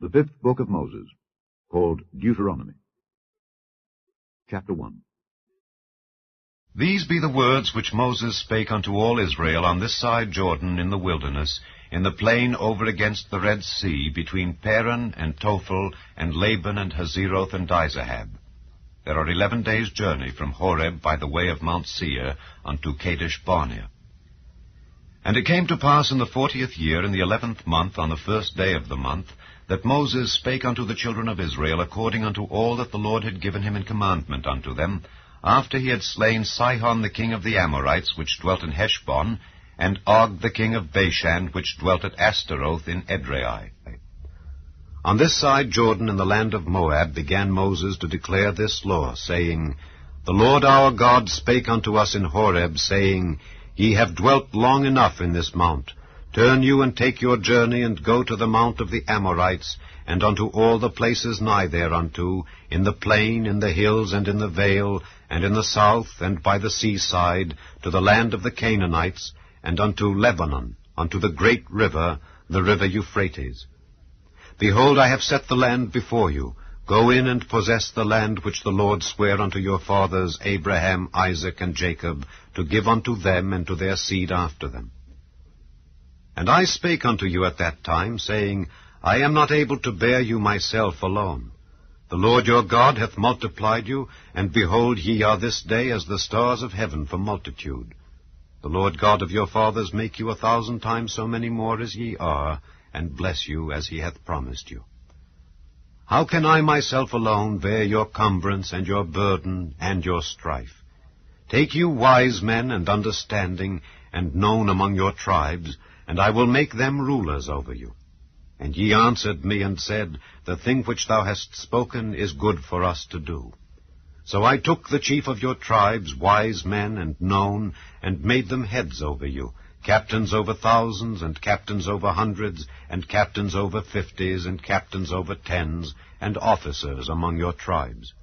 The fifth book of Moses, called Deuteronomy. Chapter 1. These be the words which Moses spake unto all Israel on this side Jordan in the wilderness, in the plain over against the Red Sea, between Paran and Tophel, and Laban and Hazeroth and Dizahab. There are 11 days' journey from Horeb by the way of Mount Seir unto Kadesh Barnea. And it came to pass in the 40th year, in the 11th month, on the first day of the month, that Moses spake unto the children of Israel according unto all that the Lord had given him in commandment unto them, after he had slain Sihon the king of the Amorites, which dwelt in Heshbon, and Og the king of Bashan, which dwelt at Ashtaroth in Edrei. On this side Jordan in the land of Moab began Moses to declare this law, saying, The Lord our God spake unto us in Horeb, saying, Ye have dwelt long enough in this mount. Turn you and take your journey, and go to the mount of the Amorites, and unto all the places nigh thereunto, in the plain, in the hills, and in the vale, and in the south, and by the seaside, to the land of the Canaanites, and unto Lebanon, unto the great river, the river Euphrates. Behold, I have set the land before you. Go in and possess the land which the Lord sware unto your fathers, Abraham, Isaac, and Jacob, to give unto them and to their seed after them. And I spake unto you at that time, saying, I am not able to bear you myself alone. The Lord your God hath multiplied you, and behold, ye are this day as the stars of heaven for multitude. The Lord God of your fathers make you 1,000 times so many more as ye are, and bless you as he hath promised you. How can I myself alone bear your cumbrance and your burden and your strife? Take you wise men and understanding, and known among your tribes, and I will make them rulers over you. And ye answered me and said, The thing which thou hast spoken is good for us to do. So I took the chief of your tribes, wise men and known, and made them heads over you, captains over thousands, and captains over hundreds, and captains over 50s, and captains over 10s, and officers among your tribes.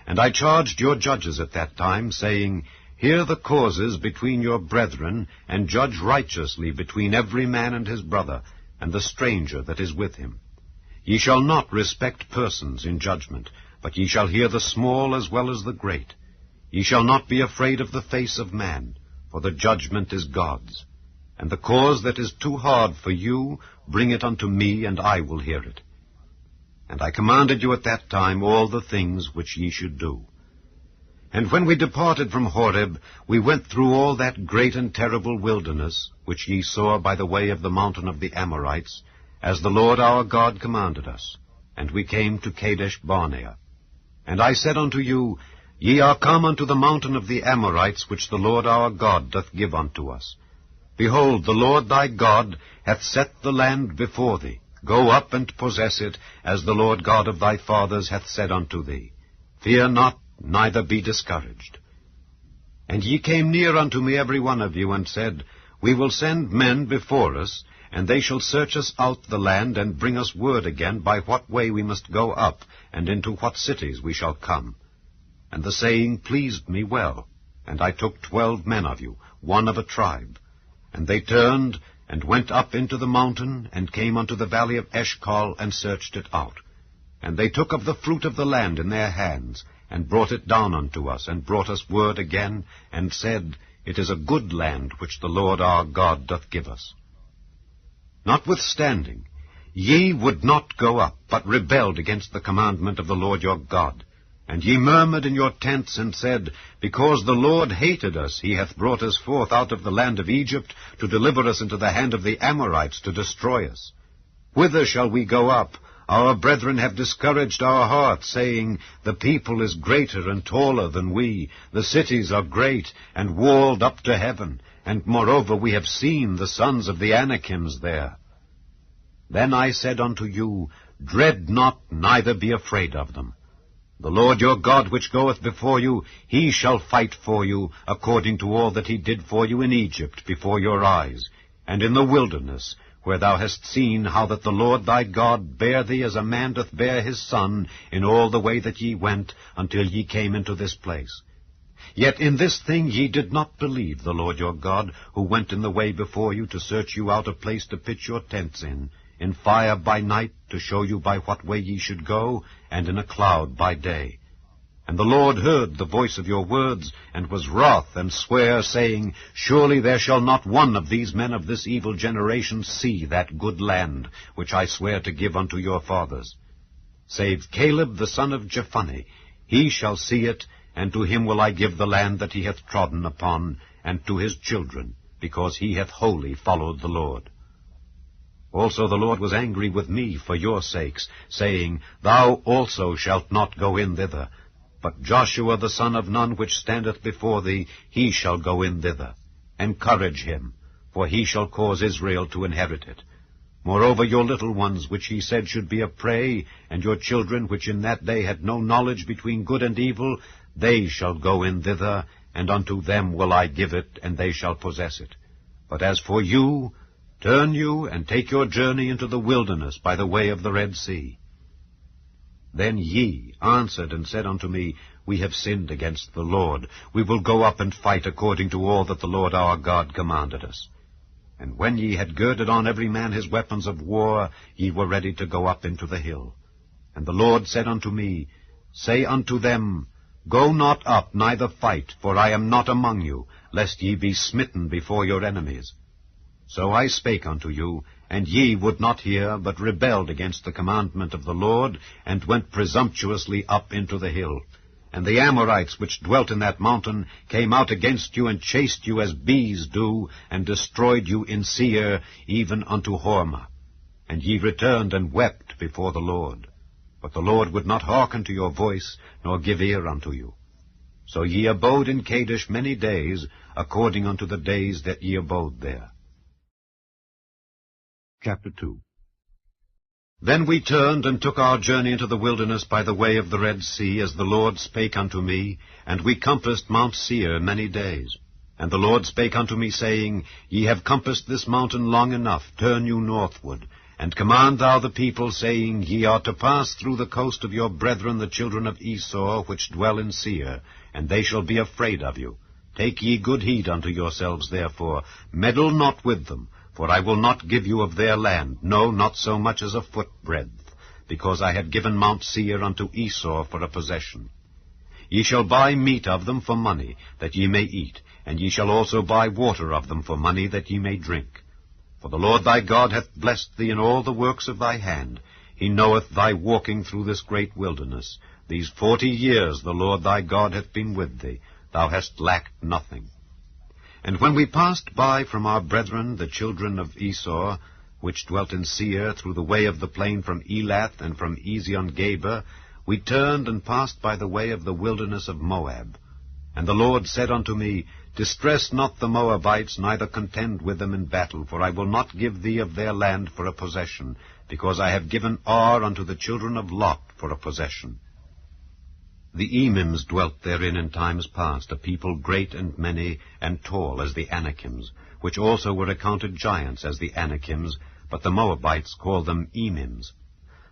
And I charged your judges at that time, saying, Hear the causes between your brethren, and judge righteously between every man and his brother, and the stranger that is with him. Ye shall not respect persons in judgment, but ye shall hear the small as well as the great. Ye shall not be afraid of the face of man, for the judgment is God's. And the cause that is too hard for you, bring it unto me, and I will hear it. And I commanded you at that time all the things which ye should do. And when we departed from Horeb, we went through all that great and terrible wilderness, which ye saw by the way of the mountain of the Amorites, as the Lord our God commanded us. And we came to Kadesh Barnea. And I said unto you, Ye are come unto the mountain of the Amorites, which the Lord our God doth give unto us. Behold, the Lord thy God hath set the land before thee. Go up and possess it, as the Lord God of thy fathers hath said unto thee. Fear not, neither be discouraged. And ye came near unto me every one of you, and said, We will send men before us, and they shall search us out the land, and bring us word again by what way we must go up, and into what cities we shall come. And the saying pleased me well, and I took 12 men of you, one of a tribe. And they turned, and went up into the mountain, and came unto the valley of Eshcol, and searched it out. And they took of the fruit of the land in their hands, and brought it down unto us, and brought us word again, and said, It is a good land which the Lord our God doth give us. Notwithstanding, ye would not go up, but rebelled against the commandment of the Lord your God. And ye murmured in your tents, and said, Because the Lord hated us, he hath brought us forth out of the land of Egypt, to deliver us into the hand of the Amorites, to destroy us. Whither shall we go up? Our brethren have discouraged our hearts, saying, The people is greater and taller than we. The cities are great, and walled up to heaven. And moreover we have seen the sons of the Anakims there. Then I said unto you, Dread not, neither be afraid of them. The Lord your God which goeth before you, he shall fight for you, according to all that he did for you in Egypt before your eyes, and in the wilderness, where thou hast seen how that the Lord thy God bare thee as a man doth bear his son, in all the way that ye went, until ye came into this place. Yet in this thing ye did not believe the Lord your God, who went in the way before you to search you out a place to pitch your tents in in fire by night, to show you by what way ye should go, and in a cloud by day. And the Lord heard the voice of your words, and was wroth, and sware, saying, Surely there shall not one of these men of this evil generation see that good land, which I swear to give unto your fathers. Save Caleb the son of Jephunneh, he shall see it, and to him will I give the land that he hath trodden upon, and to his children, because he hath wholly followed the Lord. Also the Lord was angry with me for your sakes, saying, Thou also shalt not go in thither. But Joshua the son of Nun, which standeth before thee, he shall go in thither. Encourage him, for he shall cause Israel to inherit it. Moreover, your little ones, which he said should be a prey, and your children, which in that day had no knowledge between good and evil, they shall go in thither, and unto them will I give it, and they shall possess it. But as for you, turn you, and take your journey into the wilderness by the way of the Red Sea. Then ye answered and said unto me, We have sinned against the Lord. We will go up and fight according to all that the Lord our God commanded us. And when ye had girded on every man his weapons of war, ye were ready to go up into the hill. And the Lord said unto me, Say unto them, Go not up, neither fight, for I am not among you, lest ye be smitten before your enemies. So I spake unto you, and ye would not hear, but rebelled against the commandment of the Lord, and went presumptuously up into the hill. And the Amorites which dwelt in that mountain came out against you, and chased you as bees do, and destroyed you in Seir, even unto Hormah. And ye returned and wept before the Lord. But the Lord would not hearken to your voice, nor give ear unto you. So ye abode in Kadesh many days, according unto the days that ye abode there. Chapter 2. Then we turned and took our journey into the wilderness by the way of the Red Sea, as the Lord spake unto me, and we compassed Mount Seir many days. And the Lord spake unto me, saying, Ye have compassed this mountain long enough, turn you northward, and command thou the people, saying, Ye are to pass through the coast of your brethren the children of Esau, which dwell in Seir, and they shall be afraid of you. Take ye good heed unto yourselves, therefore, meddle not with them, for I will not give you of their land, no, not so much as a foot-breadth, because I have given Mount Seir unto Esau for a possession. Ye shall buy meat of them for money, that ye may eat, and ye shall also buy water of them for money, that ye may drink. For the Lord thy God hath blessed thee in all the works of thy hand. He knoweth thy walking through this great wilderness. These 40 years the Lord thy God hath been with thee. Thou hast lacked nothing. And when we passed by from our brethren, the children of Esau, which dwelt in Seir, through the way of the plain from Elath and from Ezion-Geber, we turned and passed by the way of the wilderness of Moab. And the Lord said unto me, Distress not the Moabites, neither contend with them in battle, for I will not give thee of their land for a possession, because I have given Ar unto the children of Lot for a possession. The Emims dwelt therein in times past, a people great and many, and tall as the Anakims, which also were accounted giants as the Anakims, but the Moabites called them Emims.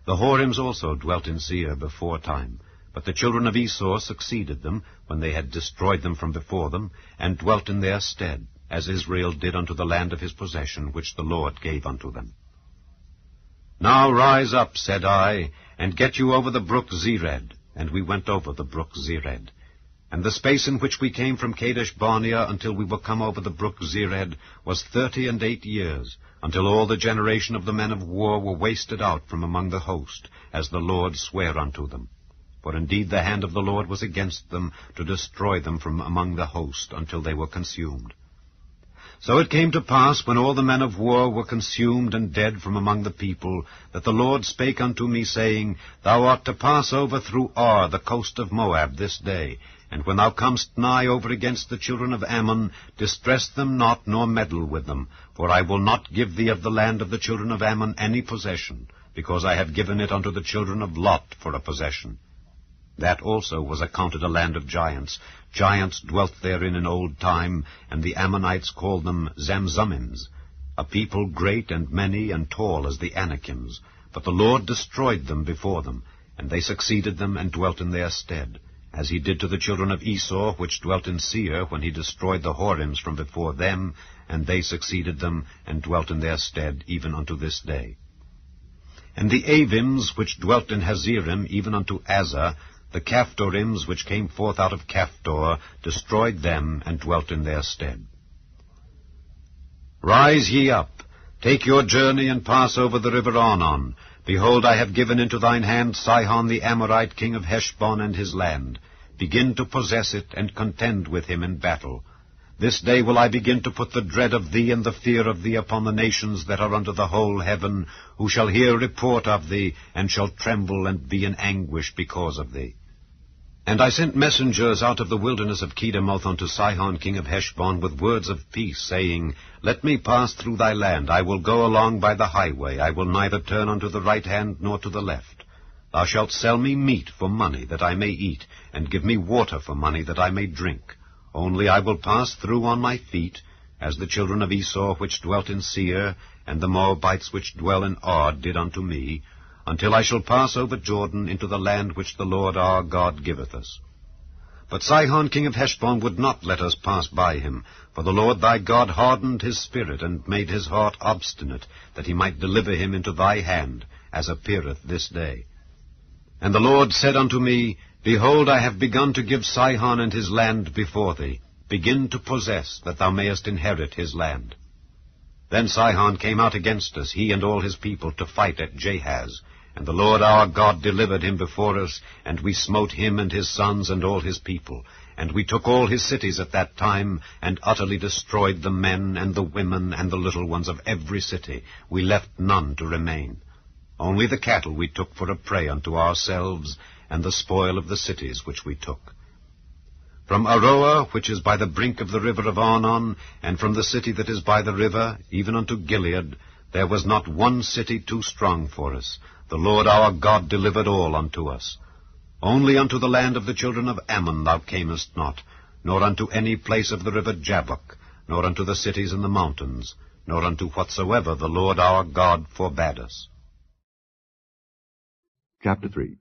The Horims also dwelt in Seir before time, but the children of Esau succeeded them, when they had destroyed them from before them, and dwelt in their stead, as Israel did unto the land of his possession, which the Lord gave unto them. Now rise up, said I, and get you over the brook Zered. And we went over the brook Zered. And the space in which we came from Kadesh Barnea until we were come over the brook Zered was 38 years, until all the generation of the men of war were wasted out from among the host, as the Lord sware unto them. For indeed the hand of the Lord was against them, to destroy them from among the host, until they were consumed. So it came to pass, when all the men of war were consumed and dead from among the people, that the Lord spake unto me, saying, Thou art to pass over through Ar, the coast of Moab, this day. And when thou comest nigh over against the children of Ammon, distress them not, nor meddle with them. For I will not give thee of the land of the children of Ammon any possession, because I have given it unto the children of Lot for a possession. That also was accounted a land of giants. Giants dwelt therein in old time, and the Ammonites called them Zamzummims, a people great and many and tall as the Anakims. But the Lord destroyed them before them, and they succeeded them and dwelt in their stead, as he did to the children of Esau, which dwelt in Seir, when he destroyed the Horims from before them, and they succeeded them and dwelt in their stead, even unto this day. And the Avims which dwelt in Hazerim, even unto Azar, the Caphdorims which came forth out of Caphdor, destroyed them, and dwelt in their stead. Rise ye up, take your journey, and pass over the river Arnon. Behold, I have given into thine hand Sihon the Amorite, king of Heshbon, and his land. Begin to possess it, and contend with him in battle. This day will I begin to put the dread of thee and the fear of thee upon the nations that are under the whole heaven, who shall hear report of thee, and shall tremble and be in anguish because of thee. And I sent messengers out of the wilderness of Kedemoth unto Sihon king of Heshbon with words of peace, saying, Let me pass through thy land. I will go along by the highway. I will neither turn unto the right hand nor to the left. Thou shalt sell me meat for money, that I may eat, and give me water for money, that I may drink. Only I will pass through on my feet, as the children of Esau which dwelt in Seir, and the Moabites which dwell in Ard did unto me, until I shall pass over Jordan into the land which the Lord our God giveth us. But Sihon king of Heshbon would not let us pass by him, for the Lord thy God hardened his spirit, and made his heart obstinate, that he might deliver him into thy hand, as appeareth this day. And the Lord said unto me, Behold, I have begun to give Sihon and his land before thee. Begin to possess, that thou mayest inherit his land. Then Sihon came out against us, he and all his people, to fight at Jahaz. And the Lord our God delivered him before us, and we smote him and his sons and all his people. And we took all his cities at that time, and utterly destroyed the men and the women and the little ones of every city. We left none to remain. Only the cattle we took for a prey unto ourselves, and the spoil of the cities which we took. From Aroah, which is by the brink of the river of Arnon, and from the city that is by the river, even unto Gilead, there was not one city too strong for us. The Lord our God delivered all unto us. Only unto the land of the children of Ammon thou camest not, nor unto any place of the river Jabbok, nor unto the cities in the mountains, nor unto whatsoever the Lord our God forbade us. Chapter 3.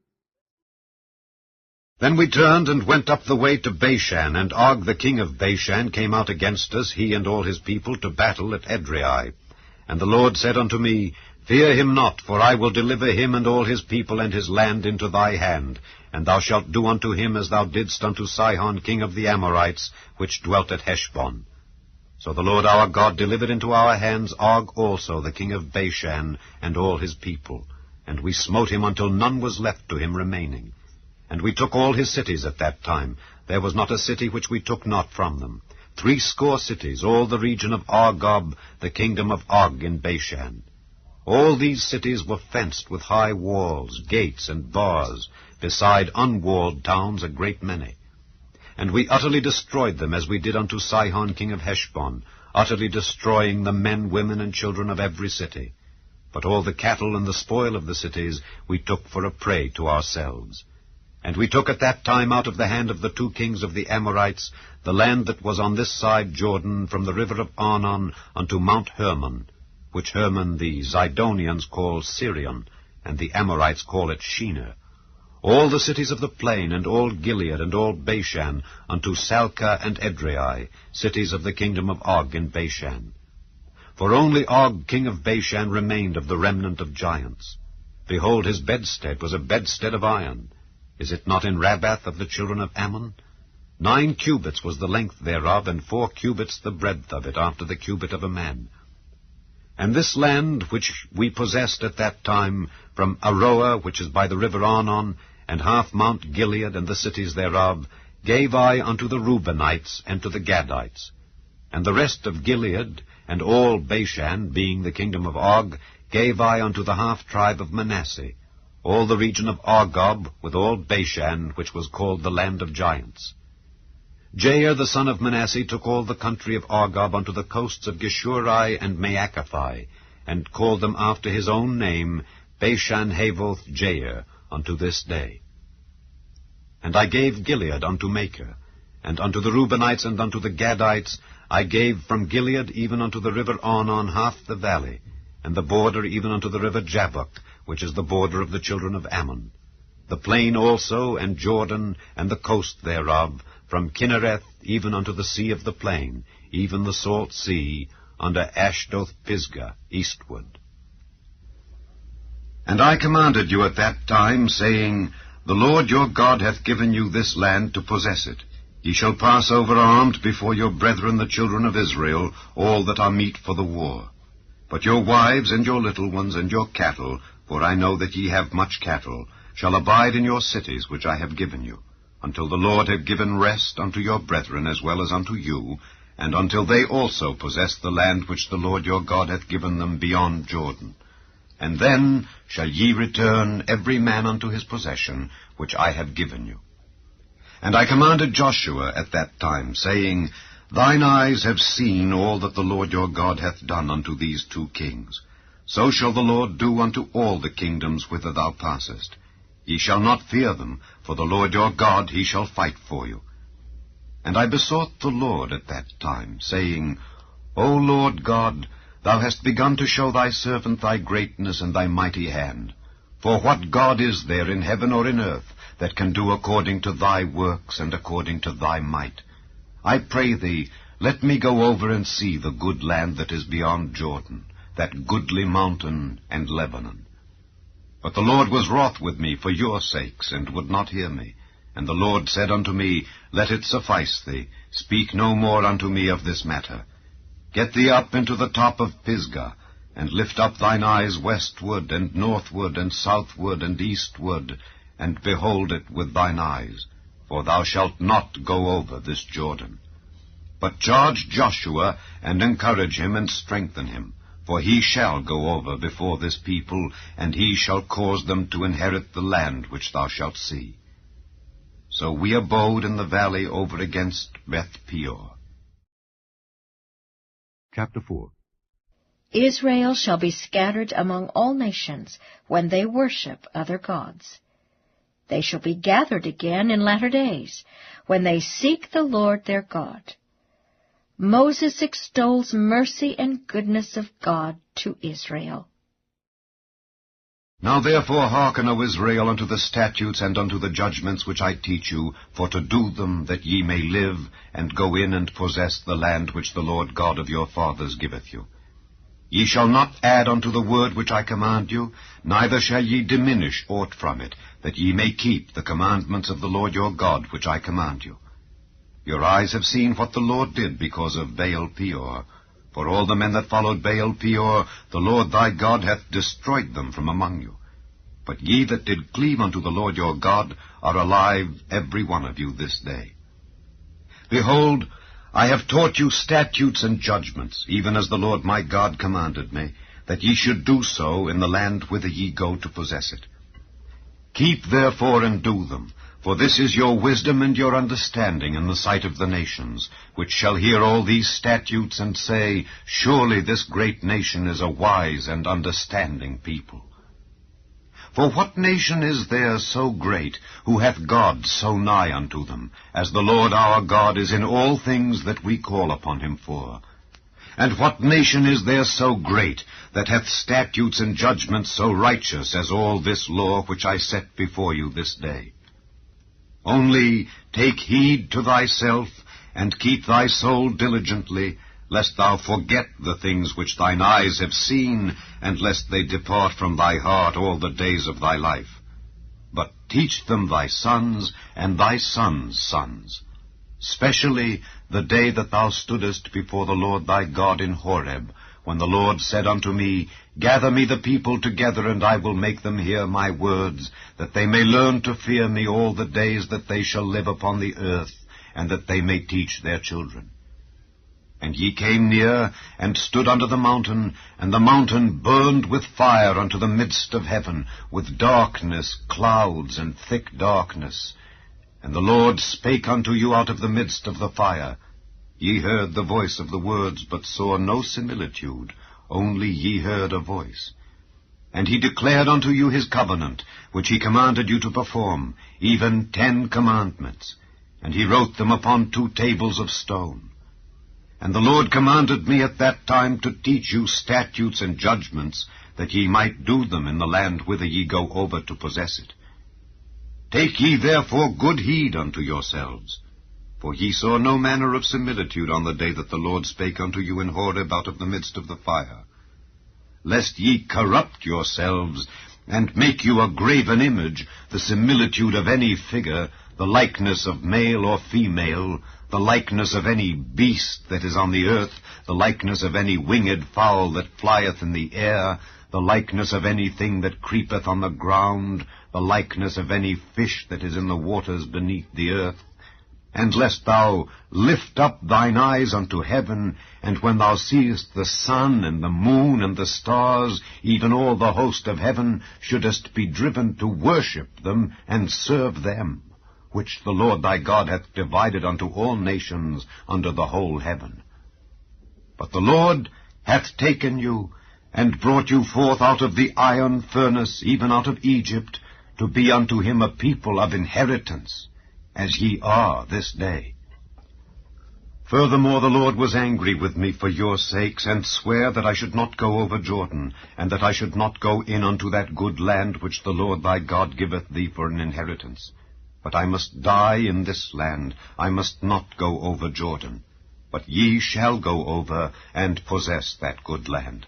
Then we turned and went up the way to Bashan, and Og the king of Bashan came out against us, he and all his people, to battle at Edrei. And the Lord said unto me, Fear him not, for I will deliver him and all his people and his land into thy hand, and thou shalt do unto him as thou didst unto Sihon king of the Amorites, which dwelt at Heshbon. So the Lord our God delivered into our hands Og also the king of Bashan, and all his people. And we smote him until none was left to him remaining. And we took all his cities at that time. There was not a city which we took not from them. 80 cities, all the region of Argob, the kingdom of Og in Bashan. All these cities were fenced with high walls, gates, and bars, beside unwalled towns a great many. And we utterly destroyed them, as we did unto Sihon king of Heshbon, utterly destroying the men, women, and children of every city. But all the cattle and the spoil of the cities we took for a prey to ourselves. And we took at that time out of the hand of the 2 kings of the Amorites the land that was on this side Jordan, from the river of Arnon unto Mount Hermon, which Hermon the Zidonians call Sirion, and the Amorites call it Shinar. All the cities of the plain, and all Gilead, and all Bashan, unto Salcah and Edrei, cities of the kingdom of Og in Bashan. For only Og king of Bashan remained of the remnant of giants. Behold, his bedstead was a bedstead of iron. Is it not in Rabbath of the children of Ammon? 9 cubits was the length thereof, and 4 cubits the breadth of it, after the cubit of a man. And this land which we possessed at that time, from Aroah, which is by the river Arnon, and half Mount Gilead and the cities thereof, gave I unto the Reubenites and to the Gadites. And the rest of Gilead, and all Bashan, being the kingdom of Og, gave I unto the half-tribe of Manasseh, all the region of Argob, with all Bashan, which was called the land of giants. Jair the son of Manasseh took all the country of Argob unto the coasts of Geshurai and Maacaphai, and called them after his own name, Bashan Havoth Jair, unto this day. And I gave Gilead unto Machir, and unto the Reubenites and unto the Gadites I gave from Gilead even unto the river Arnon half the valley, and the border even unto the river Jabbok, which is the border of the children of Ammon. The plain also, and Jordan, and the coast thereof, from Kinnereth even unto the sea of the plain, even the salt sea, under Ashdoth Pisgah, eastward. And I commanded you at that time, saying, The Lord your God hath given you this land to possess it. Ye shall pass over armed before your brethren the children of Israel, all that are meet for the war. But your wives and your little ones and your cattle, for I know that ye have much cattle, shall abide in your cities which I have given you, until the Lord have given rest unto your brethren as well as unto you, and until they also possess the land which the Lord your God hath given them beyond Jordan. And then shall ye return every man unto his possession, which I have given you. And I commanded Joshua at that time, saying, Thine eyes have seen all that the Lord your God hath done unto these 2 kings. So shall the Lord do unto all the kingdoms whither thou passest. Ye shall not fear them, for the Lord your God, he shall fight for you. And I besought the Lord at that time, saying, O Lord God, thou hast begun to show thy servant thy greatness and thy mighty hand. For what God is there in heaven or in earth that can do according to thy works and according to thy might? I pray thee, let me go over and see the good land that is beyond Jordan, that goodly mountain and Lebanon. But the Lord was wroth with me for your sakes, and would not hear me. And the Lord said unto me, Let it suffice thee, speak no more unto me of this matter. Get thee up into the top of Pisgah, and lift up thine eyes westward, and northward, and southward, and eastward, and behold it with thine eyes, for thou shalt not go over this Jordan. But charge Joshua, and encourage him, and strengthen him, for he shall go over before this people, and he shall cause them to inherit the land which thou shalt see. So we abode in the valley over against Beth Peor. Chapter 4. Israel shall be scattered among all nations when they worship other gods. They shall be gathered again in latter days, when they seek the Lord their God. Moses extols mercy and goodness of God to Israel. Now therefore hearken, O Israel, unto the statutes and unto the judgments which I teach you, for to do them, that ye may live, and go in and possess the land which the Lord God of your fathers giveth you. Ye shall not add unto the word which I command you, neither shall ye diminish aught from it, that ye may keep the commandments of the Lord your God which I command you. Your eyes have seen what the Lord did because of Baal Peor. For all the men that followed Baal Peor, the Lord thy God hath destroyed them from among you. But ye that did cleave unto the Lord your God are alive, every one of you, this day. Behold, I have taught you statutes and judgments, even as the Lord my God commanded me, that ye should do so in the land whither ye go to possess it. Keep therefore and do them, for this is your wisdom and your understanding in the sight of the nations, which shall hear all these statutes and say, Surely this great nation is a wise and understanding people. For what nation is there so great, who hath God so nigh unto them, as the Lord our God is in all things that we call upon him for? And what nation is there so great, that hath statutes and judgments so righteous as all this law which I set before you this day? Only take heed to thyself, and keep thy soul diligently, lest thou forget the things which thine eyes have seen, and lest they depart from thy heart all the days of thy life. But teach them thy sons, and thy sons' sons, specially the day that thou stoodest before the Lord thy God in Horeb, when the Lord said unto me, Gather me the people together, and I will make them hear my words, that they may learn to fear me all the days that they shall live upon the earth, and that they may teach their children. And ye came near, and stood under the mountain, and the mountain burned with fire unto the midst of heaven, with darkness, clouds, and thick darkness. And the Lord spake unto you out of the midst of the fire. Ye heard the voice of the words, but saw no similitude, only ye heard a voice. And he declared unto you his covenant, which he commanded you to perform, even 10 commandments. And he wrote them upon 2 tables of stone. And the Lord commanded me at that time to teach you statutes and judgments, that ye might do them in the land whither ye go over to possess it. Take ye therefore good heed unto yourselves, for ye saw no manner of similitude on the day that the Lord spake unto you in Horeb out of the midst of the fire, lest ye corrupt yourselves, and make you a graven image, the similitude of any figure, the likeness of male or female, the likeness of any beast that is on the earth, the likeness of any winged fowl that flieth in the air, the likeness of anything that creepeth on the ground, the likeness of any fish that is in the waters beneath the earth. And lest thou lift up thine eyes unto heaven, and when thou seest the sun and the moon and the stars, even all the host of heaven, shouldest be driven to worship them and serve them, which the Lord thy God hath divided unto all nations under the whole heaven. But the Lord hath taken you, and brought you forth out of the iron furnace, even out of Egypt, to be unto him a people of inheritance, as ye are this day. Furthermore the Lord was angry with me for your sakes, and sware that I should not go over Jordan, and that I should not go in unto that good land which the Lord thy God giveth thee for an inheritance. But I must die in this land, I must not go over Jordan. But ye shall go over, and possess that good land.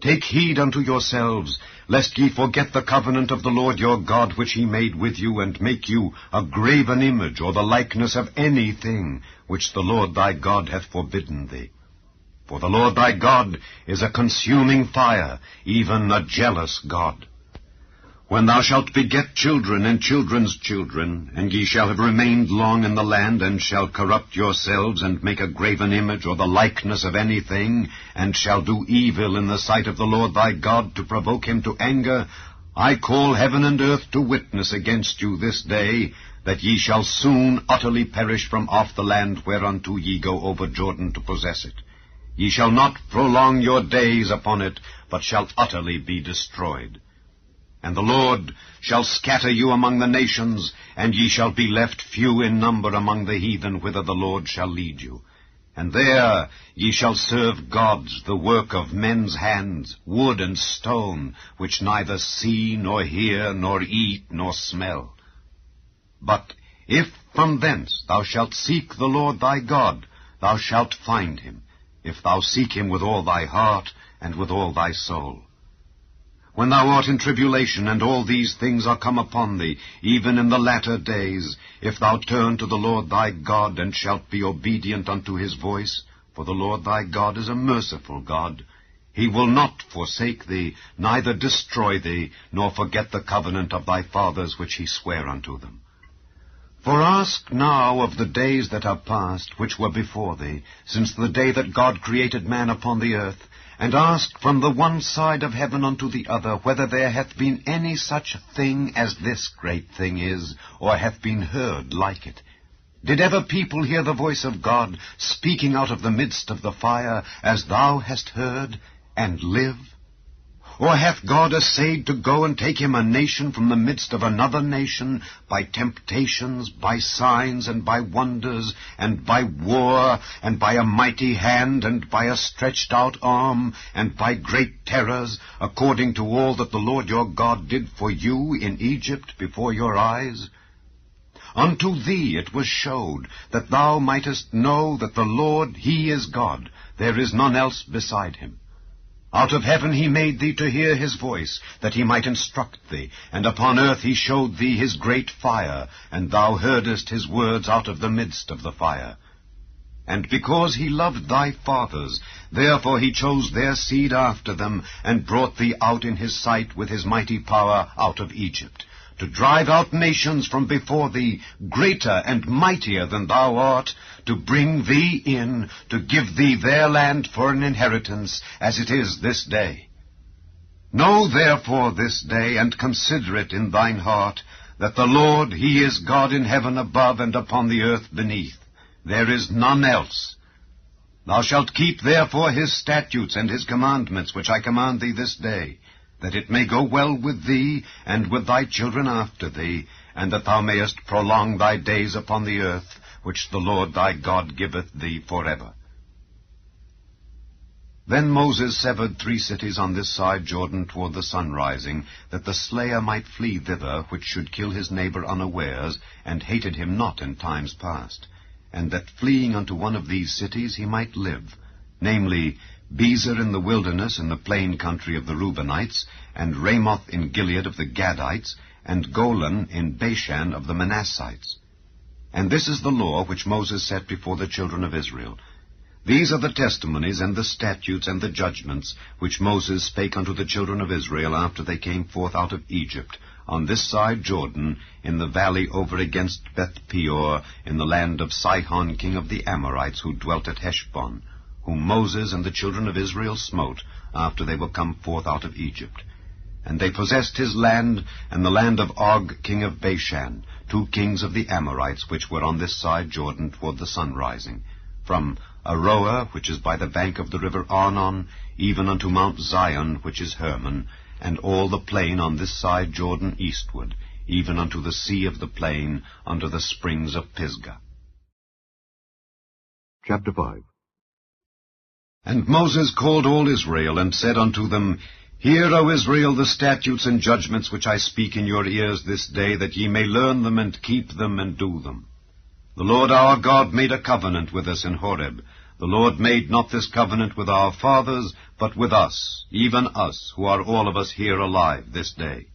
Take heed unto yourselves, lest ye forget the covenant of the Lord your God, which he made with you, and make you a graven image, or the likeness of anything, which the Lord thy God hath forbidden thee. For the Lord thy God is a consuming fire, even a jealous God. When thou shalt beget children and children's children, and ye shall have remained long in the land, and shall corrupt yourselves, and make a graven image, or the likeness of anything, and shall do evil in the sight of the Lord thy God, to provoke him to anger, I call heaven and earth to witness against you this day, that ye shall soon utterly perish from off the land whereunto ye go over Jordan to possess it. Ye shall not prolong your days upon it, but shall utterly be destroyed. And the Lord shall scatter you among the nations, and ye shall be left few in number among the heathen, whither the Lord shall lead you. And there ye shall serve gods, the work of men's hands, wood and stone, which neither see, nor hear, nor eat, nor smell. But if from thence thou shalt seek the Lord thy God, thou shalt find him, if thou seek him with all thy heart and with all thy soul. When thou art in tribulation, and all these things are come upon thee, even in the latter days, if thou turn to the Lord thy God, and shalt be obedient unto his voice, for the Lord thy God is a merciful God, he will not forsake thee, neither destroy thee, nor forget the covenant of thy fathers which he sware unto them. For ask now of the days that are past, which were before thee, since the day that God created man upon the earth, and ask from the one side of heaven unto the other, whether there hath been any such thing as this great thing is, or hath been heard like it. Did ever people hear the voice of God, speaking out of the midst of the fire, as thou hast heard, and live? Or hath God essayed to go and take him a nation from the midst of another nation, by temptations, by signs, and by wonders, and by war, and by a mighty hand, and by a stretched out arm, and by great terrors, according to all that the Lord your God did for you in Egypt before your eyes? Unto thee it was showed, that thou mightest know that the Lord, he is God, there is none else beside him. Out of heaven he made thee to hear his voice, that he might instruct thee, and upon earth he showed thee his great fire, and thou heardest his words out of the midst of the fire. And because he loved thy fathers, therefore he chose their seed after them, and brought thee out in his sight with his mighty power out of Egypt, to drive out nations from before thee, greater and mightier than thou art, to bring thee in, to give thee their land for an inheritance, as it is this day. Know therefore this day, and consider it in thine heart, that the Lord, he is God in heaven above, and upon the earth beneath. There is none else. Thou shalt keep therefore his statutes and his commandments, which I command thee this day, that it may go well with thee, and with thy children after thee, and that thou mayest prolong thy days upon the earth, which the Lord thy God giveth thee forever. Then Moses severed 3 cities on this side Jordan toward the sun rising, that the slayer might flee thither, which should kill his neighbor unawares, and hated him not in times past, and that fleeing unto one of these cities he might live, namely, Bezer in the wilderness in the plain country of the Reubenites, and Ramoth in Gilead of the Gadites, and Golan in Bashan of the Manassites. And this is the law which Moses set before the children of Israel. These are the testimonies and the statutes and the judgments which Moses spake unto the children of Israel after they came forth out of Egypt, on this side Jordan, in the valley over against Beth-peor, in the land of Sihon king of the Amorites, who dwelt at Heshbon, whom Moses and the children of Israel smote after they were come forth out of Egypt. And they possessed his land, and the land of Og king of Bashan, 2 kings of the Amorites, which were on this side Jordan toward the sunrising, from Aroer, which is by the bank of the river Arnon, even unto Mount Zion, which is Hermon, and all the plain on this side Jordan eastward, even unto the sea of the plain, unto the springs of Pisgah. Chapter 5. And Moses called all Israel, and said unto them, Hear, O Israel, the statutes and judgments which I speak in your ears this day, that ye may learn them, and keep them, and do them. The Lord our God made a covenant with us in Horeb. The Lord made not this covenant with our fathers, but with us, even us, who are all of us here alive this day.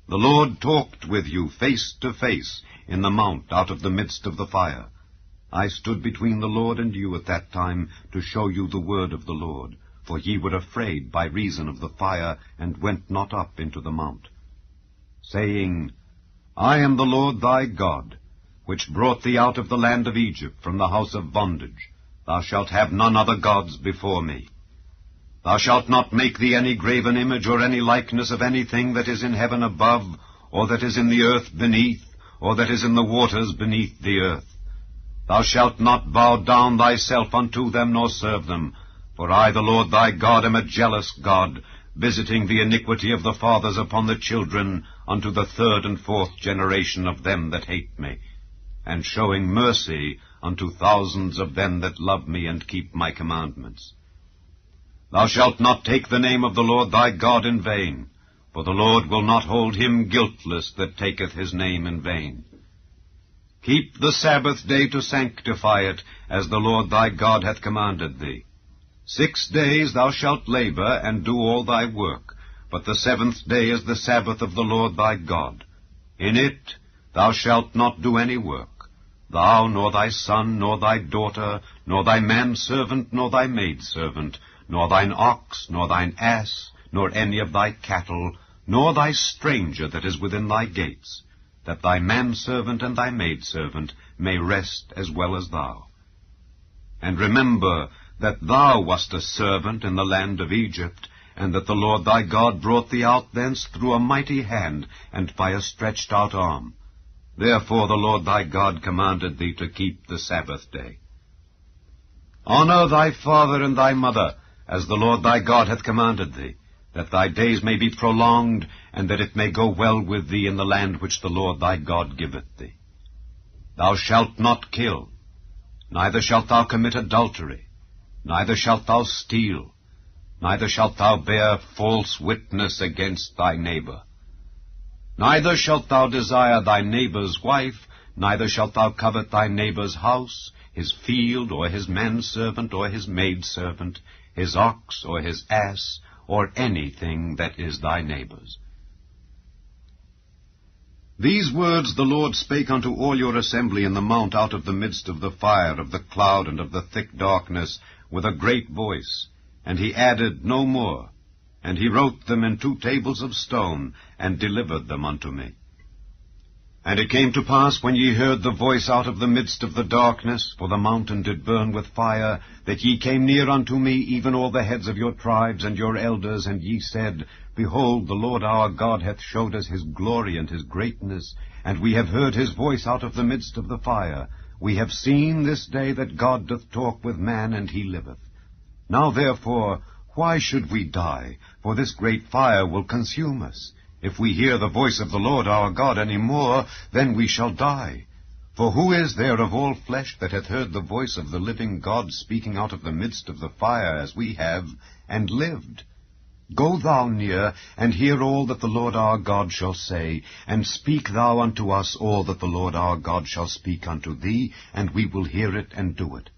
The Lord talked with you face to face in the mount out of the midst of the fire. I stood between the Lord and you at that time to show you the word of the Lord, for ye were afraid by reason of the fire, and went not up into the mount, saying, I am the Lord thy God, which brought thee out of the land of Egypt from the house of bondage. Thou shalt have none other gods before me. Thou shalt not make thee any graven image or any likeness of anything that is in heaven above, or that is in the earth beneath, or that is in the waters beneath the earth. Thou shalt not bow down thyself unto them, nor serve them. For I, the Lord thy God, am a jealous God, visiting the iniquity of the fathers upon the children, unto the 3rd and 4th generation of them that hate me, and showing mercy unto thousands of them that love me and keep my commandments. Thou shalt not take the name of the Lord thy God in vain, for the Lord will not hold him guiltless that taketh his name in vain. Keep the Sabbath day to sanctify it, as the Lord thy God hath commanded thee. 6 days thou shalt labor, and do all thy work, but the 7th day is the Sabbath of the Lord thy God. In it thou shalt not do any work, thou, nor thy son, nor thy daughter, nor thy manservant, nor thy maidservant, nor thine ox, nor thine ass, nor any of thy cattle, nor thy stranger that is within thy gates, that thy manservant and thy maidservant may rest as well as thou. And remember that thou wast a servant in the land of Egypt, and that the Lord thy God brought thee out thence through a mighty hand, and by a stretched out arm. Therefore the Lord thy God commanded thee to keep the Sabbath day. Honor thy father and thy mother, as the Lord thy God hath commanded thee, that thy days may be prolonged, and that it may go well with thee in the land which the Lord thy God giveth thee. Thou shalt not kill, neither shalt thou commit adultery, neither shalt thou steal, neither shalt thou bear false witness against thy neighbor. Neither shalt thou desire thy neighbor's wife, neither shalt thou covet thy neighbor's house, his field, or his manservant, or his maidservant, his ox, or his ass, or anything that is thy neighbor's. These words the Lord spake unto all your assembly in the mount out of the midst of the fire, of the cloud, and of the thick darkness, with a great voice, and he added no more. And he wrote them in 2 tables of stone, and delivered them unto me. And it came to pass, when ye heard the voice out of the midst of the darkness, for the mountain did burn with fire, that ye came near unto me, even all the heads of your tribes and your elders, and ye said, Behold, the Lord our God hath showed us his glory and his greatness, and we have heard his voice out of the midst of the fire. We have seen this day that God doth talk with man, and he liveth. Now therefore, why should we die? For this great fire will consume us. If we hear the voice of the Lord our God any more, then we shall die. For who is there of all flesh that hath heard the voice of the living God speaking out of the midst of the fire, as we have, and lived? Go thou near, and hear all that the Lord our God shall say, and speak thou unto us all that the Lord our God shall speak unto thee, and we will hear it and do it.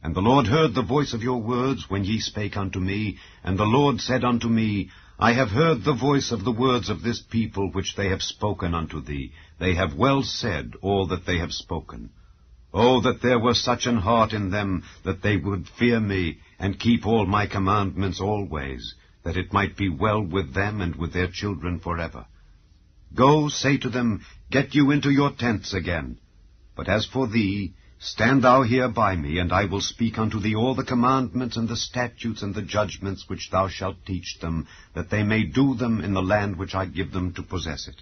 And the Lord heard the voice of your words when ye spake unto me, and the Lord said unto me, I have heard the voice of the words of this people which they have spoken unto thee. They have well said all that they have spoken. Oh, that there were such an heart in them, that they would fear me, and keep all my commandments always, that it might be well with them and with their children forever. Go, say to them, Get you into your tents again. But as for thee, stand thou here by me, and I will speak unto thee all the commandments and the statutes and the judgments which thou shalt teach them, that they may do them in the land which I give them to possess it.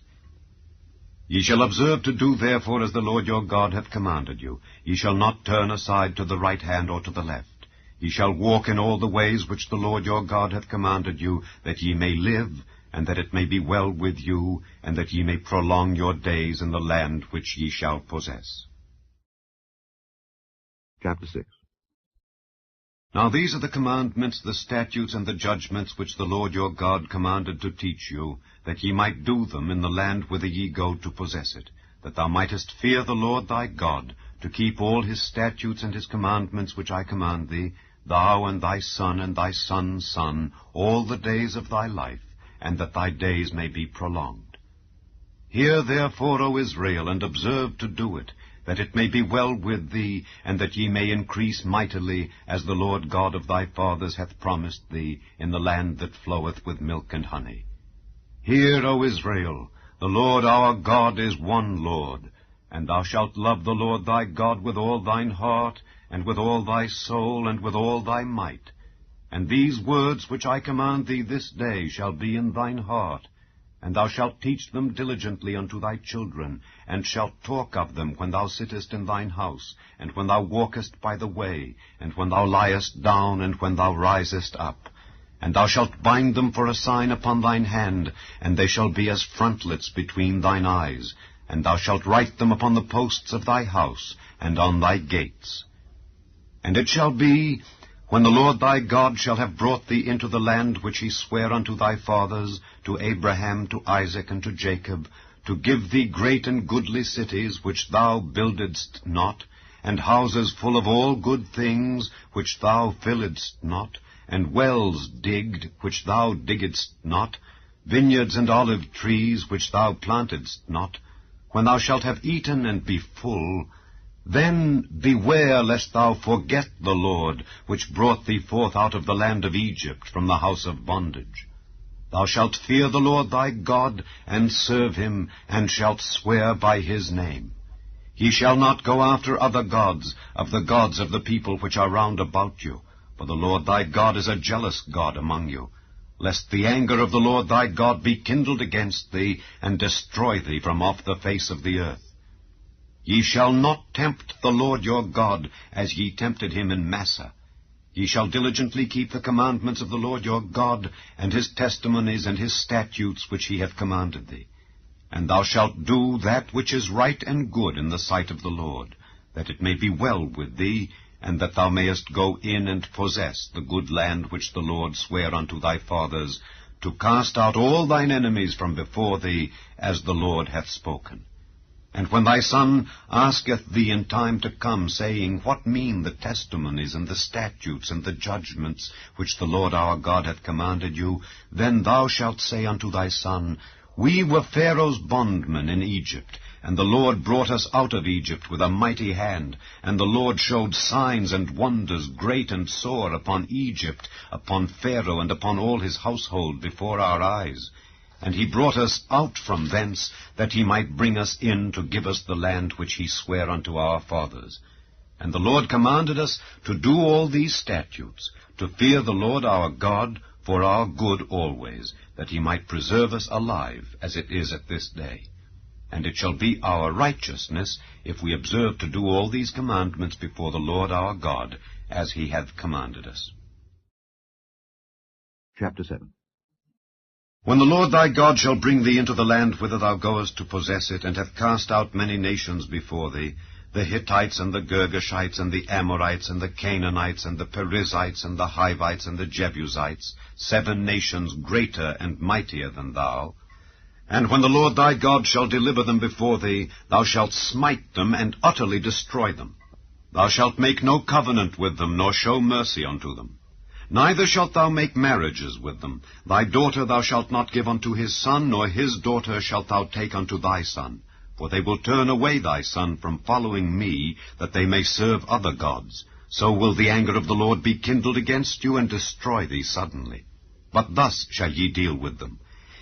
Ye shall observe to do therefore as the Lord your God hath commanded you. Ye shall not turn aside to the right hand or to the left. Ye shall walk in all the ways which the Lord your God hath commanded you, that ye may live, and that it may be well with you, and that ye may prolong your days in the land which ye shall possess. Chapter 6. Now these are the commandments, the statutes, and the judgments which the Lord your God commanded to teach you, that ye might do them in the land whither ye go to possess it, that thou mightest fear the Lord thy God, to keep all his statutes and his commandments which I command thee, thou and thy son and thy son's son, all the days of thy life, and that thy days may be prolonged. Hear therefore, O Israel, and observe to do it, that it may be well with thee, and that ye may increase mightily, as the Lord God of thy fathers hath promised thee, in the land that floweth with milk and honey. Hear, O Israel, the Lord our God is one Lord, and thou shalt love the Lord thy God with all thine heart, and with all thy soul, and with all thy might. And these words which I command thee this day shall be in thine heart, and thou shalt teach them diligently unto thy children, and shalt talk of them when thou sittest in thine house, and when thou walkest by the way, and when thou liest down, and when thou risest up. And thou shalt bind them for a sign upon thine hand, and they shall be as frontlets between thine eyes. And thou shalt write them upon the posts of thy house, and on thy gates. And it shall be, when the Lord thy God shall have brought thee into the land which he sware unto thy fathers, to Abraham, to Isaac, and to Jacob, to give thee great and goodly cities, which thou buildedst not, and houses full of all good things, which thou filledst not, and wells digged, which thou diggedst not, vineyards and olive trees, which thou plantedst not, when thou shalt have eaten and be full, then beware lest thou forget the Lord, which brought thee forth out of the land of Egypt from the house of bondage. Thou shalt fear the Lord thy God, and serve him, and shalt swear by his name. Ye shall not go after other gods, of the people which are round about you, for the Lord thy God is a jealous God among you, lest the anger of the Lord thy God be kindled against thee, and destroy thee from off the face of the earth. Ye shall not tempt the Lord your God, as ye tempted him in Massah. Ye shall diligently keep the commandments of the Lord your God, and his testimonies and his statutes which he hath commanded thee. And thou shalt do that which is right and good in the sight of the Lord, that it may be well with thee, and that thou mayest go in and possess the good land which the Lord sware unto thy fathers, to cast out all thine enemies from before thee, as the Lord hath spoken. And when thy son asketh thee in time to come, saying, What mean the testimonies and the statutes and the judgments which the Lord our God hath commanded you, then thou shalt say unto thy son, We were Pharaoh's bondmen in Egypt, and the Lord brought us out of Egypt with a mighty hand, and the Lord showed signs and wonders great and sore upon Egypt, upon Pharaoh, and upon all his household before our eyes. And he brought us out from thence, that he might bring us in to give us the land which he sware unto our fathers. And the Lord commanded us to do all these statutes, to fear the Lord our God for our good always, that he might preserve us alive, as it is at this day. And it shall be our righteousness, if we observe to do all these commandments before the Lord our God, as he hath commanded us. Chapter 7. When the Lord thy God shall bring thee into the land whither thou goest to possess it, and hath cast out many nations before thee, the Hittites, and the Girgashites, and the Amorites, and the Canaanites, and the Perizzites, and the Hivites, and the Jebusites, 7 nations greater and mightier than thou. And when the Lord thy God shall deliver them before thee, thou shalt smite them, and utterly destroy them. Thou shalt make no covenant with them, nor show mercy unto them. Neither shalt thou make marriages with them. Thy daughter thou shalt not give unto his son, nor his daughter shalt thou take unto thy son. For they will turn away thy son from following me, that they may serve other gods. So will the anger of the Lord be kindled against you, and destroy thee suddenly. But thus shall ye deal with them.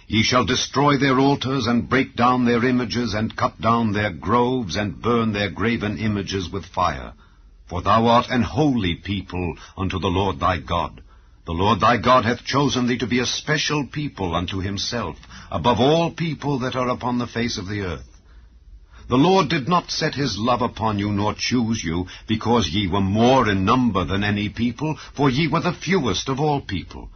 Ye shall destroy their altars, and break down their images, and cut down their groves, and burn their graven images with fire. For thou art an holy people unto the Lord thy God. The Lord thy God hath chosen thee to be a special people unto himself, above all people that are upon the face of the earth. The Lord did not set his love upon you, nor choose you, because ye were more in number than any people, for ye were the fewest of all people.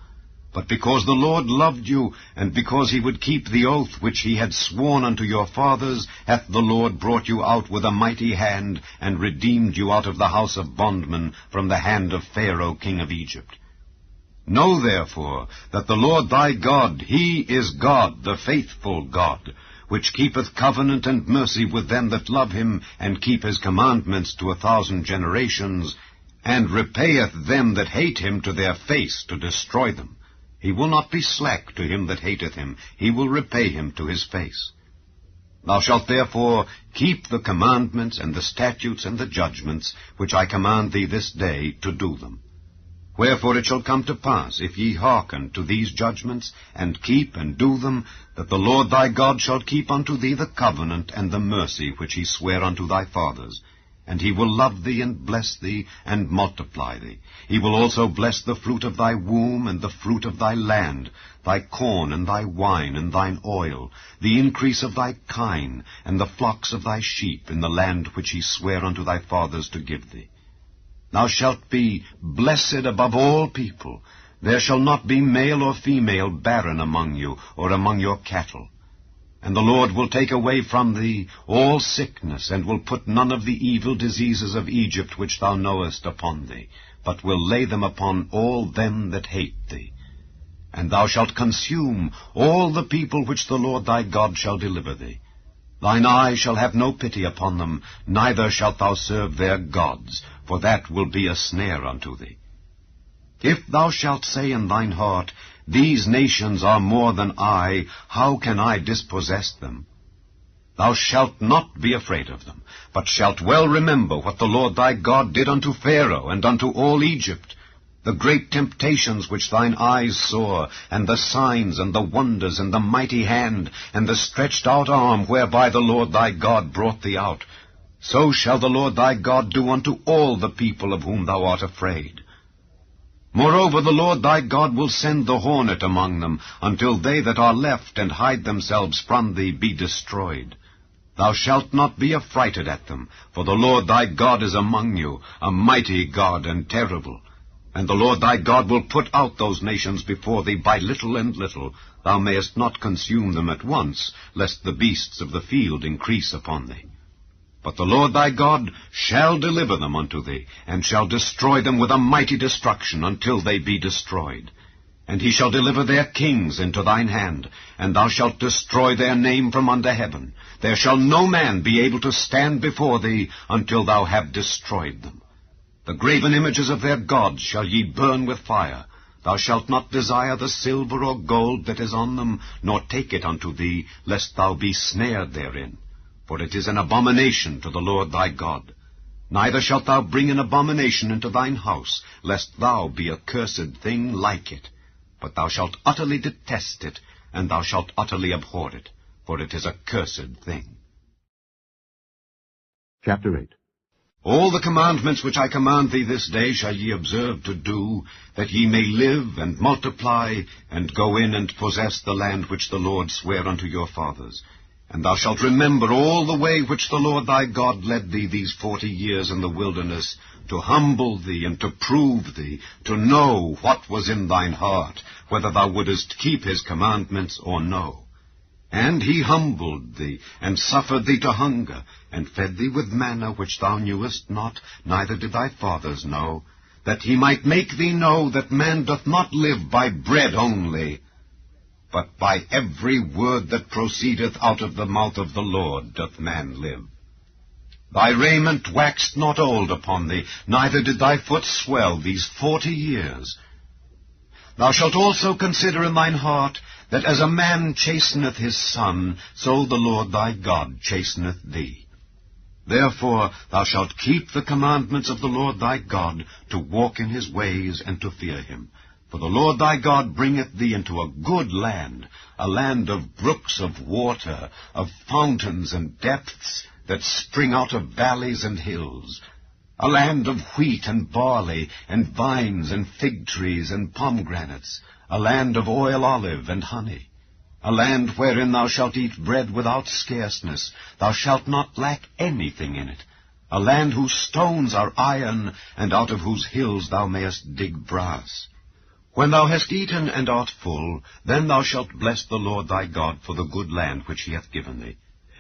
But because the Lord loved you, and because he would keep the oath which he had sworn unto your fathers, hath the Lord brought you out with a mighty hand, and redeemed you out of the house of bondmen, from the hand of Pharaoh king of Egypt. Know therefore that the Lord thy God, he is God, the faithful God, which keepeth covenant and mercy with them that love him, and keep his commandments to 1,000 generations, and repayeth them that hate him to their face, to destroy them. He will not be slack to him that hateth him. He will repay him to his face. Thou shalt therefore keep the commandments and the statutes and the judgments, which I command thee this day, to do them. Wherefore it shall come to pass, if ye hearken to these judgments, and keep and do them, that the Lord thy God shall keep unto thee the covenant and the mercy which he sware unto thy fathers. And he will love thee, and bless thee, and multiply thee. He will also bless the fruit of thy womb, and the fruit of thy land, thy corn, and thy wine, and thine oil, the increase of thy kine, and the flocks of thy sheep, in the land which he sware unto thy fathers to give thee. Thou shalt be blessed above all people. There shall not be male or female barren among you, or among your cattle. And the Lord will take away from thee all sickness, and will put none of the evil diseases of Egypt which thou knowest upon thee, but will lay them upon all them that hate thee. And thou shalt consume all the people which the Lord thy God shall deliver thee. Thine eye shall have no pity upon them, neither shalt thou serve their gods, for that will be a snare unto thee. If thou shalt say in thine heart, These nations are more than I, how can I dispossess them? Thou shalt not be afraid of them, but shalt well remember what the Lord thy God did unto Pharaoh and unto all Egypt, the great temptations which thine eyes saw, and the signs and the wonders, and the mighty hand, and the stretched out arm whereby the Lord thy God brought thee out. So shall the Lord thy God do unto all the people of whom thou art afraid. Moreover, the Lord thy God will send the hornet among them, until they that are left and hide themselves from thee be destroyed. Thou shalt not be affrighted at them, for the Lord thy God is among you, a mighty God and terrible. And the Lord thy God will put out those nations before thee by little and little. Thou mayest not consume them at once, lest the beasts of the field increase upon thee. But the Lord thy God shall deliver them unto thee, and shall destroy them with a mighty destruction, until they be destroyed. And he shall deliver their kings into thine hand, and thou shalt destroy their name from under heaven. There shall no man be able to stand before thee, until thou have destroyed them. The graven images of their gods shall ye burn with fire. Thou shalt not desire the silver or gold that is on them, nor take it unto thee, lest thou be snared therein. For it is an abomination to the Lord thy God. Neither shalt thou bring an abomination into thine house, lest thou be a cursed thing like it. But thou shalt utterly detest it, and thou shalt utterly abhor it, for it is a cursed thing. Chapter 8. All the commandments which I command thee this day shall ye observe to do, that ye may live and multiply, and go in and possess the land which the Lord sware unto your fathers. And thou shalt remember all the way which the Lord thy God led thee these 40 years in the wilderness, to humble thee and to prove thee, to know what was in thine heart, whether thou wouldest keep his commandments or no. And he humbled thee, and suffered thee to hunger, and fed thee with manna which thou knewest not, neither did thy fathers know, that he might make thee know that man doth not live by bread only, but by every word that proceedeth out of the mouth of the Lord doth man live. Thy raiment waxed not old upon thee, neither did thy foot swell these 40 years. Thou shalt also consider in thine heart, that as a man chasteneth his son, so the Lord thy God chasteneth thee. Therefore thou shalt keep the commandments of the Lord thy God, to walk in his ways, and to fear him. For the Lord thy God bringeth thee into a good land, a land of brooks of water, of fountains and depths, that spring out of valleys and hills, a land of wheat and barley, and vines and fig trees and pomegranates, a land of oil, olive, and honey, a land wherein thou shalt eat bread without scarceness, thou shalt not lack anything in it, a land whose stones are iron, and out of whose hills thou mayest dig brass. When thou hast eaten and art full, then thou shalt bless the Lord thy God for the good land which he hath given thee.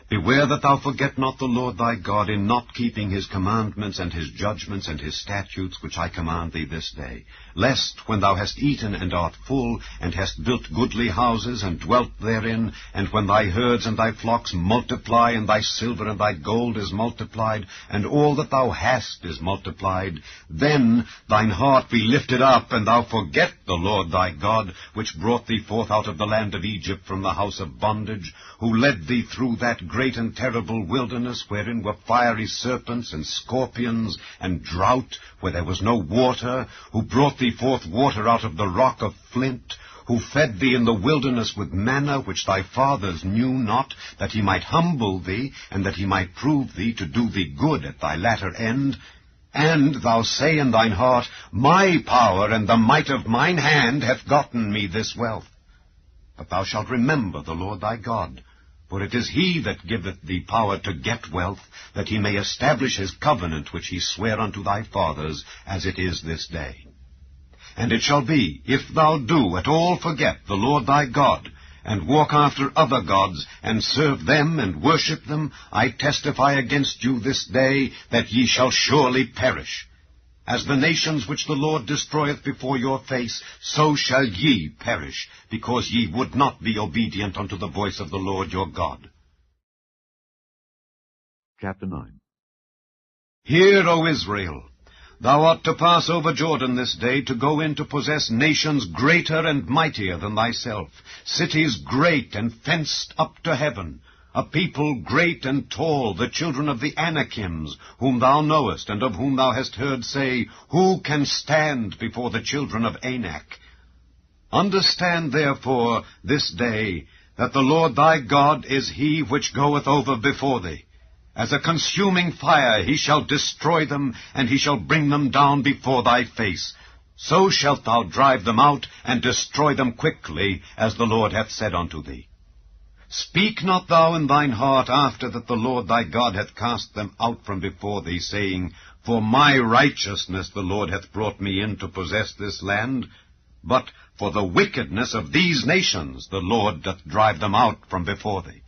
Beware that thou forget not the Lord thy God in not keeping his commandments and his judgments and his statutes which I command thee this day, lest, when thou hast eaten and art full, and hast built goodly houses and dwelt therein, and when thy herds and thy flocks multiply, and thy silver and thy gold is multiplied, and all that thou hast is multiplied, then thine heart be lifted up, and thou forget the Lord thy God, which brought thee forth out of the land of Egypt from the house of bondage, who led thee through that great and terrible wilderness, wherein were fiery serpents and scorpions, and drought, where there was no water, who brought thee forth water out of the rock of flint, who fed thee in the wilderness with manna, which thy fathers knew not, that he might humble thee, and that he might prove thee to do thee good at thy latter end. And thou say in thine heart, My power and the might of mine hand hath gotten me this wealth. But thou shalt remember the Lord thy God, for it is he that giveth thee power to get wealth, that he may establish his covenant which he sware unto thy fathers, as it is this day. And it shall be, if thou do at all forget the Lord thy God, and walk after other gods, and serve them and worship them, I testify against you this day, that ye shall surely perish. As the nations which the Lord destroyeth before your face, so shall ye perish, because ye would not be obedient unto the voice of the Lord your God. Chapter 9. Hear, O Israel, thou art to pass over Jordan this day, to go in to possess nations greater and mightier than thyself, cities great and fenced up to heaven, a people great and tall, the children of the Anakims, whom thou knowest, and of whom thou hast heard say, Who can stand before the children of Anak? Understand therefore this day, that the Lord thy God is he which goeth over before thee. As a consuming fire he shall destroy them, and he shall bring them down before thy face. So shalt thou drive them out, and destroy them quickly, as the Lord hath said unto thee. Speak not thou in thine heart after that the Lord thy God hath cast them out from before thee, saying, For my righteousness the Lord hath brought me in to possess this land. But for the wickedness of these nations the Lord doth drive them out from before thee.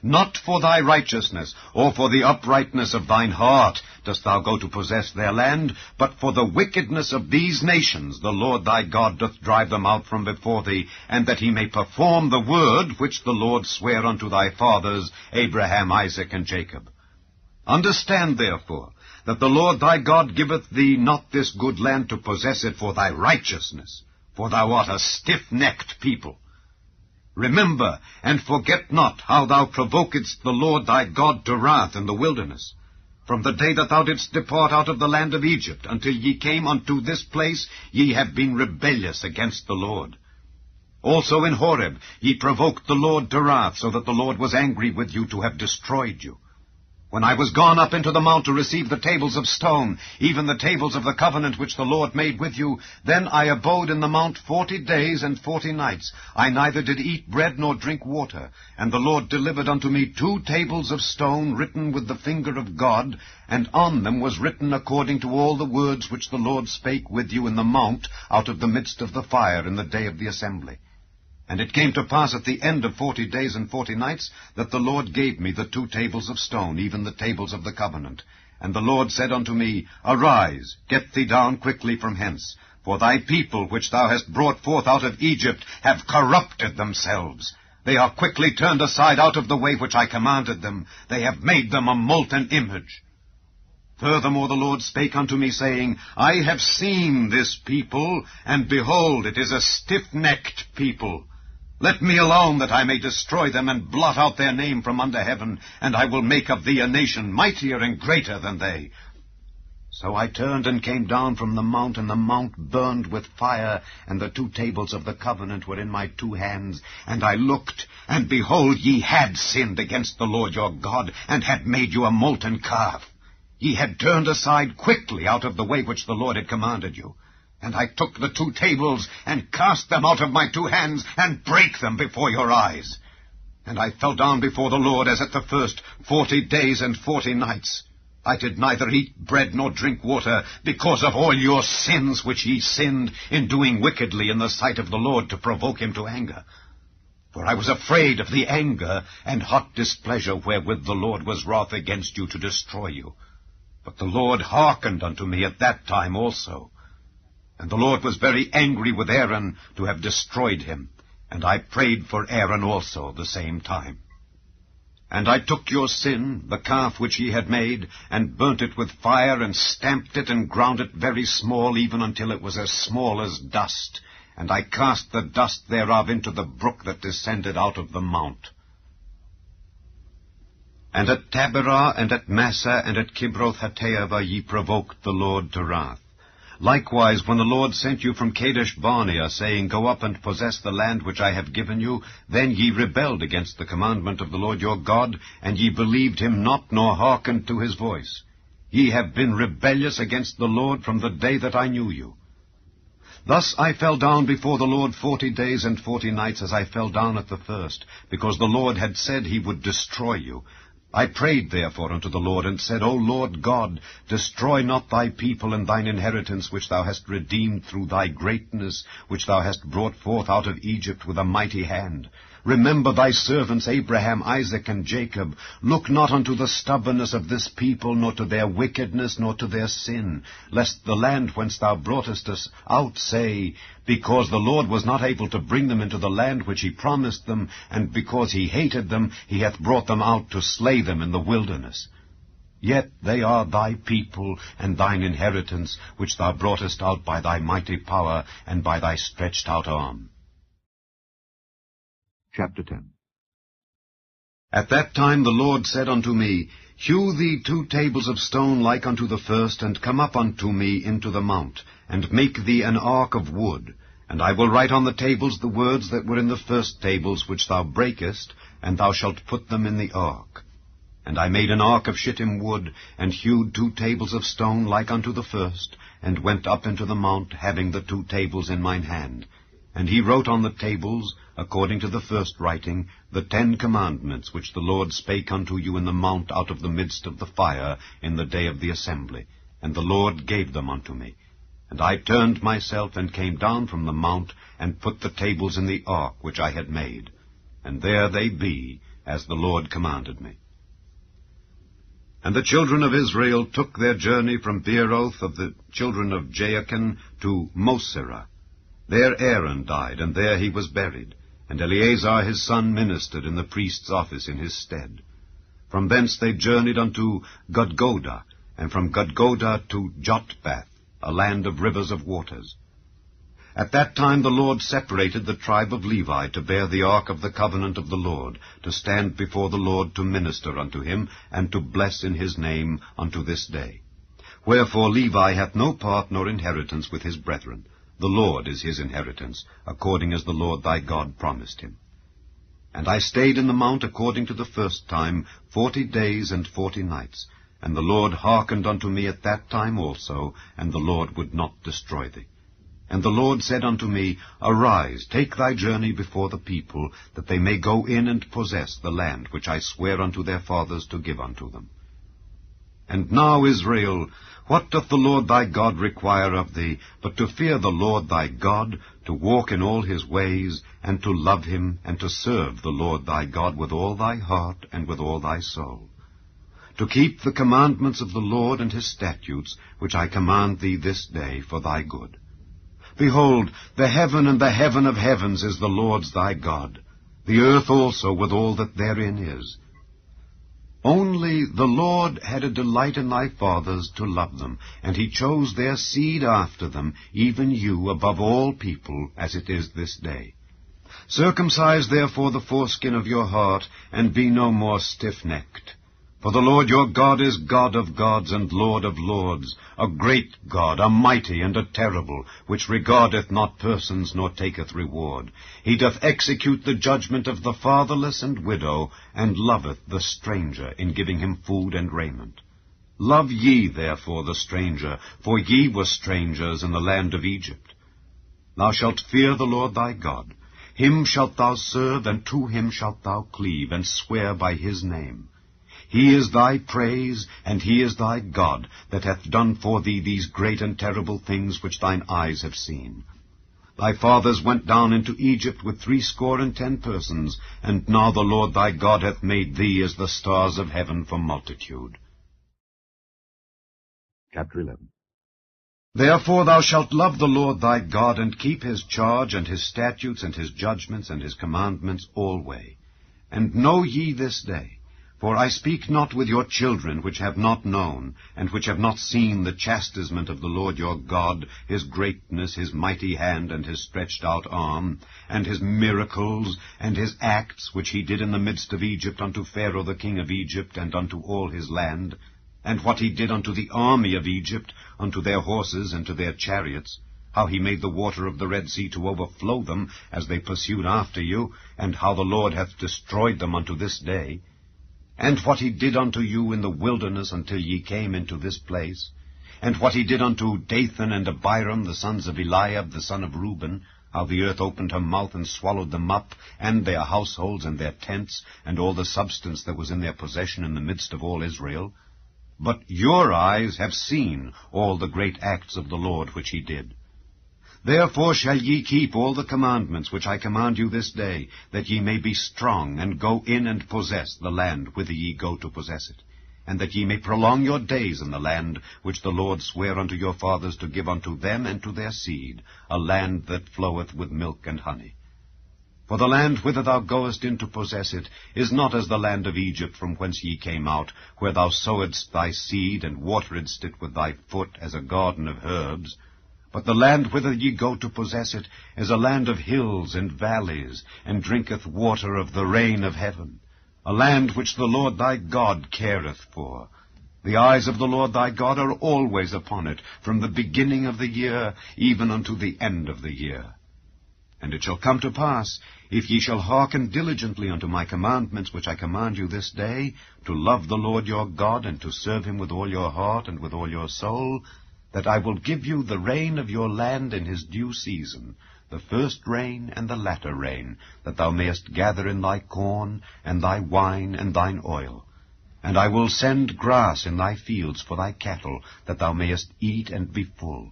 Not for thy righteousness, or for the uprightness of thine heart, dost thou go to possess their land, but for the wickedness of these nations the Lord thy God doth drive them out from before thee, and that he may perform the word which the Lord sware unto thy fathers, Abraham, Isaac, and Jacob. Understand therefore, that the Lord thy God giveth thee not this good land to possess it for thy righteousness, for thou art a stiff-necked people. Remember, and forget not how thou provokedst the Lord thy God to wrath in the wilderness. From the day that thou didst depart out of the land of Egypt, until ye came unto this place, ye have been rebellious against the Lord. Also in Horeb ye provoked the Lord to wrath, so that the Lord was angry with you to have destroyed you. When I was gone up into the mount to receive the tables of stone, even the tables of the covenant which the Lord made with you, then I abode in the mount 40 days and 40 nights. I neither did eat bread nor drink water. And the Lord delivered unto me 2 tables of stone written with the finger of God, and on them was written according to all the words which the Lord spake with you in the mount out of the midst of the fire in the day of the assembly. And it came to pass at the end of 40 days and 40 nights, that the Lord gave me the 2 tables of stone, even the tables of the covenant. And the Lord said unto me, Arise, get thee down quickly from hence, for thy people which thou hast brought forth out of Egypt have corrupted themselves. They are quickly turned aside out of the way which I commanded them. They have made them a molten image. Furthermore the Lord spake unto me, saying, I have seen this people, and behold, it is a stiff-necked people. Let me alone, that I may destroy them, and blot out their name from under heaven, and I will make of thee a nation mightier and greater than they. So I turned and came down from the mount, and the mount burned with fire, and the 2 tables of the covenant were in my 2 hands. And I looked, and behold, ye had sinned against the Lord your God, and had made you a molten calf. Ye had turned aside quickly out of the way which the Lord had commanded you. And I took the 2 tables, and cast them out of my 2 hands, and brake them before your eyes. And I fell down before the Lord as at the first 40 days and 40 nights. I did neither eat bread nor drink water, because of all your sins which ye sinned in doing wickedly in the sight of the Lord, to provoke him to anger. For I was afraid of the anger and hot displeasure wherewith the Lord was wroth against you to destroy you. But the Lord hearkened unto me at that time also. And the Lord was very angry with Aaron to have destroyed him, and I prayed for Aaron also the same time. And I took your sin, the calf which ye had made, and burnt it with fire, and stamped it, and ground it very small, even until it was as small as dust. And I cast the dust thereof into the brook that descended out of the mount. And at Taberah, and at Massa, and at Kibroth-Hattaavah ye provoked the Lord to wrath. Likewise, when the Lord sent you from Kadesh-Barnea, saying, Go up and possess the land which I have given you, then ye rebelled against the commandment of the Lord your God, and ye believed him not, nor hearkened to his voice. Ye have been rebellious against the Lord from the day that I knew you. Thus I fell down before the Lord 40 days and 40 nights, as I fell down at the first, because the Lord had said he would destroy you. I prayed therefore unto the Lord, and said, O Lord God, destroy not thy people and thine inheritance, which thou hast redeemed through thy greatness, which thou hast brought forth out of Egypt with a mighty hand. Remember thy servants Abraham, Isaac, and Jacob. Look not unto the stubbornness of this people, nor to their wickedness, nor to their sin, lest the land whence thou broughtest us out say, Because the Lord was not able to bring them into the land which he promised them, and because he hated them, he hath brought them out to slay them in the wilderness. Yet they are thy people, and thine inheritance, which thou broughtest out by thy mighty power, and by thy stretched out arm. Chapter 10. At that time the Lord said unto me, Hew thee 2 tables of stone like unto the first, and come up unto me into the mount, and make thee an ark of wood. And I will write on the tables the words that were in the first tables which thou breakest, and thou shalt put them in the ark. And I made an ark of shittim wood, and hewed 2 tables of stone like unto the first, and went up into the mount, having the 2 tables in mine hand. And he wrote on the tables, according to the first writing, the 10 commandments which the Lord spake unto you in the mount out of the midst of the fire in the day of the assembly. And the Lord gave them unto me. And I turned myself and came down from the mount, and put the tables in the ark which I had made. And there they be, as the Lord commanded me. And the children of Israel took their journey from Beeroth of the children of Jaachan to Mosera. There Aaron died, and there he was buried, and Eleazar his son ministered in the priest's office in his stead. From thence they journeyed unto Gudgodah, and from Gudgodah to Jotbath, a land of rivers of waters. At that time the Lord separated the tribe of Levi to bear the ark of the covenant of the Lord, to stand before the Lord to minister unto him, and to bless in his name unto this day. Wherefore Levi hath no part nor inheritance with his brethren. The Lord is his inheritance, according as the Lord thy God promised him. And I stayed in the mount according to the first time 40 days and 40 nights. And the Lord hearkened unto me at that time also, and the Lord would not destroy thee. And the Lord said unto me, Arise, take thy journey before the people, that they may go in and possess the land which I swear unto their fathers to give unto them. And now, Israel, what doth the Lord thy God require of thee, but to fear the Lord thy God, to walk in all his ways, and to love him, and to serve the Lord thy God with all thy heart and with all thy soul? To keep the commandments of the Lord and his statutes, which I command thee this day for thy good. Behold, the heaven and the heaven of heavens is the Lord's thy God, the earth also with all that therein is. Only the Lord had a delight in thy fathers to love them, and he chose their seed after them, even you above all people, as it is this day. Circumcise therefore the foreskin of your heart, and be no more stiff-necked. For the Lord your God is God of gods and Lord of lords, a great God, a mighty and a terrible, which regardeth not persons nor taketh reward. He doth execute the judgment of the fatherless and widow, and loveth the stranger in giving him food and raiment. Love ye therefore the stranger, for ye were strangers in the land of Egypt. Thou shalt fear the Lord thy God. Him shalt thou serve, and to him shalt thou cleave, and swear by his name. He is thy praise, and he is thy God, that hath done for thee these great and terrible things which thine eyes have seen. Thy fathers went down into Egypt with 70 persons, and now the Lord thy God hath made thee as the stars of heaven for multitude. Chapter 11. Therefore thou shalt love the Lord thy God, and keep his charge, and his statutes, and his judgments, and his commandments alway. And know ye this day, for I speak not with your children which have not known, and which have not seen the chastisement of the Lord your God, his greatness, his mighty hand, and his stretched out arm, and his miracles, and his acts which he did in the midst of Egypt unto Pharaoh the king of Egypt, and unto all his land, and what he did unto the army of Egypt, unto their horses and to their chariots, how he made the water of the Red Sea to overflow them as they pursued after you, and how the Lord hath destroyed them unto this day, and what he did unto you in the wilderness until ye came into this place, and what he did unto Dathan and Abiram, the sons of Eliab, the son of Reuben, how the earth opened her mouth and swallowed them up, and their households and their tents, and all the substance that was in their possession in the midst of all Israel. But your eyes have seen all the great acts of the Lord which he did. Therefore shall ye keep all the commandments which I command you this day, that ye may be strong, and go in and possess the land whither ye go to possess it, and that ye may prolong your days in the land which the Lord sware unto your fathers to give unto them and to their seed, a land that floweth with milk and honey. For the land whither thou goest in to possess it is not as the land of Egypt from whence ye came out, where thou sowedst thy seed, and wateredst it with thy foot as a garden of herbs. But the land whither ye go to possess it is a land of hills and valleys, and drinketh water of the rain of heaven, a land which the Lord thy God careth for. The eyes of the Lord thy God are always upon it, from the beginning of the year even unto the end of the year. And it shall come to pass, if ye shall hearken diligently unto my commandments which I command you this day, to love the Lord your God, and to serve him with all your heart and with all your soul, that I will give you the rain of your land in his due season, the first rain and the latter rain, that thou mayest gather in thy corn, and thy wine, and thine oil. And I will send grass in thy fields for thy cattle, that thou mayest eat and be full.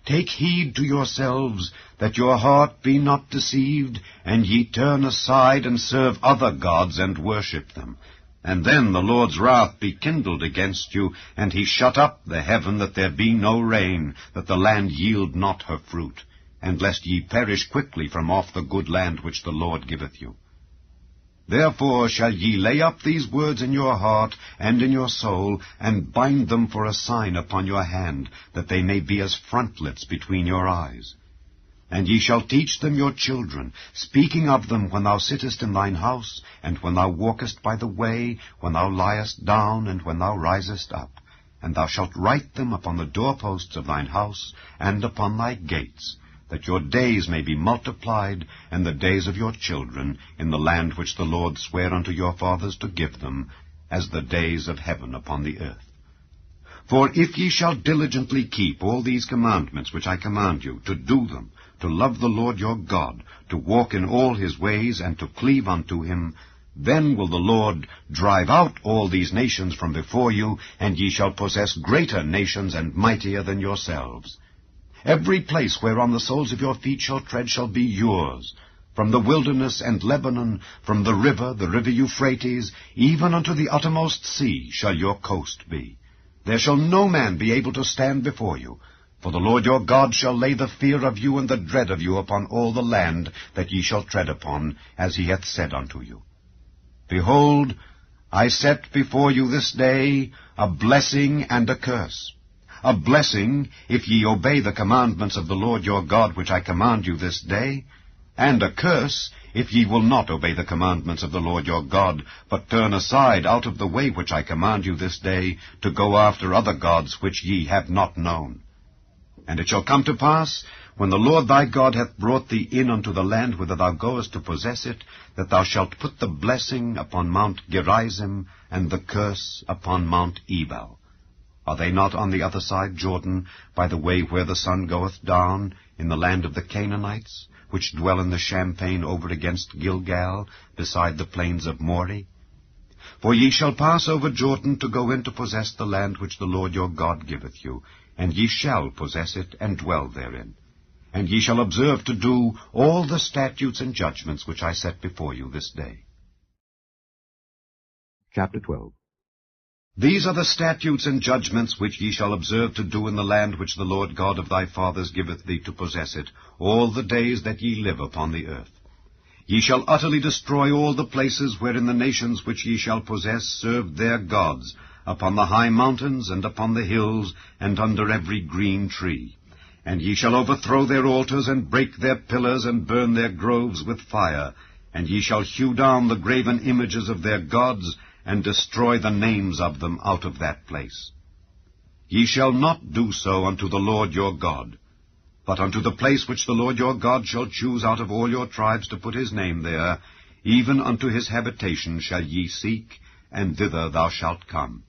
Take heed to yourselves, that your heart be not deceived, and ye turn aside and serve other gods and worship them. And then the Lord's wrath be kindled against you, and he shut up the heaven, that there be no rain, that the land yield not her fruit, and lest ye perish quickly from off the good land which the Lord giveth you. Therefore shall ye lay up these words in your heart and in your soul, and bind them for a sign upon your hand, that they may be as frontlets between your eyes. And ye shall teach them your children, speaking of them when thou sittest in thine house, and when thou walkest by the way, when thou liest down, and when thou risest up. And thou shalt write them upon the doorposts of thine house, and upon thy gates, that your days may be multiplied, and the days of your children, in the land which the Lord sware unto your fathers to give them, as the days of heaven upon the earth. For if ye shall diligently keep all these commandments which I command you, to do them, to love the Lord your God, to walk in all his ways, and to cleave unto him, then will the Lord drive out all these nations from before you, and ye shall possess greater nations and mightier than yourselves. Every place whereon the soles of your feet shall tread shall be yours. From the wilderness and Lebanon, from the river Euphrates, even unto the uttermost sea shall your coast be. There shall no man be able to stand before you. For the Lord your God shall lay the fear of you and the dread of you upon all the land that ye shall tread upon, as he hath said unto you. Behold, I set before you this day a blessing and a curse. A blessing, if ye obey the commandments of the Lord your God which I command you this day, and a curse, if ye will not obey the commandments of the Lord your God, but turn aside out of the way which I command you this day, to go after other gods which ye have not known. And it shall come to pass, when the Lord thy God hath brought thee in unto the land whither thou goest to possess it, that thou shalt put the blessing upon Mount Gerizim, and the curse upon Mount Ebal. Are they not on the other side Jordan, by the way where the sun goeth down, in the land of the Canaanites, which dwell in the champaign over against Gilgal, beside the plains of Moreh? For ye shall pass over Jordan to go in to possess the land which the Lord your God giveth you, and ye shall possess it, and dwell therein. And ye shall observe to do all the statutes and judgments which I set before you this day. Chapter 12. These are the statutes and judgments which ye shall observe to do in the land which the Lord God of thy fathers giveth thee to possess it, all the days that ye live upon the earth. Ye shall utterly destroy all the places wherein the nations which ye shall possess serve their gods, upon the high mountains, and upon the hills, and under every green tree. And ye shall overthrow their altars, and break their pillars, and burn their groves with fire. And ye shall hew down the graven images of their gods, and destroy the names of them out of that place. Ye shall not do so unto the Lord your God, but unto the place which the Lord your God shall choose out of all your tribes to put his name there, even unto his habitation shall ye seek, and thither thou shalt come.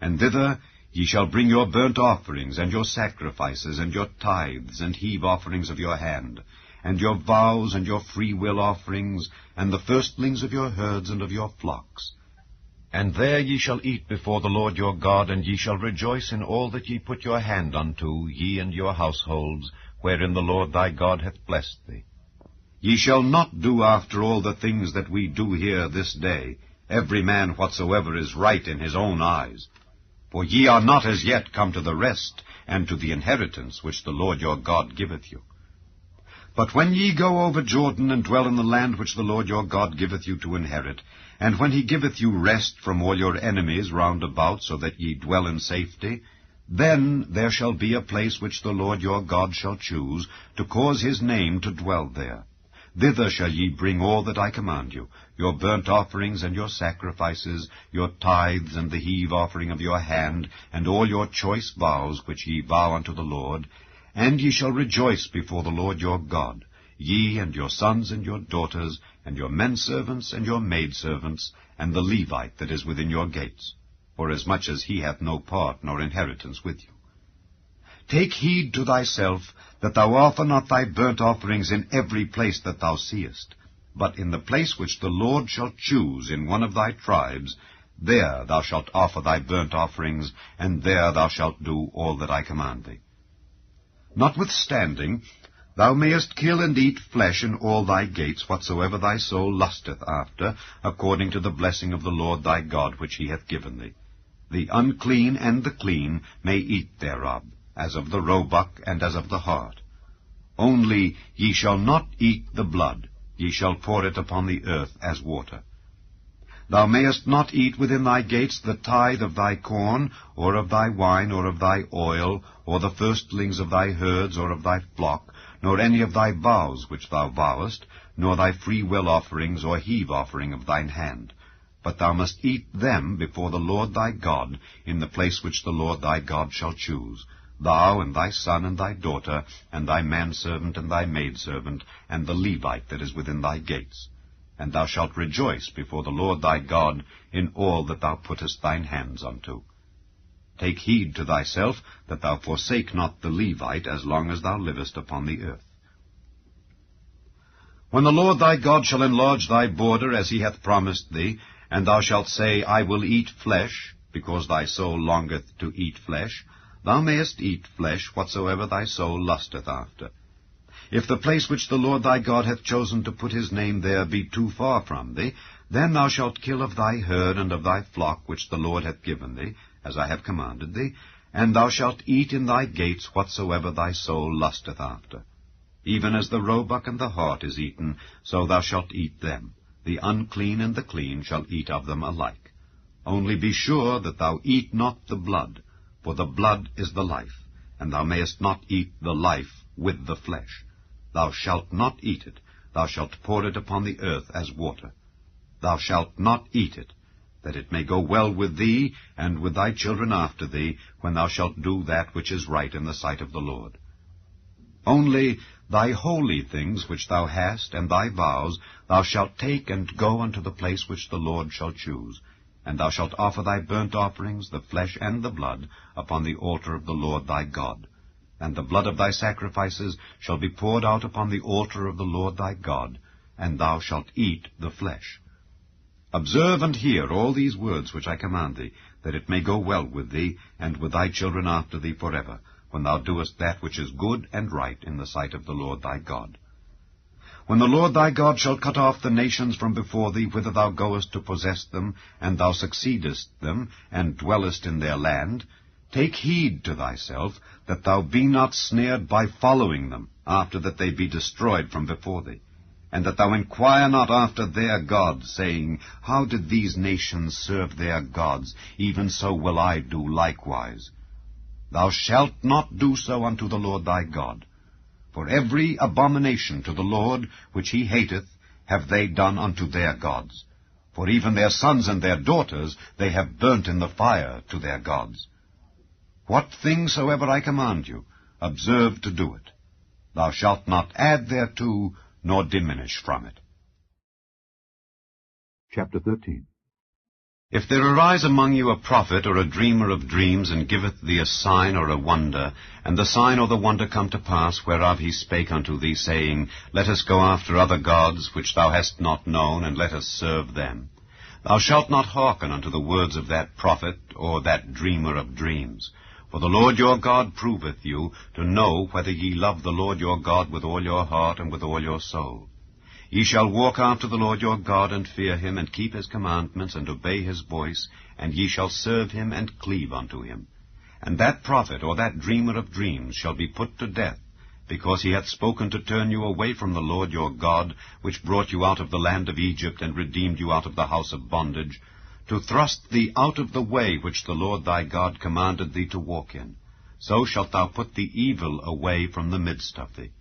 And thither ye shall bring your burnt offerings, and your sacrifices, and your tithes, and heave offerings of your hand, and your vows, and your freewill offerings, and the firstlings of your herds and of your flocks. And there ye shall eat before the Lord your God, and ye shall rejoice in all that ye put your hand unto, ye and your households, wherein the Lord thy God hath blessed thee. Ye shall not do after all the things that we do here this day, every man whatsoever is right in his own eyes. For ye are not as yet come to the rest, and to the inheritance which the Lord your God giveth you. But when ye go over Jordan, and dwell in the land which the Lord your God giveth you to inherit, and when he giveth you rest from all your enemies round about, so that ye dwell in safety, then there shall be a place which the Lord your God shall choose, to cause his name to dwell there. Thither shall ye bring all that I command you, your burnt offerings and your sacrifices, your tithes and the heave offering of your hand, and all your choice vows which ye vow unto the Lord. And ye shall rejoice before the Lord your God, ye and your sons and your daughters, and your menservants and your maidservants, and the Levite that is within your gates, forasmuch as he hath no part nor inheritance with you. Take heed to thyself, that thou offer not thy burnt offerings in every place that thou seest, but in the place which the Lord shall choose in one of thy tribes, there thou shalt offer thy burnt offerings, and there thou shalt do all that I command thee. Notwithstanding, thou mayest kill and eat flesh in all thy gates, whatsoever thy soul lusteth after, according to the blessing of the Lord thy God which he hath given thee. The unclean and the clean may eat thereof, as of the roebuck and as of the hart. Only ye shall not eat the blood, ye shall pour it upon the earth as water. Thou mayest not eat within thy gates the tithe of thy corn, or of thy wine, or of thy oil, or the firstlings of thy herds, or of thy flock, nor any of thy vows which thou vowest, nor thy freewill offerings, or heave offering of thine hand. But thou must eat them before the Lord thy God, in the place which the Lord thy God shall choose, thou and thy son and thy daughter, and thy manservant and thy maidservant, and the Levite that is within thy gates. And thou shalt rejoice before the Lord thy God in all that thou puttest thine hands unto. Take heed to thyself, that thou forsake not the Levite as long as thou livest upon the earth. When the Lord thy God shall enlarge thy border as he hath promised thee, and thou shalt say, I will eat flesh, because thy soul longeth to eat flesh, thou mayest eat flesh whatsoever thy soul lusteth after. If the place which the Lord thy God hath chosen to put his name there be too far from thee, then thou shalt kill of thy herd and of thy flock which the Lord hath given thee, as I have commanded thee, and thou shalt eat in thy gates whatsoever thy soul lusteth after. Even as the roebuck and the hart is eaten, so thou shalt eat them. The unclean and the clean shall eat of them alike. Only be sure that thou eat not the blood, for the blood is the life, and thou mayest not eat the life with the flesh. Thou shalt not eat it, thou shalt pour it upon the earth as water. Thou shalt not eat it, that it may go well with thee, and with thy children after thee, when thou shalt do that which is right in the sight of the Lord. Only thy holy things which thou hast, and thy vows, thou shalt take and go unto the place which the Lord shall choose, and thou shalt offer thy burnt offerings, the flesh and the blood, upon the altar of the Lord thy God. And the blood of thy sacrifices shall be poured out upon the altar of the Lord thy God, and thou shalt eat the flesh. Observe and hear all these words which I command thee, that it may go well with thee, and with thy children after thee forever, when thou doest that which is good and right in the sight of the Lord thy God. When the Lord thy God shall cut off the nations from before thee, whither thou goest to possess them, and thou succeedest them, and dwellest in their land, take heed to thyself, that thou be not snared by following them, after that they be destroyed from before thee, and that thou inquire not after their gods, saying, How did these nations serve their gods? Even so will I do likewise. Thou shalt not do so unto the Lord thy God. For every abomination to the Lord, which he hateth, have they done unto their gods. For even their sons and their daughters they have burnt in the fire to their gods. What thing soever I command you, observe to do it. Thou shalt not add thereto, nor diminish from it. Chapter 13. If there arise among you a prophet or a dreamer of dreams, and giveth thee a sign or a wonder, and the sign or the wonder come to pass, whereof he spake unto thee, saying, Let us go after other gods, which thou hast not known, and let us serve them, thou shalt not hearken unto the words of that prophet or that dreamer of dreams. For the Lord your God proveth you, to know whether ye love the Lord your God with all your heart and with all your soul. Ye shall walk after the Lord your God, and fear him, and keep his commandments, and obey his voice, and ye shall serve him, and cleave unto him. And that prophet or that dreamer of dreams shall be put to death, because he hath spoken to turn you away from the Lord your God, which brought you out of the land of Egypt, and redeemed you out of the house of bondage, to thrust thee out of the way which the Lord thy God commanded thee to walk in. So shalt thou put the evil away from the midst of thee.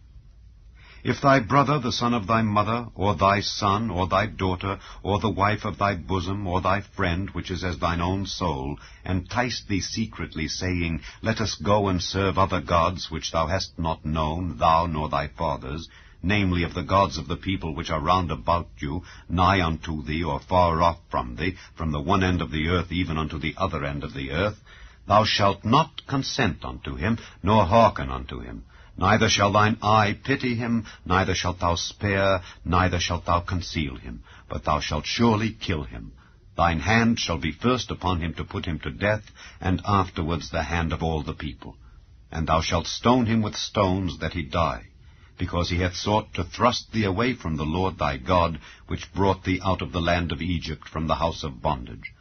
If thy brother, the son of thy mother, or thy son, or thy daughter, or the wife of thy bosom, or thy friend, which is as thine own soul, entice thee secretly, saying, Let us go and serve other gods, which thou hast not known, thou nor thy fathers, namely of the gods of the people which are round about you, nigh unto thee, or far off from thee, from the one end of the earth even unto the other end of the earth, thou shalt not consent unto him, nor hearken unto him. Neither shall thine eye pity him, neither shalt thou spare, neither shalt thou conceal him, but thou shalt surely kill him. Thine hand shall be first upon him to put him to death, and afterwards the hand of all the people. And thou shalt stone him with stones, that he die, because he hath sought to thrust thee away from the Lord thy God, which brought thee out of the land of Egypt from the house of bondage.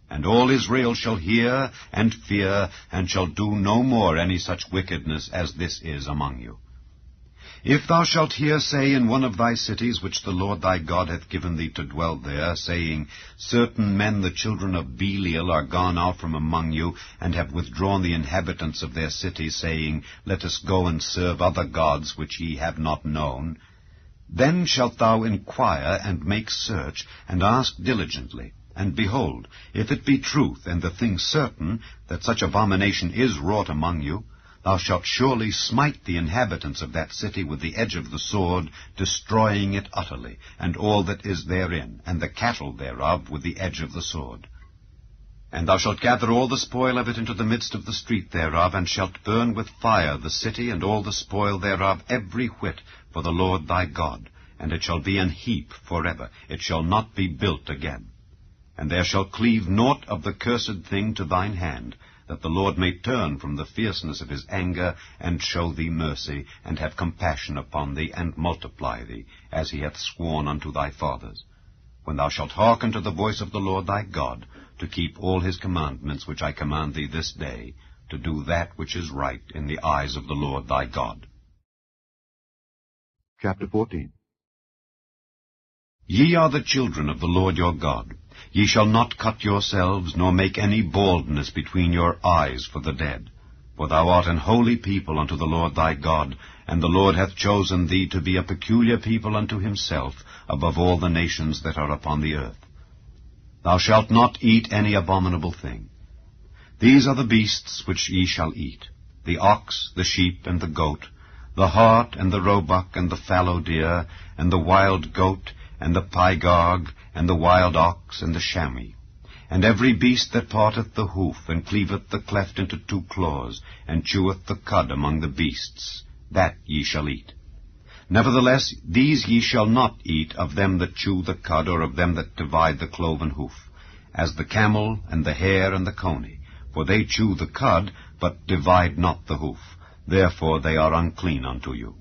And all Israel shall hear and fear, and shall do no more any such wickedness as this is among you. If thou shalt hear say in one of thy cities, which the Lord thy God hath given thee to dwell there, saying, Certain men, the children of Belial, are gone out from among you, and have withdrawn the inhabitants of their city, saying, Let us go and serve other gods which ye have not known, then shalt thou inquire and make search, and ask diligently. And behold, if it be truth, and the thing certain, that such abomination is wrought among you, thou shalt surely smite the inhabitants of that city with the edge of the sword, destroying it utterly, and all that is therein, and the cattle thereof with the edge of the sword. And thou shalt gather all the spoil of it into the midst of the street thereof, and shalt burn with fire the city, and all the spoil thereof, every whit, for the Lord thy God. And it shall be an heap forever, it shall not be built again. And there shall cleave naught of the cursed thing to thine hand, that the Lord may turn from the fierceness of his anger, and show thee mercy, and have compassion upon thee, and multiply thee, as he hath sworn unto thy fathers. When thou shalt hearken to the voice of the Lord thy God, to keep all his commandments which I command thee this day, to do that which is right in the eyes of the Lord thy God. Chapter 14. Ye are the children of the Lord your God. Ye shall not cut yourselves, nor make any baldness between your eyes for the dead. For thou art an holy people unto the Lord thy God, and the Lord hath chosen thee to be a peculiar people unto himself, above all the nations that are upon the earth. Thou shalt not eat any abominable thing. These are the beasts which ye shall eat, the ox, the sheep, and the goat, the hart, and the roebuck, and the fallow deer, and the wild goat, and the pygarg, and the wild ox, and the chamois, and every beast that parteth the hoof, and cleaveth the cleft into 2 claws, and cheweth the cud among the beasts, that ye shall eat. Nevertheless, these ye shall not eat of them that chew the cud, or of them that divide the cloven hoof, as the camel, and the hare, and the coney, for they chew the cud, but divide not the hoof, therefore they are unclean unto you.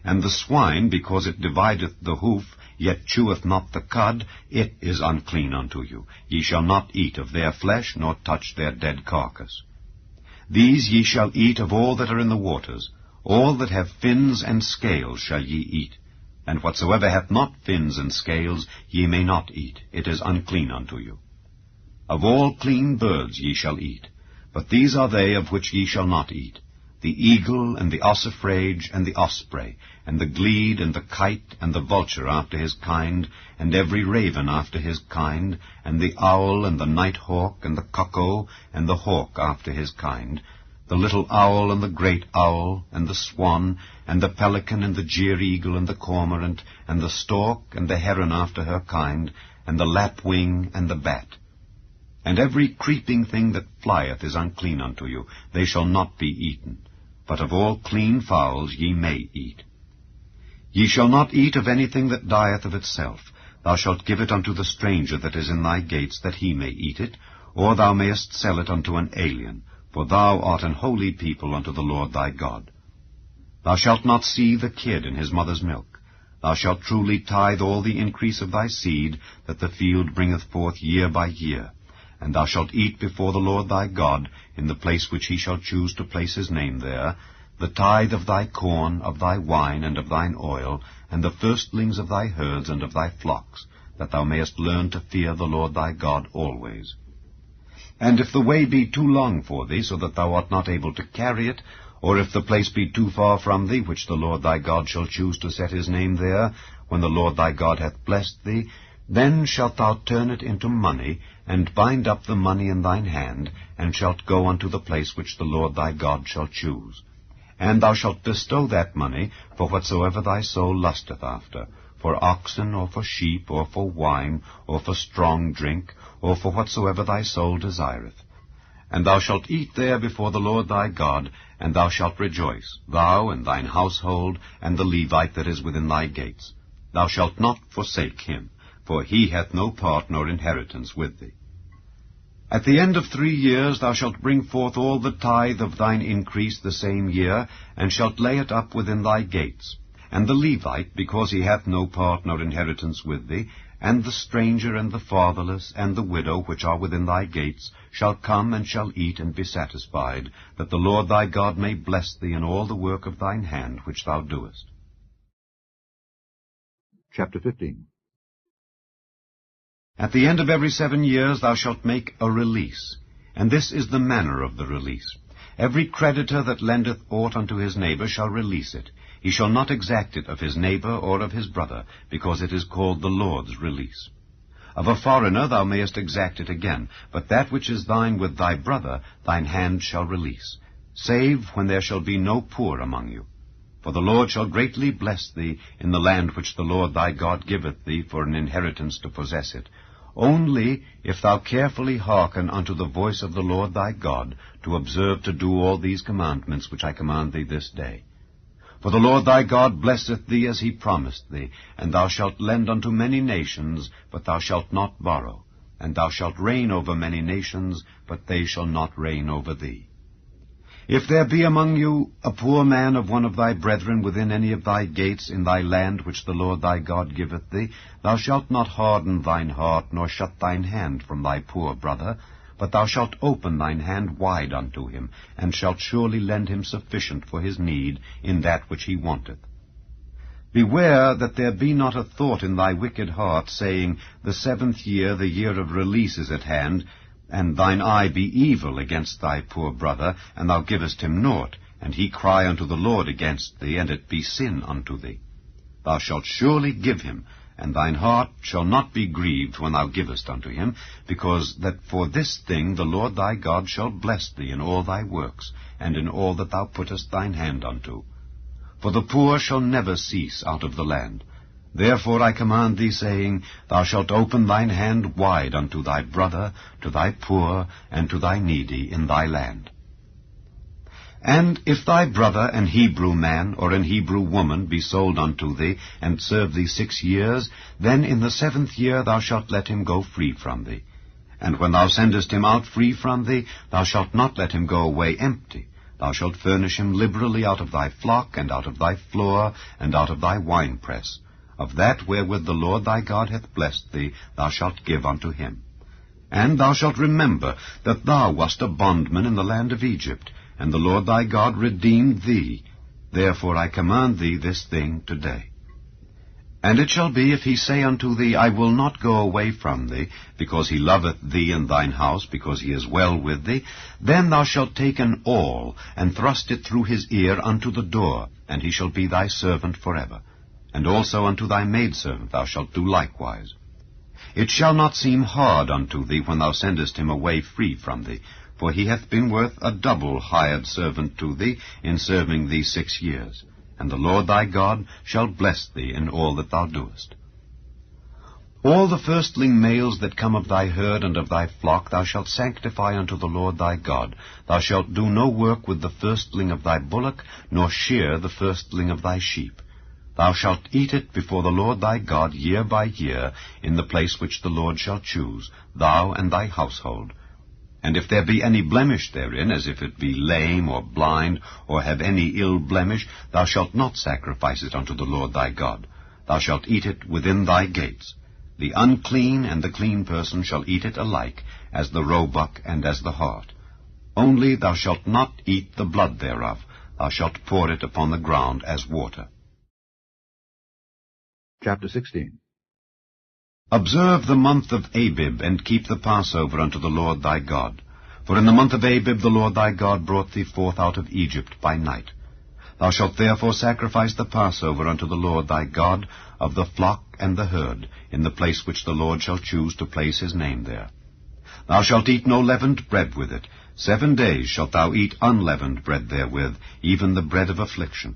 And the swine, because it divideth the hoof, yet cheweth not the cud, it is unclean unto you. Ye shall not eat of their flesh, nor touch their dead carcass. These ye shall eat of all that are in the waters. All that have fins and scales shall ye eat. And whatsoever hath not fins and scales ye may not eat. It is unclean unto you. Of all clean birds ye shall eat. But these are they of which ye shall not eat: the eagle, and the ossifrage, and the osprey, and the glede, and the kite, and the vulture after his kind, and every raven after his kind, and the owl, and the night hawk, and the cuckoo, and the hawk after his kind, the little owl, and the great owl, and the swan, and the pelican, and the jeer-eagle, and the cormorant, and the stork, and the heron after her kind, and the lapwing, and the bat. And every creeping thing that flieth is unclean unto you. They shall not be eaten. But of all clean fowls ye may eat. Ye shall not eat of anything that dieth of itself. Thou shalt give it unto the stranger that is in thy gates, that he may eat it, or thou mayest sell it unto an alien, for thou art an holy people unto the Lord thy God. Thou shalt not seethe the kid in his mother's milk. Thou shalt truly tithe all the increase of thy seed, that the field bringeth forth year by year. And thou shalt eat before the Lord thy God, in the place which he shall choose to place his name there, the tithe of thy corn, of thy wine, and of thine oil, and the firstlings of thy herds and of thy flocks, that thou mayest learn to fear the Lord thy God always. And if the way be too long for thee, so that thou art not able to carry it, or if the place be too far from thee, which the Lord thy God shall choose to set his name there, when the Lord thy God hath blessed thee, then shalt thou turn it into money, and bind up the money in thine hand, and shalt go unto the place which the Lord thy God shall choose. And thou shalt bestow that money for whatsoever thy soul lusteth after, for oxen, or for sheep, or for wine, or for strong drink, or for whatsoever thy soul desireth. And thou shalt eat there before the Lord thy God, and thou shalt rejoice, thou and thine household, and the Levite that is within thy gates. Thou shalt not forsake him, for he hath no part nor inheritance with thee. At the end of 3 years thou shalt bring forth all the tithe of thine increase the same year, and shalt lay it up within thy gates. And the Levite, because he hath no part nor inheritance with thee, and the stranger, and the fatherless, and the widow, which are within thy gates, shall come and shall eat and be satisfied, that the Lord thy God may bless thee in all the work of thine hand which thou doest. Chapter 15. At the end of every 7 years thou shalt make a release, and this is the manner of the release. Every creditor that lendeth aught unto his neighbor shall release it. He shall not exact it of his neighbor or of his brother, because it is called the Lord's release. Of a foreigner thou mayest exact it again, but that which is thine with thy brother thine hand shall release, save when there shall be no poor among you. For the Lord shall greatly bless thee in the land which the Lord thy God giveth thee for an inheritance to possess it, only if thou carefully hearken unto the voice of the Lord thy God, to observe to do all these commandments which I command thee this day. For the Lord thy God blesseth thee as he promised thee, and thou shalt lend unto many nations, but thou shalt not borrow, and thou shalt reign over many nations, but they shall not reign over thee. If there be among you a poor man of one of thy brethren within any of thy gates in thy land which the Lord thy God giveth thee, thou shalt not harden thine heart, nor shut thine hand from thy poor brother, but thou shalt open thine hand wide unto him, and shalt surely lend him sufficient for his need in that which he wanteth. Beware that there be not a thought in thy wicked heart, saying, The 7th year, the year of release, is at hand, and thine eye be evil against thy poor brother, and thou givest him naught, and he cry unto the Lord against thee, and it be sin unto thee. Thou shalt surely give him, and thine heart shall not be grieved when thou givest unto him, because that for this thing the Lord thy God shall bless thee in all thy works, and in all that thou puttest thine hand unto. For the poor shall never cease out of the land. Therefore I command thee, saying, Thou shalt open thine hand wide unto thy brother, to thy poor, and to thy needy in thy land. And if thy brother, an Hebrew man, or an Hebrew woman, be sold unto thee, and serve thee 6 years, then in the 7th year thou shalt let him go free from thee. And when thou sendest him out free from thee, thou shalt not let him go away empty. Thou shalt furnish him liberally out of thy flock, and out of thy floor, and out of thy winepress. Of that wherewith the Lord thy God hath blessed thee, thou shalt give unto him. And thou shalt remember that thou wast a bondman in the land of Egypt, and the Lord thy God redeemed thee. Therefore I command thee this thing today. And it shall be, if he say unto thee, I will not go away from thee, because he loveth thee and thine house, because he is well with thee, then thou shalt take an awl, and thrust it through his ear unto the door, and he shall be thy servant forever. And also unto thy maidservant thou shalt do likewise. It shall not seem hard unto thee when thou sendest him away free from thee, for he hath been worth a double hired servant to thee in serving thee 6 years. And the Lord thy God shall bless thee in all that thou doest. All the firstling males that come of thy herd and of thy flock thou shalt sanctify unto the Lord thy God. Thou shalt do no work with the firstling of thy bullock, nor shear the firstling of thy sheep. Thou shalt eat it before the Lord thy God year by year, in the place which the Lord shall choose, thou and thy household. And if there be any blemish therein, as if it be lame or blind, or have any ill blemish, thou shalt not sacrifice it unto the Lord thy God. Thou shalt eat it within thy gates. The unclean and the clean person shall eat it alike, as the roebuck and as the hart. Only thou shalt not eat the blood thereof. Thou shalt pour it upon the ground as water. Chapter 16. Observe the month of Abib, and keep the Passover unto the Lord thy God. For in the month of Abib the Lord thy God brought thee forth out of Egypt by night. Thou shalt therefore sacrifice the Passover unto the Lord thy God of the flock and the herd, in the place which the Lord shall choose to place his name there. Thou shalt eat no leavened bread with it. 7 days shalt thou eat unleavened bread therewith, even the bread of affliction.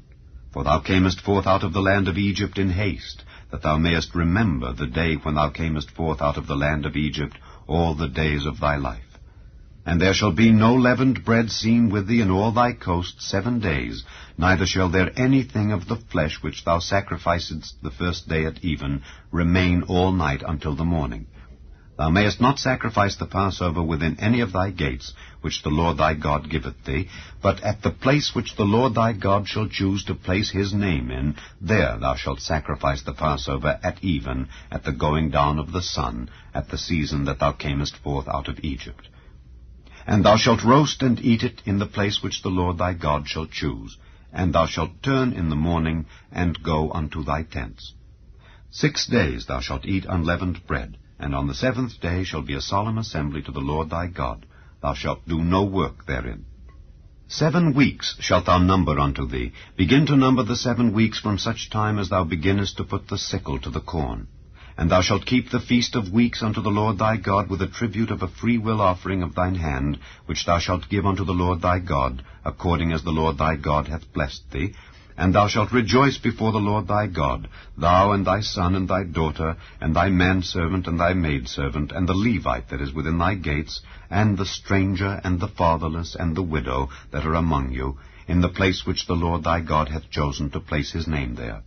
For thou camest forth out of the land of Egypt in haste, that thou mayest remember the day when thou camest forth out of the land of Egypt all the days of thy life. And there shall be no leavened bread seen with thee in all thy coast 7 days, neither shall there anything of the flesh which thou sacrificedst the first day at even remain all night until the morning. Thou mayest not sacrifice the Passover within any of thy gates, which the Lord thy God giveth thee, but at the place which the Lord thy God shall choose to place his name in, there thou shalt sacrifice the Passover at even, at the going down of the sun, at the season that thou camest forth out of Egypt. And thou shalt roast and eat it in the place which the Lord thy God shall choose, and thou shalt turn in the morning, and go unto thy tents. 6 days thou shalt eat unleavened bread, and on the 7th day shall be a solemn assembly to the Lord thy God. Thou shalt do no work therein. 7 weeks shalt thou number unto thee. Begin to number the 7 weeks from such time as thou beginnest to put the sickle to the corn. And thou shalt keep the feast of weeks unto the Lord thy God with a tribute of a freewill offering of thine hand, which thou shalt give unto the Lord thy God, according as the Lord thy God hath blessed thee. And thou shalt rejoice before the Lord thy God, thou and thy son and thy daughter, and thy manservant and thy maidservant, and the Levite that is within thy gates, and the stranger and the fatherless and the widow that are among you, in the place which the Lord thy God hath chosen to place his name there.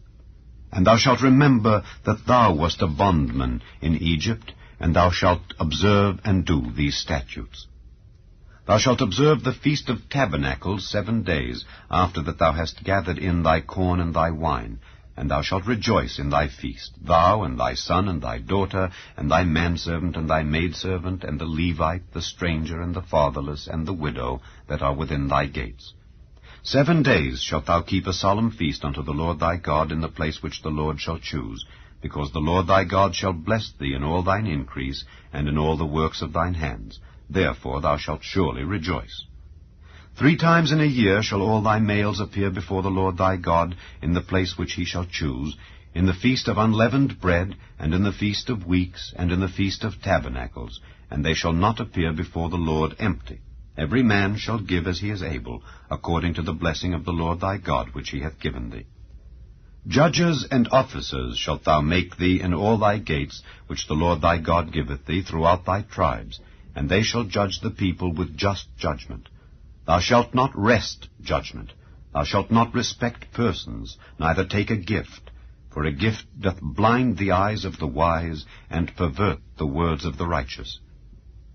And thou shalt remember that thou wast a bondman in Egypt, and thou shalt observe and do these statutes. Thou shalt observe the Feast of Tabernacles 7 days, after that thou hast gathered in thy corn and thy wine. And thou shalt rejoice in thy feast, thou and thy son and thy daughter, and thy manservant and thy maidservant, and the Levite, the stranger, and the fatherless, and the widow, that are within thy gates. 7 days shalt thou keep a solemn feast unto the Lord thy God in the place which the Lord shall choose, because the Lord thy God shall bless thee in all thine increase, and in all the works of thine hands. Therefore thou shalt surely rejoice. 3 times in a year shall all thy males appear before the Lord thy God in the place which he shall choose, in the feast of unleavened bread, and in the feast of weeks, and in the feast of tabernacles, and they shall not appear before the Lord empty. Every man shall give as he is able, according to the blessing of the Lord thy God which he hath given thee. Judges and officers shalt thou make thee in all thy gates, which the Lord thy God giveth thee throughout thy tribes, and they shall judge the people with just judgment. Thou shalt not wrest judgment. Thou shalt not respect persons, neither take a gift, for a gift doth blind the eyes of the wise, and pervert the words of the righteous.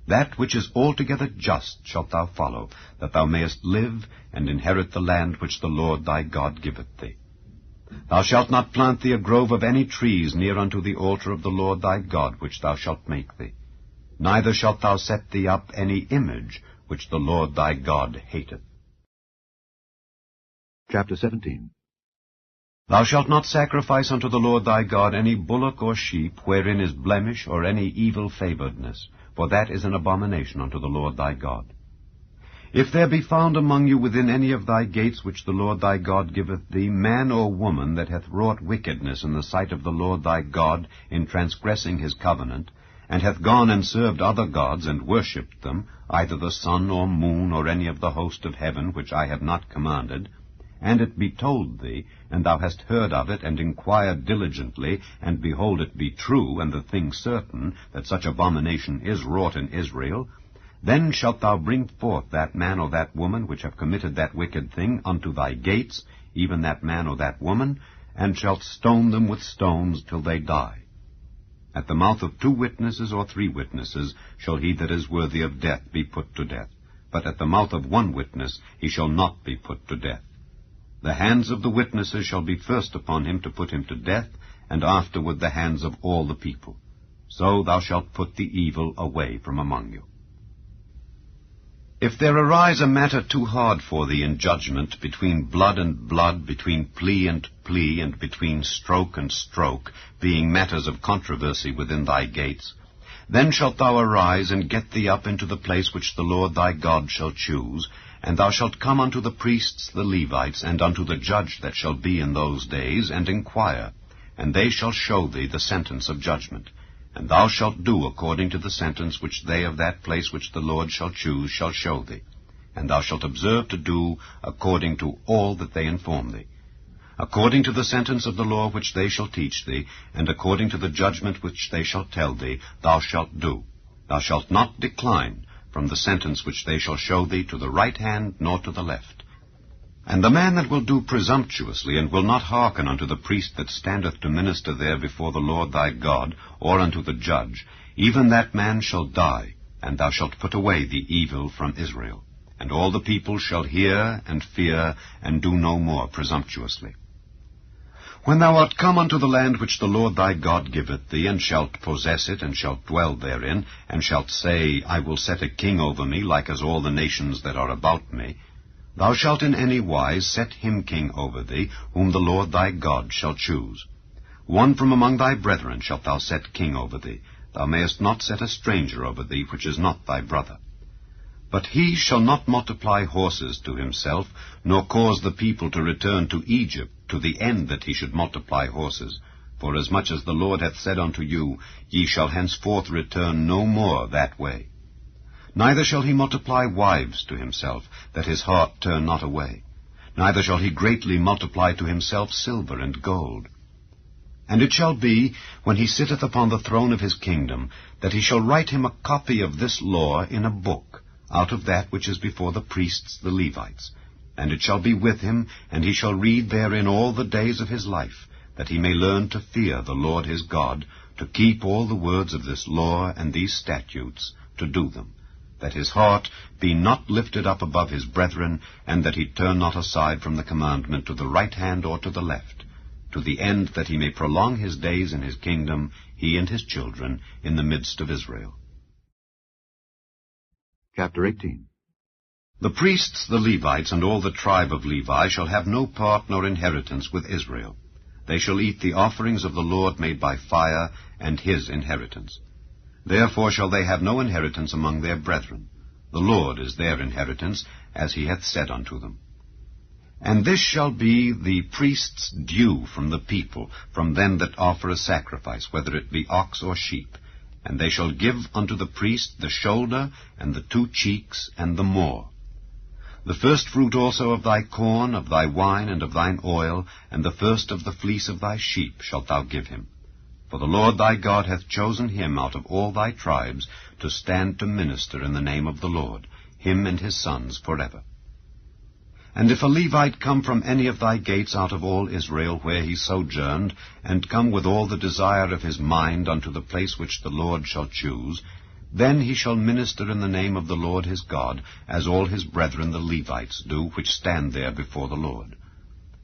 That which is altogether just shalt thou follow, that thou mayest live, and inherit the land which the Lord thy God giveth thee. Thou shalt not plant thee a grove of any trees near unto the altar of the Lord thy God, which thou shalt make thee. Neither shalt thou set thee up any image, which the Lord thy God hateth. Chapter 17. Thou shalt not sacrifice unto the Lord thy God any bullock or sheep, wherein is blemish or any evil favouredness, for that is an abomination unto the Lord thy God. If there be found among you within any of thy gates which the Lord thy God giveth thee, man or woman that hath wrought wickedness in the sight of the Lord thy God in transgressing his covenant, and hath gone and served other gods and worshipped them, either the sun or moon or any of the host of heaven which I have not commanded, and it be told thee, and thou hast heard of it, and inquired diligently, and behold it be true, and the thing certain, that such abomination is wrought in Israel, then shalt thou bring forth that man or that woman which have committed that wicked thing unto thy gates, even that man or that woman, and shalt stone them with stones till they die. At the mouth of 2 witnesses or 3 witnesses shall he that is worthy of death be put to death, but at the mouth of 1 witness he shall not be put to death. The hands of the witnesses shall be first upon him to put him to death, and afterward the hands of all the people. So thou shalt put the evil away from among you. If there arise a matter too hard for thee in judgment, between blood and blood, between plea, and between stroke and stroke, being matters of controversy within thy gates, then shalt thou arise and get thee up into the place which the Lord thy God shall choose, and thou shalt come unto the priests the Levites, and unto the judge that shall be in those days, and inquire, and they shall show thee the sentence of judgment. And thou shalt do according to the sentence which they of that place which the Lord shall choose shall show thee. And thou shalt observe to do according to all that they inform thee. According to the sentence of the law which they shall teach thee, and according to the judgment which they shall tell thee, thou shalt do. Thou shalt not decline from the sentence which they shall show thee to the right hand nor to the left. And the man that will do presumptuously, and will not hearken unto the priest that standeth to minister there before the Lord thy God, or unto the judge, even that man shall die, and thou shalt put away the evil from Israel. And all the people shall hear and fear, and do no more presumptuously. When thou art come unto the land which the Lord thy God giveth thee, and shalt possess it, and shalt dwell therein, and shalt say, I will set a king over me, like as all the nations that are about me, thou shalt in any wise set him king over thee, whom the Lord thy God shall choose. 1 from among thy brethren shalt thou set king over thee. Thou mayest not set a stranger over thee, which is not thy brother. But he shall not multiply horses to himself, nor cause the people to return to Egypt, to the end that he should multiply horses. Forasmuch as the Lord hath said unto you, Ye shall henceforth return no more that way. Neither shall he multiply wives to himself, that his heart turn not away. Neither shall he greatly multiply to himself silver and gold. And it shall be, when he sitteth upon the throne of his kingdom, that he shall write him a copy of this law in a book, out of that which is before the priests the Levites. And it shall be with him, and he shall read therein all the days of his life, that he may learn to fear the Lord his God, to keep all the words of this law and these statutes, to do them, that his heart be not lifted up above his brethren, and that he turn not aside from the commandment to the right hand or to the left, to the end that he may prolong his days in his kingdom, he and his children, in the midst of Israel. Chapter 18. The priests, the Levites, and all the tribe of Levi shall have no part nor inheritance with Israel. They shall eat the offerings of the Lord made by fire, and his inheritance. Therefore shall they have no inheritance among their brethren. The Lord is their inheritance, as he hath said unto them. And this shall be the priest's due from the people, from them that offer a sacrifice, whether it be ox or sheep. And they shall give unto the priest the shoulder, and the 2 cheeks, and the more. The first fruit also of thy corn, of thy wine, and of thine oil, and the first of the fleece of thy sheep shalt thou give him. For the Lord thy God hath chosen him out of all thy tribes to stand to minister in the name of the Lord, him and his sons forever. And if a Levite come from any of thy gates out of all Israel where he sojourned, and come with all the desire of his mind unto the place which the Lord shall choose, then he shall minister in the name of the Lord his God, as all his brethren the Levites do, which stand there before the Lord.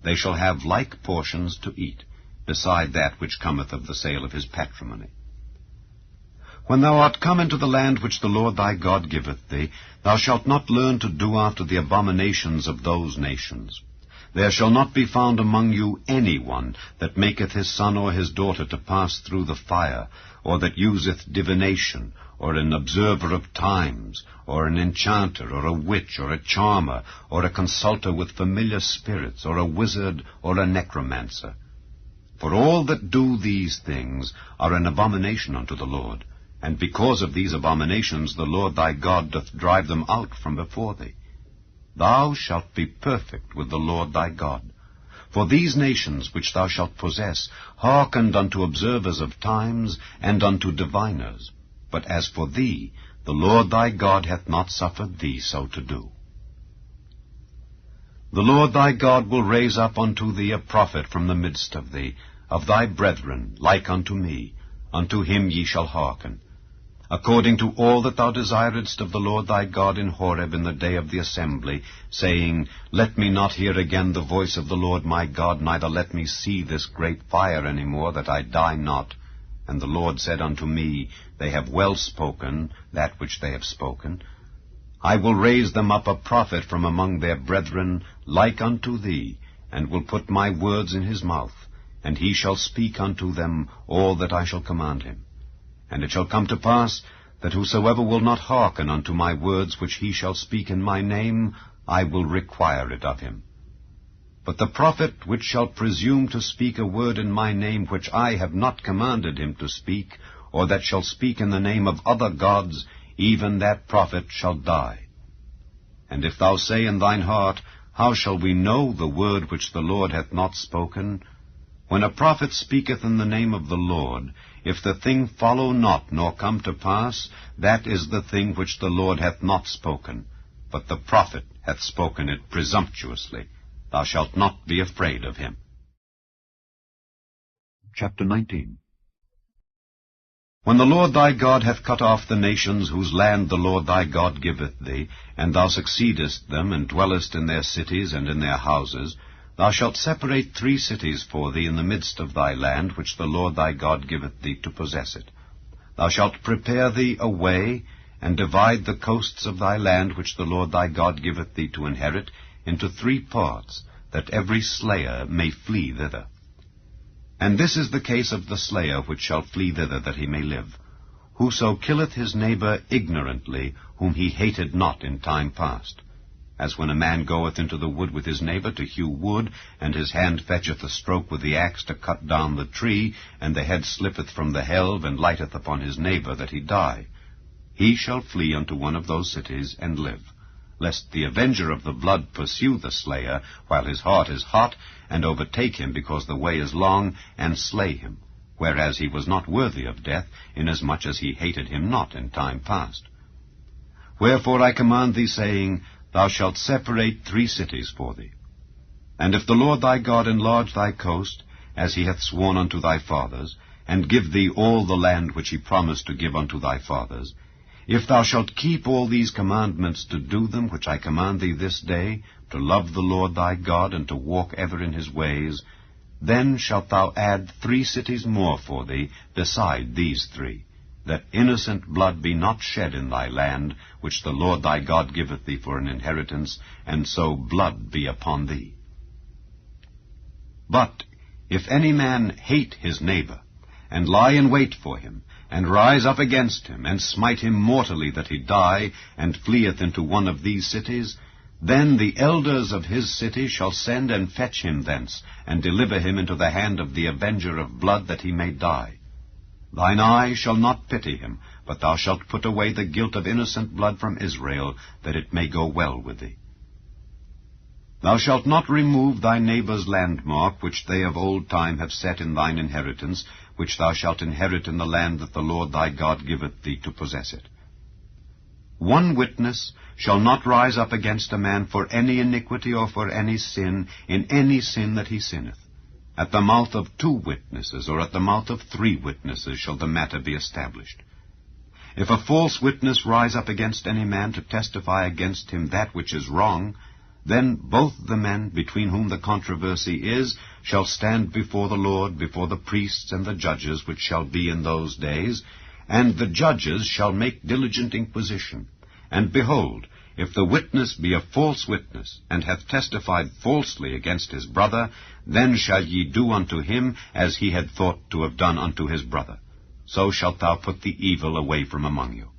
They shall have like portions to eat, beside that which cometh of the sale of his patrimony. When thou art come into the land which the Lord thy God giveth thee, thou shalt not learn to do after the abominations of those nations. There shall not be found among you any one that maketh his son or his daughter to pass through the fire, or that useth divination, or an observer of times, or an enchanter, or a witch, or a charmer, or a consulter with familiar spirits, or a wizard, or a necromancer. For all that do these things are an abomination unto the Lord, and because of these abominations the Lord thy God doth drive them out from before thee. Thou shalt be perfect with the Lord thy God. For these nations which thou shalt possess hearkened unto observers of times, and unto diviners. But as for thee, the Lord thy God hath not suffered thee so to do. The Lord thy God will raise up unto thee a prophet from the midst of thee, of thy brethren, like unto me. Unto him ye shall hearken. According to all that thou desiredst of the Lord thy God in Horeb in the day of the assembly, saying, Let me not hear again the voice of the Lord my God, neither let me see this great fire any more, that I die not. And the Lord said unto me, They have well spoken that which they have spoken. I will raise them up a prophet from among their brethren, like unto thee, and will put my words in his mouth, and he shall speak unto them all that I shall command him. And it shall come to pass, that whosoever will not hearken unto my words which he shall speak in my name, I will require it of him. But the prophet which shall presume to speak a word in my name which I have not commanded him to speak, or that shall speak in the name of other gods, even that prophet shall die. And if thou say in thine heart, How shall we know the word which the Lord hath not spoken? When a prophet speaketh in the name of the Lord, if the thing follow not, nor come to pass, that is the thing which the Lord hath not spoken, but the prophet hath spoken it presumptuously. Thou shalt not be afraid of him. Chapter 19. When the Lord thy God hath cut off the nations whose land the Lord thy God giveth thee, and thou succeedest them, and dwellest in their cities and in their houses, thou shalt separate 3 cities for thee in the midst of thy land, which the Lord thy God giveth thee to possess it. Thou shalt prepare thee a way, and divide the coasts of thy land, which the Lord thy God giveth thee to inherit, into 3 parts, that every slayer may flee thither. And this is the case of the slayer which shall flee thither, that he may live. Whoso killeth his neighbor ignorantly, whom he hated not in time past. As when a man goeth into the wood with his neighbor to hew wood, and his hand fetcheth a stroke with the axe to cut down the tree, and the head slippeth from the helve, and lighteth upon his neighbor, that he die. He shall flee unto one of those cities, and live, lest the avenger of the blood pursue the slayer, while his heart is hot, and overtake him, because the way is long, and slay him, whereas he was not worthy of death, inasmuch as he hated him not in time past. Wherefore I command thee, saying, Thou shalt separate 3 cities for thee. And if the Lord thy God enlarge thy coast, as he hath sworn unto thy fathers, and give thee all the land which he promised to give unto thy fathers, if thou shalt keep all these commandments to do them which I command thee this day, to love the Lord thy God, and to walk ever in his ways, then shalt thou add 3 cities more for thee beside these 3, that innocent blood be not shed in thy land, which the Lord thy God giveth thee for an inheritance, and so blood be upon thee. But if any man hate his neighbor, and lie in wait for him, and rise up against him, and smite him mortally that he die, and fleeth into one of these cities, then the elders of his city shall send and fetch him thence, and deliver him into the hand of the avenger of blood, that he may die. Thine eye shall not pity him, but thou shalt put away the guilt of innocent blood from Israel, that it may go well with thee. Thou shalt not remove thy neighbour's landmark, which they of old time have set in thine inheritance, which thou shalt inherit in the land that the Lord thy God giveth thee to possess it. One witness shall not rise up against a man for any iniquity or for any sin, in any sin that he sinneth. At the mouth of 2 witnesses, or at the mouth of 3 witnesses, shall the matter be established. If a false witness rise up against any man to testify against him that which is wrong, then both the men between whom the controversy is shall stand before the Lord, before the priests and the judges which shall be in those days, and the judges shall make diligent inquisition. And behold, if the witness be a false witness, and hath testified falsely against his brother, then shall ye do unto him as he had thought to have done unto his brother. So shalt thou put the evil away from among you.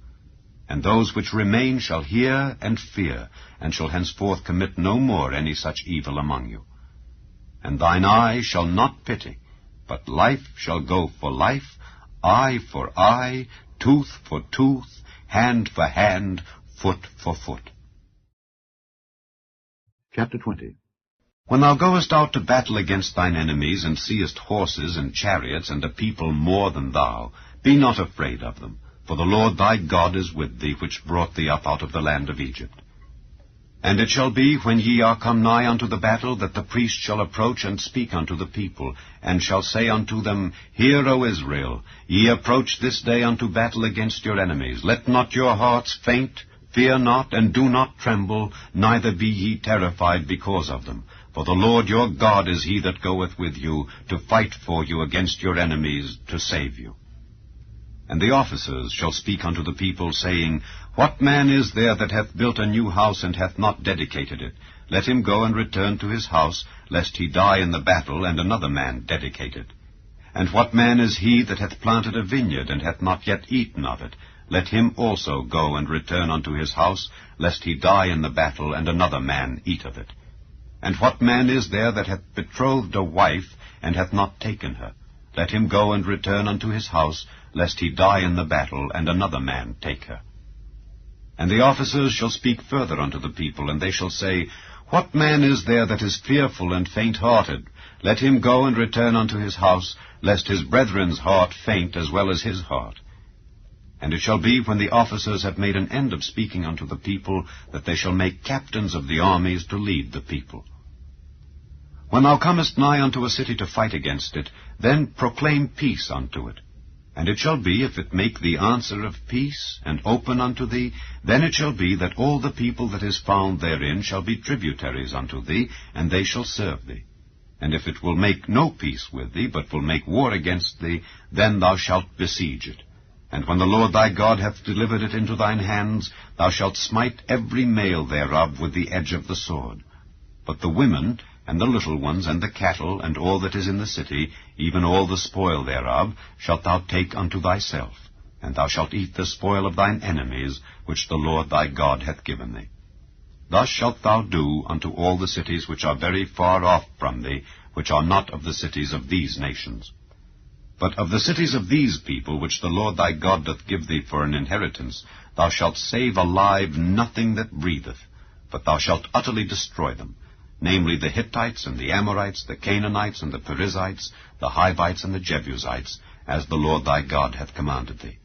And those which remain shall hear and fear, and shall henceforth commit no more any such evil among you. And thine eye shall not pity, but life shall go for life, eye for eye, tooth for tooth, hand for hand, foot for foot. Chapter 20. When thou goest out to battle against thine enemies, and seest horses and chariots, and a people more than thou, be not afraid of them, for the Lord thy God is with thee, which brought thee up out of the land of Egypt. And it shall be, when ye are come nigh unto the battle, that the priest shall approach and speak unto the people, and shall say unto them, Hear, O Israel, ye approach this day unto battle against your enemies. Let not your hearts faint, fear not, and do not tremble, neither be ye terrified because of them. For the Lord your God is he that goeth with you, to fight for you against your enemies, to save you. And the officers shall speak unto the people, saying, What man is there that hath built a new house, and hath not dedicated it? Let him go and return to his house, lest he die in the battle, and another man dedicate it. And what man is he that hath planted a vineyard, and hath not yet eaten of it? Let him also go and return unto his house, lest he die in the battle, and another man eat of it. And what man is there that hath betrothed a wife, and hath not taken her? Let him go and return unto his house, lest he die in the battle, and another man take her. And the officers shall speak further unto the people, and they shall say, What man is there that is fearful and faint-hearted? Let him go and return unto his house, lest his brethren's heart faint as well as his heart. And it shall be, when the officers have made an end of speaking unto the people, that they shall make captains of the armies to lead the people. When thou comest nigh unto a city to fight against it, then proclaim peace unto it. And it shall be, if it make thee answer of peace, and open unto thee, then it shall be that all the people that is found therein shall be tributaries unto thee, and they shall serve thee. And if it will make no peace with thee, but will make war against thee, then thou shalt besiege it. And when the Lord thy God hath delivered it into thine hands, thou shalt smite every male thereof with the edge of the sword. But the women, and the little ones, and the cattle, and all that is in the city, even all the spoil thereof, shalt thou take unto thyself, and thou shalt eat the spoil of thine enemies, which the Lord thy God hath given thee. Thus shalt thou do unto all the cities which are very far off from thee, which are not of the cities of these nations. But of the cities of these people, which the Lord thy God doth give thee for an inheritance, thou shalt save alive nothing that breatheth, but thou shalt utterly destroy them, namely the Hittites, and the Amorites, the Canaanites, and the Perizzites, the Hivites, and the Jebusites, as the Lord thy God hath commanded thee.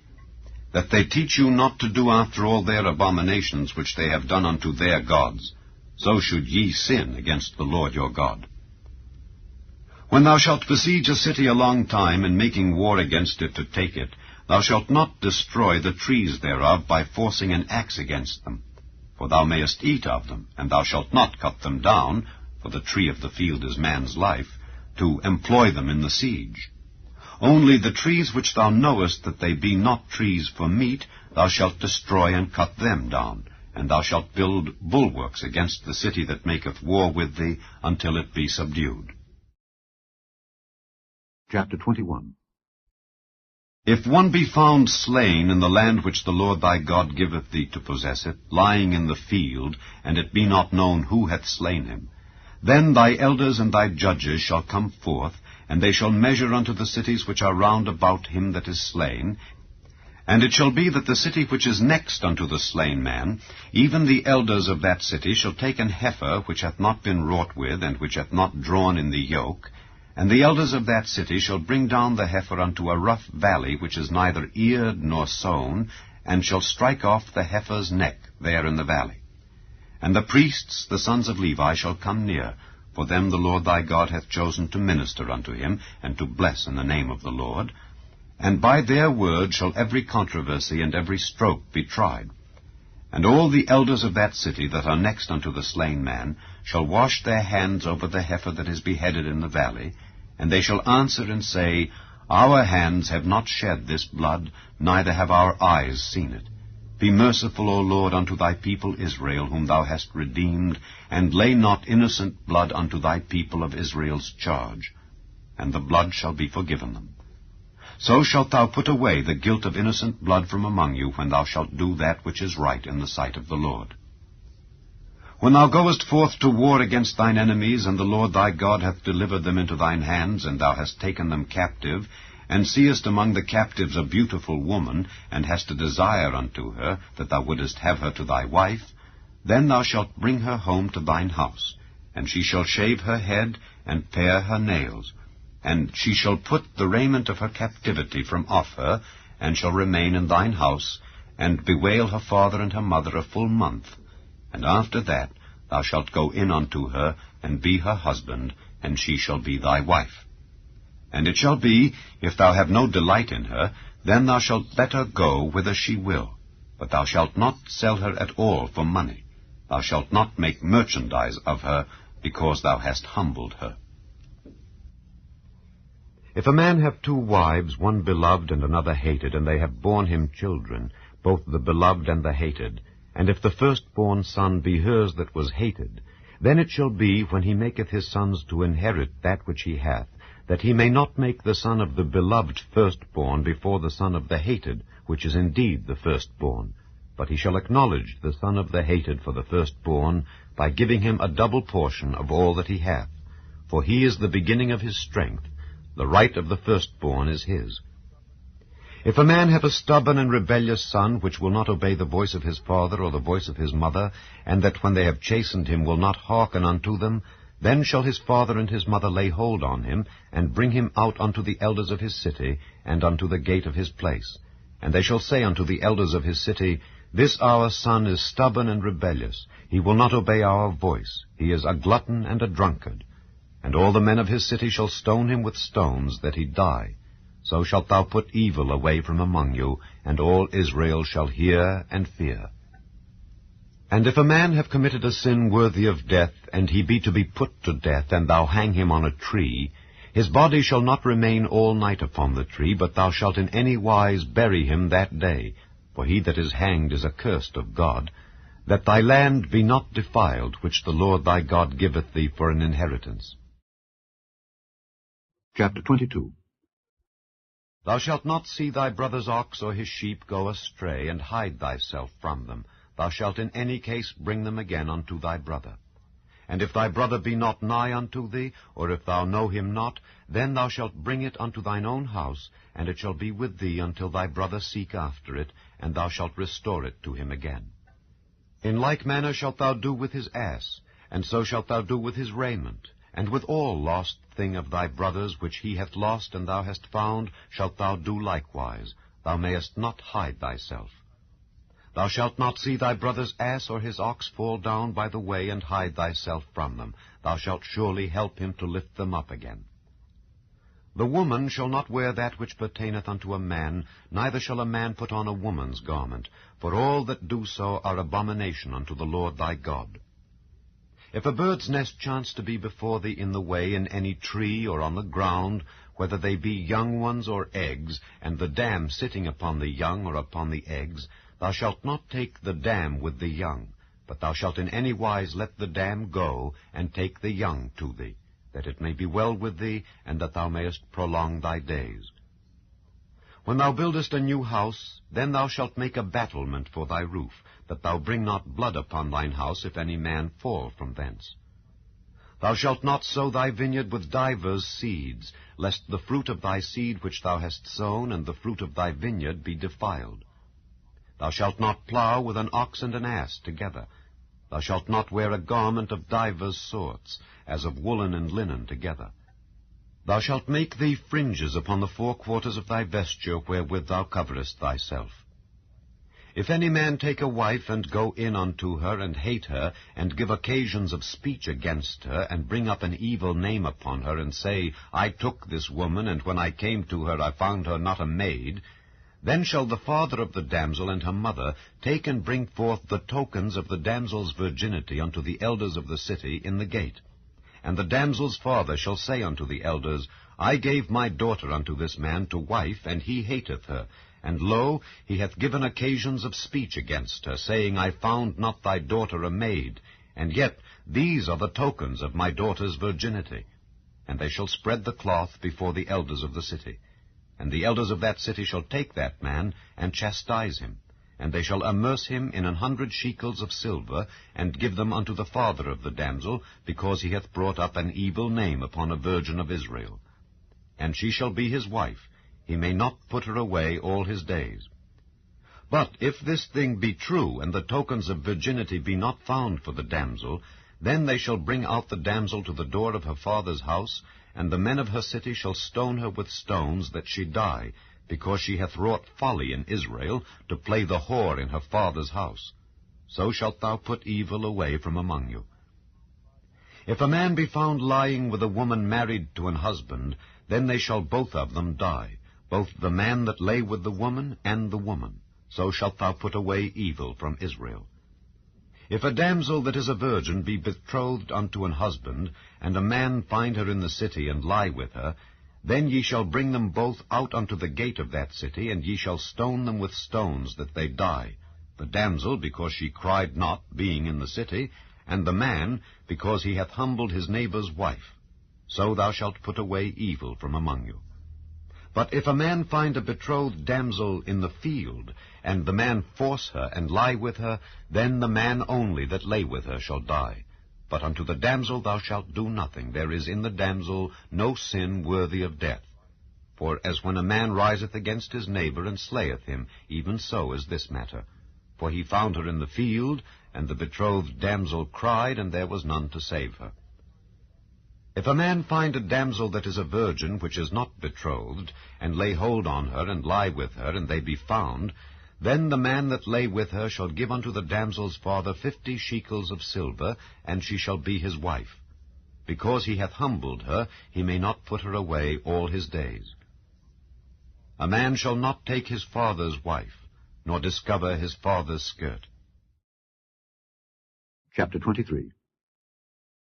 That they teach you not to do after all their abominations which they have done unto their gods, so should ye sin against the Lord your God. When thou shalt besiege a city a long time, in making war against it to take it, thou shalt not destroy the trees thereof by forcing an axe against them. For thou mayest eat of them, and thou shalt not cut them down, for the tree of the field is man's life, to employ them in the siege. Only the trees which thou knowest that they be not trees for meat, thou shalt destroy and cut them down, and thou shalt build bulwarks against the city that maketh war with thee, until it be subdued. Chapter 21. If one be found slain in the land which the Lord thy God giveth thee to possess it, lying in the field, and it be not known who hath slain him, then thy elders and thy judges shall come forth, and they shall measure unto the cities which are round about him that is slain. And it shall be that the city which is next unto the slain man, even the elders of that city shall take an heifer which hath not been wrought with, and which hath not drawn in the yoke, and the elders of that city shall bring down the heifer unto a rough valley which is neither eared nor sown, and shall strike off the heifer's neck there in the valley. And the priests, the sons of Levi, shall come near, for them the Lord thy God hath chosen to minister unto him, and to bless in the name of the Lord. And by their word shall every controversy and every stroke be tried. And all the elders of that city that are next unto the slain man shall wash their hands over the heifer that is beheaded in the valley, and they shall answer and say, Our hands have not shed this blood, neither have our eyes seen it. Be merciful, O Lord, unto thy people Israel, whom thou hast redeemed, and lay not innocent blood unto thy people of Israel's charge. And the blood shall be forgiven them. So shalt thou put away the guilt of innocent blood from among you, when thou shalt do that which is right in the sight of the Lord. When thou goest forth to war against thine enemies, and the Lord thy God hath delivered them into thine hands, and thou hast taken them captive, and seest among the captives a beautiful woman, and hast a desire unto her, that thou wouldest have her to thy wife, then thou shalt bring her home to thine house, and she shall shave her head, and pare her nails, and she shall put the raiment of her captivity from off her, and shall remain in thine house, and bewail her father and her mother a full month. And after that thou shalt go in unto her, and be her husband, and she shall be thy wife. And it shall be, if thou have no delight in her, then thou shalt let her go whither she will. But thou shalt not sell her at all for money. Thou shalt not make merchandise of her, because thou hast humbled her. If a man have 2 wives, one beloved and another hated, and they have borne him children, both the beloved and the hated, and if the firstborn son be hers that was hated, then it shall be, when he maketh his sons to inherit that which he hath, that he may not make the son of the beloved firstborn before the son of the hated, which is indeed the firstborn. But he shall acknowledge the son of the hated for the firstborn, by giving him a double portion of all that he hath. For he is the beginning of his strength. The right of the firstborn is his. If a man have a stubborn and rebellious son, which will not obey the voice of his father or the voice of his mother, and that when they have chastened him will not hearken unto them, then shall his father and his mother lay hold on him, and bring him out unto the elders of his city, and unto the gate of his place. And they shall say unto the elders of his city, This our son is stubborn and rebellious. He will not obey our voice. He is a glutton and a drunkard. And all the men of his city shall stone him with stones, that he die. So shalt thou put evil away from among you, and all Israel shall hear and fear. And if a man have committed a sin worthy of death, and he be to be put to death, and thou hang him on a tree, his body shall not remain all night upon the tree, but thou shalt in any wise bury him that day. For he that is hanged is accursed of God, that thy land be not defiled, which the Lord thy God giveth thee for an inheritance. Chapter 22. Thou shalt not see thy brother's ox or his sheep go astray, and hide thyself from them. Thou shalt in any case bring them again unto thy brother. And if thy brother be not nigh unto thee, or if thou know him not, then thou shalt bring it unto thine own house, and it shall be with thee until thy brother seek after it, and thou shalt restore it to him again. In like manner shalt thou do with his ass, and so shalt thou do with his raiment, and with all lost thing of thy brother's which he hath lost and thou hast found, shalt thou do likewise. Thou mayest not hide thyself. Thou shalt not see thy brother's ass or his ox fall down by the way, and hide thyself from them. Thou shalt surely help him to lift them up again. The woman shall not wear that which pertaineth unto a man, neither shall a man put on a woman's garment, for all that do so are abomination unto the Lord thy God. If a bird's nest chance to be before thee in the way, in any tree or on the ground, whether they be young ones or eggs, and the dam sitting upon the young or upon the eggs, thou shalt not take the dam with the young, but thou shalt in any wise let the dam go, and take the young to thee, that it may be well with thee, and that thou mayest prolong thy days. When thou buildest a new house, then thou shalt make a battlement for thy roof, that thou bring not blood upon thine house, if any man fall from thence. Thou shalt not sow thy vineyard with divers seeds, lest the fruit of thy seed which thou hast sown and the fruit of thy vineyard be defiled. Thou shalt not plow with an ox and an ass together. Thou shalt not wear a garment of divers sorts, as of woolen and linen together. Thou shalt make thee fringes upon the four quarters of thy vesture, wherewith thou coverest thyself. If any man take a wife, and go in unto her, and hate her, and give occasions of speech against her, and bring up an evil name upon her, and say, I took this woman, and when I came to her I found her not a maid, then shall the father of the damsel and her mother take and bring forth the tokens of the damsel's virginity unto the elders of the city in the gate. And the damsel's father shall say unto the elders, I gave my daughter unto this man to wife, and he hateth her. And lo, he hath given occasions of speech against her, saying, I found not thy daughter a maid. And yet these are the tokens of my daughter's virginity. And they shall spread the cloth before the elders of the city. And the elders of that city shall take that man, and chastise him. And they shall amerce him in 100 shekels of silver, and give them unto the father of the damsel, because he hath brought up an evil name upon a virgin of Israel. And she shall be his wife. He may not put her away all his days. But if this thing be true, and the tokens of virginity be not found for the damsel, then they shall bring out the damsel to the door of her father's house, and the men of her city shall stone her with stones, that she die, because she hath wrought folly in Israel, to play the whore in her father's house. So shalt thou put evil away from among you. If a man be found lying with a woman married to an husband, then they shall both of them die, both the man that lay with the woman and the woman. So shalt thou put away evil from Israel. If a damsel that is a virgin be betrothed unto an husband, and a man find her in the city, and lie with her, then ye shall bring them both out unto the gate of that city, and ye shall stone them with stones, that they die, the damsel because she cried not, being in the city, and the man because he hath humbled his neighbour's wife. So thou shalt put away evil from among you. But if a man find a betrothed damsel in the field, and the man force her, and lie with her, then the man only that lay with her shall die. But unto the damsel thou shalt do nothing. There is in the damsel no sin worthy of death. For as when a man riseth against his neighbour, and slayeth him, even so is this matter. For he found her in the field, and the betrothed damsel cried, and there was none to save her. If a man find a damsel that is a virgin, which is not betrothed, and lay hold on her, and lie with her, and they be found, then the man that lay with her shall give unto the damsel's father 50 shekels of silver, and she shall be his wife. Because he hath humbled her, he may not put her away all his days. A man shall not take his father's wife, nor discover his father's skirt. Chapter 23.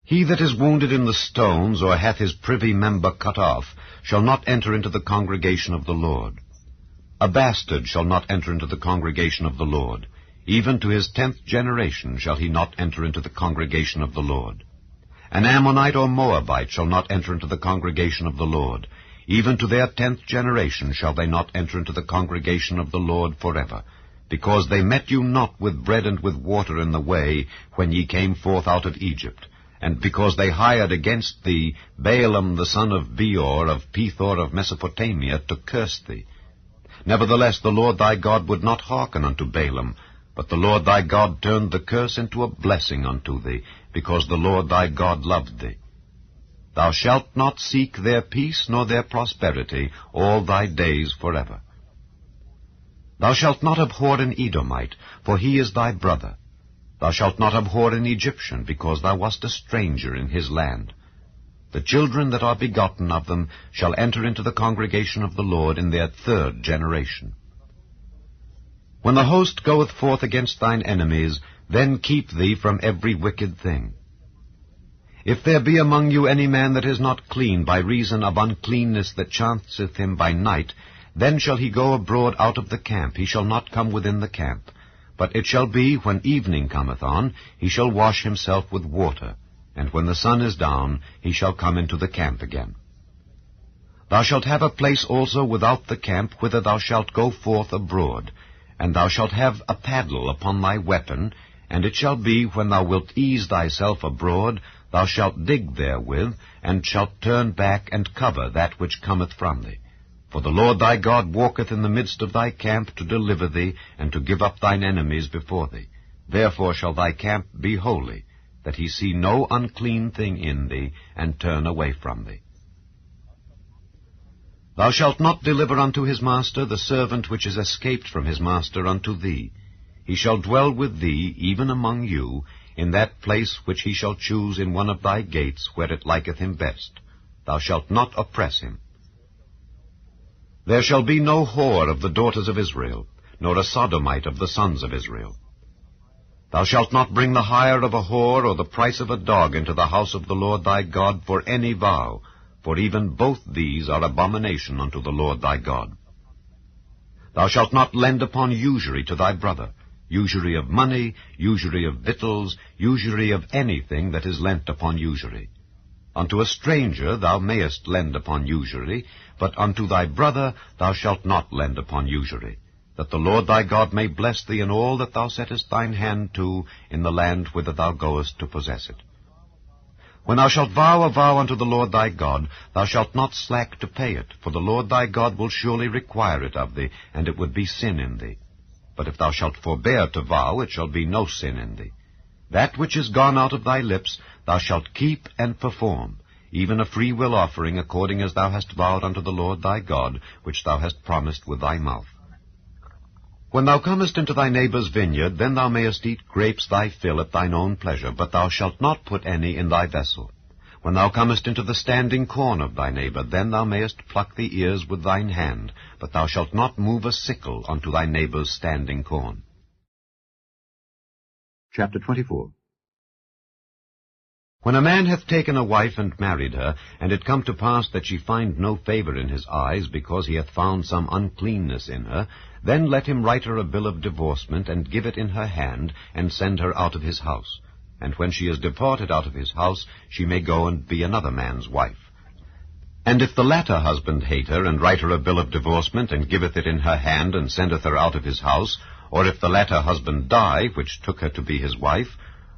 He that is wounded in the stones, or hath his privy member cut off, shall not enter into the congregation of the Lord. A bastard shall not enter into the congregation of the Lord. Even to his 10th generation shall he not enter into the congregation of the Lord. An Ammonite or Moabite shall not enter into the congregation of the Lord. Even to their 10th generation shall they not enter into the congregation of the Lord forever, because they met you not with bread and with water in the way, when ye came forth out of Egypt, and because they hired against thee Balaam the son of Beor of Pethor of Mesopotamia to curse thee. Nevertheless the Lord thy God would not hearken unto Balaam, but the Lord thy God turned the curse into a blessing unto thee, because the Lord thy God loved thee. Thou shalt not seek their peace nor their prosperity all thy days forever. Thou shalt not abhor an Edomite, for he is thy brother. Thou shalt not abhor an Egyptian, because thou wast a stranger in his land. The children that are begotten of them shall enter into the congregation of the Lord in their 3rd generation. When the host goeth forth against thine enemies, then keep thee from every wicked thing. If there be among you any man that is not clean by reason of uncleanness that chanceth him by night, then shall he go abroad out of the camp, he shall not come within the camp. But it shall be, when evening cometh on, he shall wash himself with water, and when the sun is down, he shall come into the camp again. Thou shalt have a place also without the camp, whither thou shalt go forth abroad, and thou shalt have a paddle upon thy weapon, and it shall be, when thou wilt ease thyself abroad, thou shalt dig therewith, and shalt turn back and cover that which cometh from thee. For the Lord thy God walketh in the midst of thy camp to deliver thee, and to give up thine enemies before thee. Therefore shall thy camp be holy, that he see no unclean thing in thee, and turn away from thee. Thou shalt not deliver unto his master the servant which is escaped from his master unto thee. He shall dwell with thee, even among you, in that place which he shall choose in one of thy gates, where it liketh him best. Thou shalt not oppress him. There shall be no whore of the daughters of Israel, nor a sodomite of the sons of Israel. Thou shalt not bring the hire of a whore or the price of a dog into the house of the Lord thy God for any vow, for even both these are abomination unto the Lord thy God. Thou shalt not lend upon usury to thy brother, usury of money, usury of victuals, usury of anything that is lent upon usury. Unto a stranger thou mayest lend upon usury, but unto thy brother thou shalt not lend upon usury, that the Lord thy God may bless thee in all that thou settest thine hand to in the land whither thou goest to possess it. When thou shalt vow a vow unto the Lord thy God, thou shalt not slack to pay it, for the Lord thy God will surely require it of thee, and it would be sin in thee. But if thou shalt forbear to vow, it shall be no sin in thee. That which is gone out of thy lips thou shalt keep and perform, even a freewill offering, according as thou hast vowed unto the Lord thy God, which thou hast promised with thy mouth. When thou comest into thy neighbour's vineyard, then thou mayest eat grapes thy fill at thine own pleasure, but thou shalt not put any in thy vessel. When thou comest into the standing corn of thy neighbour, then thou mayest pluck the ears with thine hand, but thou shalt not move a sickle unto thy neighbour's standing corn. Chapter 24. When a man hath taken a wife and married her, and it come to pass that she find no favour in his eyes, because he hath found some uncleanness in her, then let him write her a bill of divorcement, and give it in her hand, and send her out of his house. And when she is departed out of his house, she may go and be another man's wife. And if the latter husband hate her, and write her a bill of divorcement, and giveth it in her hand, and sendeth her out of his house, or if the latter husband die, which took her to be his wife,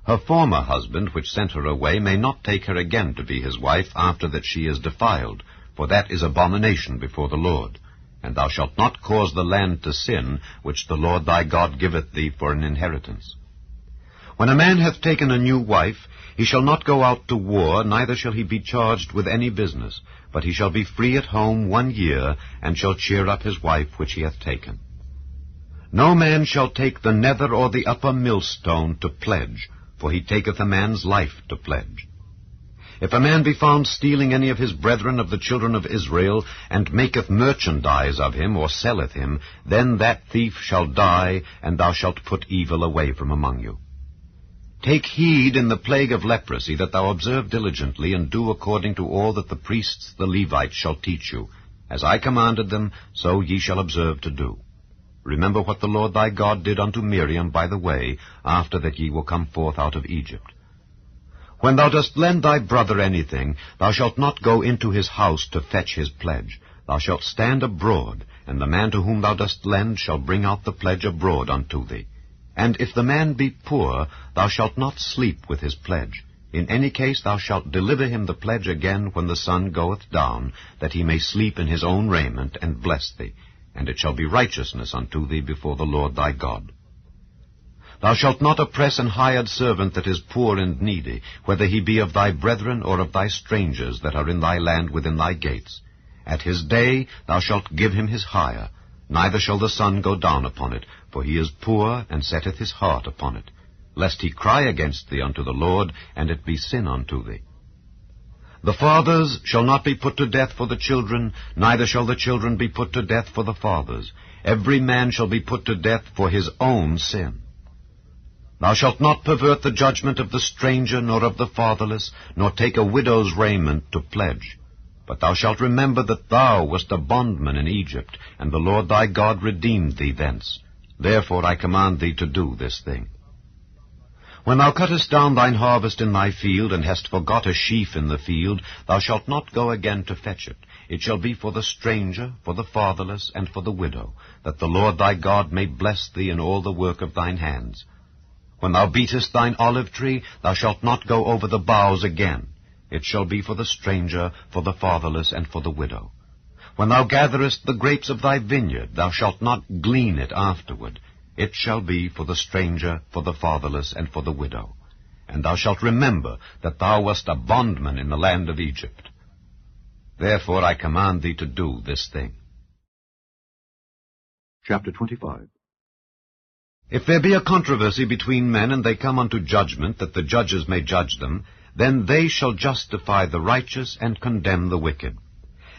her former husband, which sent her away, may not take her again to be his wife after that she is defiled, for that is abomination before the Lord. And thou shalt not cause the land to sin, which the Lord thy God giveth thee for an inheritance. When a man hath taken a new wife, he shall not go out to war, neither shall he be charged with any business, but he shall be free at home 1 year, and shall cheer up his wife which he hath taken. No man shall take the nether or the upper millstone to pledge, for he taketh a man's life to pledge. If a man be found stealing any of his brethren of the children of Israel, and maketh merchandise of him, or selleth him, then that thief shall die, and thou shalt put evil away from among you. Take heed in the plague of leprosy, that thou observe diligently, and do according to all that the priests the Levites shall teach you. As I commanded them, so ye shall observe to do. Remember what the Lord thy God did unto Miriam by the way, after that ye were come forth out of Egypt. When thou dost lend thy brother anything, thou shalt not go into his house to fetch his pledge. Thou shalt stand abroad, and the man to whom thou dost lend shall bring out the pledge abroad unto thee. And if the man be poor, thou shalt not sleep with his pledge. In any case thou shalt deliver him the pledge again when the sun goeth down, that he may sleep in his own raiment, and bless thee. And it shall be righteousness unto thee before the Lord thy God. Thou shalt not oppress an hired servant that is poor and needy, whether he be of thy brethren or of thy strangers that are in thy land within thy gates. At his day thou shalt give him his hire, neither shall the sun go down upon it, for he is poor, and setteth his heart upon it, lest he cry against thee unto the Lord, and it be sin unto thee. The fathers shall not be put to death for the children, neither shall the children be put to death for the fathers. Every man shall be put to death for his own sin. Thou shalt not pervert the judgment of the stranger, nor of the fatherless, nor take a widow's raiment to pledge. But thou shalt remember that thou wast a bondman in Egypt, and the Lord thy God redeemed thee thence. Therefore I command thee to do this thing. When thou cuttest down thine harvest in thy field, and hast forgot a sheaf in the field, thou shalt not go again to fetch it. It shall be for the stranger, for the fatherless, and for the widow, that the Lord thy God may bless thee in all the work of thine hands. When thou beatest thine olive tree, thou shalt not go over the boughs again. It shall be for the stranger, for the fatherless, and for the widow. When thou gatherest the grapes of thy vineyard, thou shalt not glean it afterward. It shall be for the stranger, for the fatherless, and for the widow. And thou shalt remember that thou wast a bondman in the land of Egypt. Therefore I command thee to do this thing. Chapter 25. If there be a controversy between men, and they come unto judgment, that the judges may judge them, then they shall justify the righteous and condemn the wicked.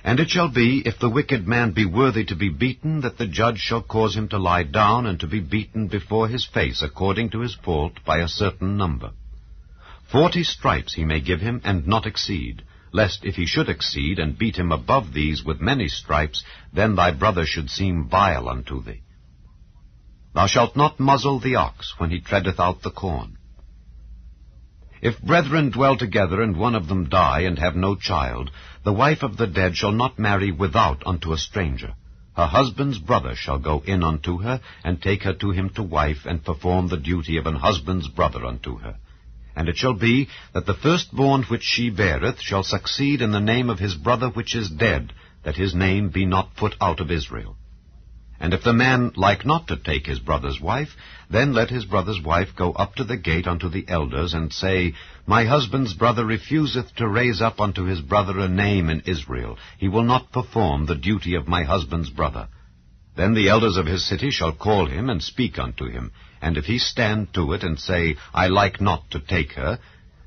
And it shall be, if the wicked man be worthy to be beaten, that the judge shall cause him to lie down and to be beaten before his face according to his fault by a certain number. 40 stripes he may give him, and not exceed, lest if he should exceed, and beat him above these with many stripes, then thy brother should seem vile unto thee. Thou shalt not muzzle the ox when he treadeth out the corn. If brethren dwell together, and one of them die, and have no child, the wife of the dead shall not marry without unto a stranger. Her husband's brother shall go in unto her, and take her to him to wife, and perform the duty of an husband's brother unto her. And it shall be, that the firstborn which she beareth shall succeed in the name of his brother which is dead, that his name be not put out of Israel. And if the man like not to take his brother's wife, then let his brother's wife go up to the gate unto the elders, and say, My husband's brother refuseth to raise up unto his brother a name in Israel. He will not perform the duty of my husband's brother. Then the elders of his city shall call him, and speak unto him. And if he stand to it, and say, I like not to take her,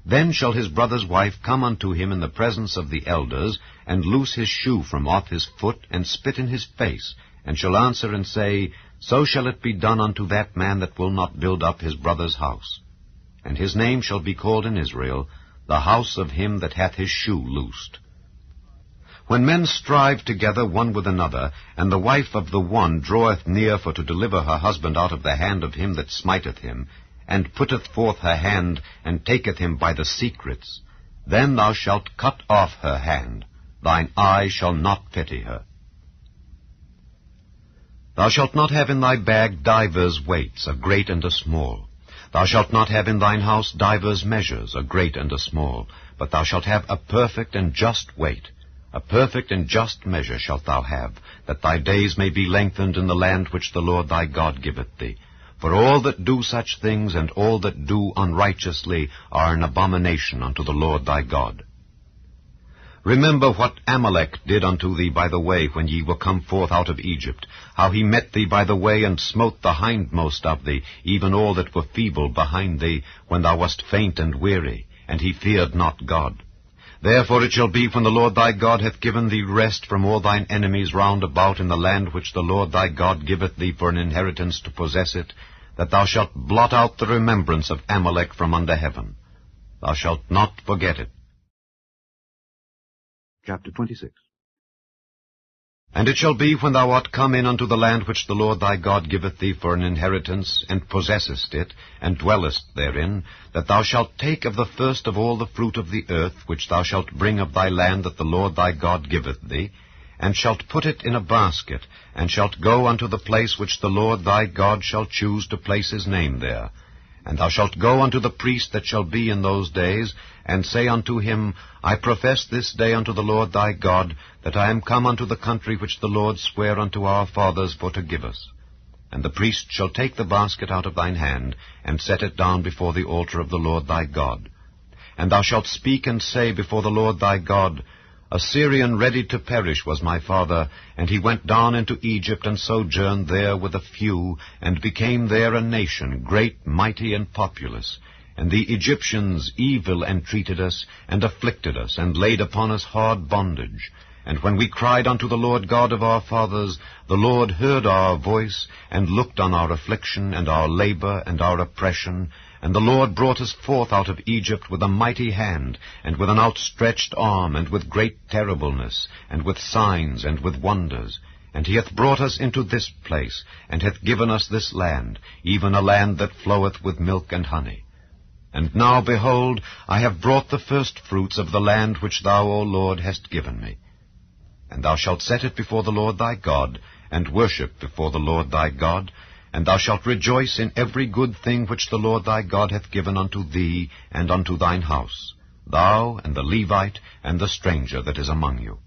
then shall his brother's wife come unto him in the presence of the elders, and loose his shoe from off his foot, and spit in his face, and shall answer and say, So shall it be done unto that man that will not build up his brother's house. And his name shall be called in Israel, the house of him that hath his shoe loosed. When men strive together one with another, and the wife of the one draweth near for to deliver her husband out of the hand of him that smiteth him, and putteth forth her hand, and taketh him by the secrets, then thou shalt cut off her hand. Thine eye shall not pity her. Thou shalt not have in thy bag divers weights, a great and a small. Thou shalt not have in thine house divers measures, a great and a small, but thou shalt have a perfect and just weight. A perfect and just measure shalt thou have, that thy days may be lengthened in the land which the Lord thy God giveth thee. For all that do such things, and all that do unrighteously, are an abomination unto the Lord thy God. Remember what Amalek did unto thee by the way, when ye were come forth out of Egypt, how he met thee by the way, and smote the hindmost of thee, even all that were feeble behind thee, when thou wast faint and weary, and he feared not God. Therefore it shall be, when the Lord thy God hath given thee rest from all thine enemies round about in the land which the Lord thy God giveth thee for an inheritance to possess it, that thou shalt blot out the remembrance of Amalek from under heaven. Thou shalt not forget it. Chapter 26. And it shall be, when thou art come in unto the land which the Lord thy God giveth thee for an inheritance, and possessest it, and dwellest therein, that thou shalt take of the first of all the fruit of the earth, which thou shalt bring of thy land that the Lord thy God giveth thee, and shalt put it in a basket, and shalt go unto the place which the Lord thy God shall choose to place his name there. And thou shalt go unto the priest that shall be in those days, and say unto him, I profess this day unto the Lord thy God, that I am come unto the country which the Lord sware unto our fathers for to give us. And the priest shall take the basket out of thine hand, and set it down before the altar of the Lord thy God. And thou shalt speak and say before the Lord thy God, A Syrian ready to perish was my father, and he went down into Egypt, and sojourned there with a few, and became there a nation, great, mighty, and populous. And the Egyptians evil entreated us, and afflicted us, and laid upon us hard bondage. And when we cried unto the Lord God of our fathers, the Lord heard our voice, and looked on our affliction, and our labor, and our oppression, And the Lord brought us forth out of Egypt with a mighty hand, and with an outstretched arm, and with great terribleness, and with signs, and with wonders. And he hath brought us into this place, and hath given us this land, even a land that floweth with milk and honey. And now, behold, I have brought the first fruits of the land which thou, O Lord, hast given me. And thou shalt set it before the Lord thy God, and worship before the Lord thy God, and thou shalt rejoice in every good thing which the Lord thy God hath given unto thee and unto thine house, thou and the Levite and the stranger that is among you.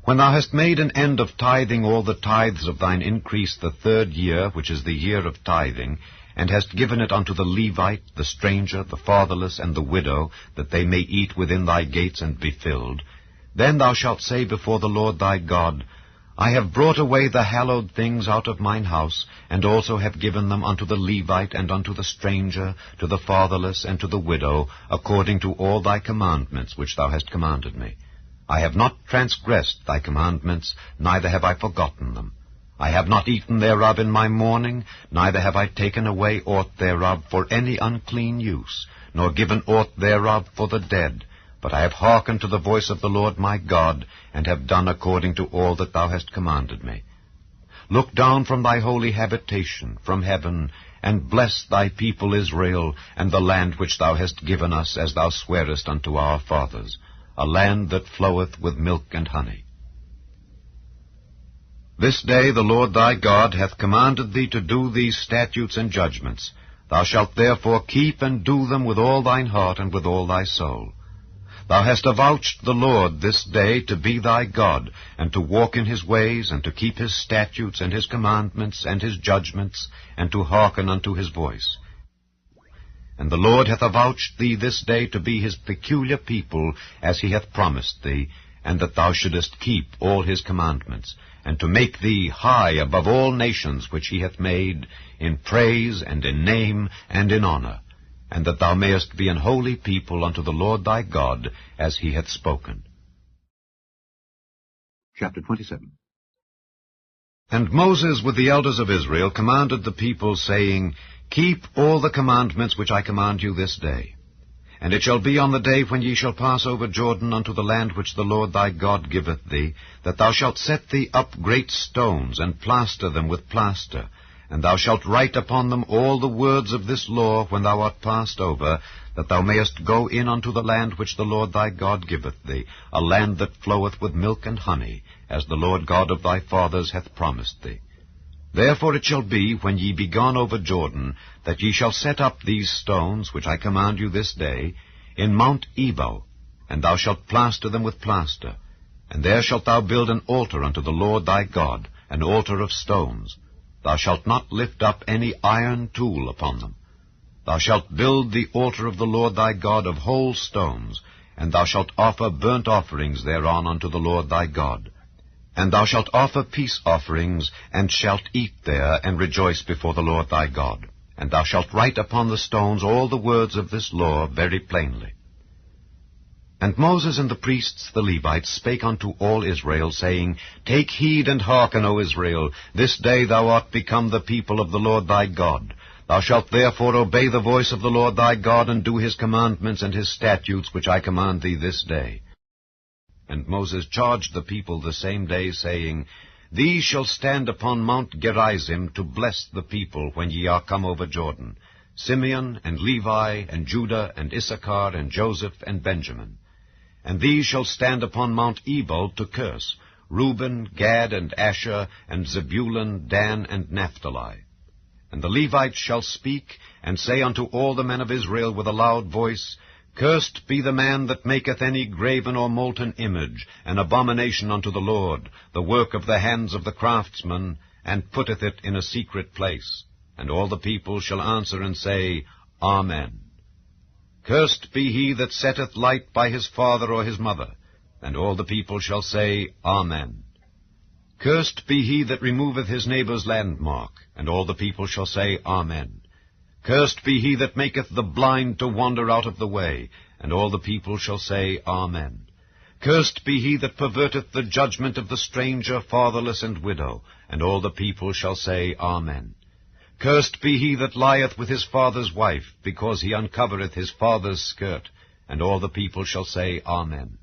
When thou hast made an end of tithing all the tithes of thine increase the 3rd year, which is the year of tithing, and hast given it unto the Levite, the stranger, the fatherless, and the widow, that they may eat within thy gates and be filled, then thou shalt say before the Lord thy God, I have brought away the hallowed things out of mine house, and also have given them unto the Levite, and unto the stranger, to the fatherless, and to the widow, according to all thy commandments which thou hast commanded me. I have not transgressed thy commandments, neither have I forgotten them. I have not eaten thereof in my mourning, neither have I taken away aught thereof for any unclean use, nor given aught thereof for the dead. But I have hearkened to the voice of the Lord my God, and have done according to all that thou hast commanded me. Look down from thy holy habitation, from heaven, and bless thy people Israel, and the land which thou hast given us, as thou swarest unto our fathers, a land that floweth with milk and honey. This day the Lord thy God hath commanded thee to do these statutes and judgments. Thou shalt therefore keep and do them with all thine heart and with all thy soul. Thou hast avouched the Lord this day to be thy God, and to walk in his ways, and to keep his statutes, and his commandments, and his judgments, and to hearken unto his voice. And the Lord hath avouched thee this day to be his peculiar people, as he hath promised thee, and that thou shouldest keep all his commandments, and to make thee high above all nations which he hath made, in praise, and in name, and in honor, and that thou mayest be an holy people unto the Lord thy God, as he hath spoken. Chapter 27. And Moses with the elders of Israel commanded the people, saying, Keep all the commandments which I command you this day. And it shall be on the day when ye shall pass over Jordan unto the land which the Lord thy God giveth thee, that thou shalt set thee up great stones, and plaster them with plaster, and thou shalt write upon them all the words of this law when thou art passed over, that thou mayest go in unto the land which the Lord thy God giveth thee, a land that floweth with milk and honey, as the Lord God of thy fathers hath promised thee. Therefore it shall be, when ye be gone over Jordan, that ye shall set up these stones, which I command you this day, in Mount Ebal, and thou shalt plaster them with plaster. And there shalt thou build an altar unto the Lord thy God, an altar of stones. Thou shalt not lift up any iron tool upon them. Thou shalt build the altar of the Lord thy God of whole stones, and thou shalt offer burnt offerings thereon unto the Lord thy God. And thou shalt offer peace offerings, and shalt eat there, and rejoice before the Lord thy God. And thou shalt write upon the stones all the words of this law very plainly. And Moses and the priests the Levites spake unto all Israel, saying, Take heed and hearken, O Israel, this day thou art become the people of the Lord thy God. Thou shalt therefore obey the voice of the Lord thy God, and do his commandments and his statutes, which I command thee this day. And Moses charged the people the same day, saying, These shall stand upon Mount Gerizim to bless the people when ye are come over Jordan, Simeon and Levi and Judah and Issachar and Joseph and Benjamin. And these shall stand upon Mount Ebal to curse, Reuben, Gad, and Asher, and Zebulun, Dan, and Naphtali. And the Levites shall speak, and say unto all the men of Israel with a loud voice, Cursed be the man that maketh any graven or molten image, an abomination unto the Lord, the work of the hands of the craftsman, and putteth it in a secret place. And all the people shall answer and say, Amen. Cursed be he that setteth light by his father or his mother. And all the people shall say, Amen. Cursed be he that removeth his neighbour's landmark. And all the people shall say, Amen. Cursed be he that maketh the blind to wander out of the way. And all the people shall say, Amen. Cursed be he that perverteth the judgment of the stranger, fatherless, and widow. And all the people shall say, Amen. Cursed be he that lieth with his father's wife, because he uncovereth his father's skirt. And all the people shall say, Amen.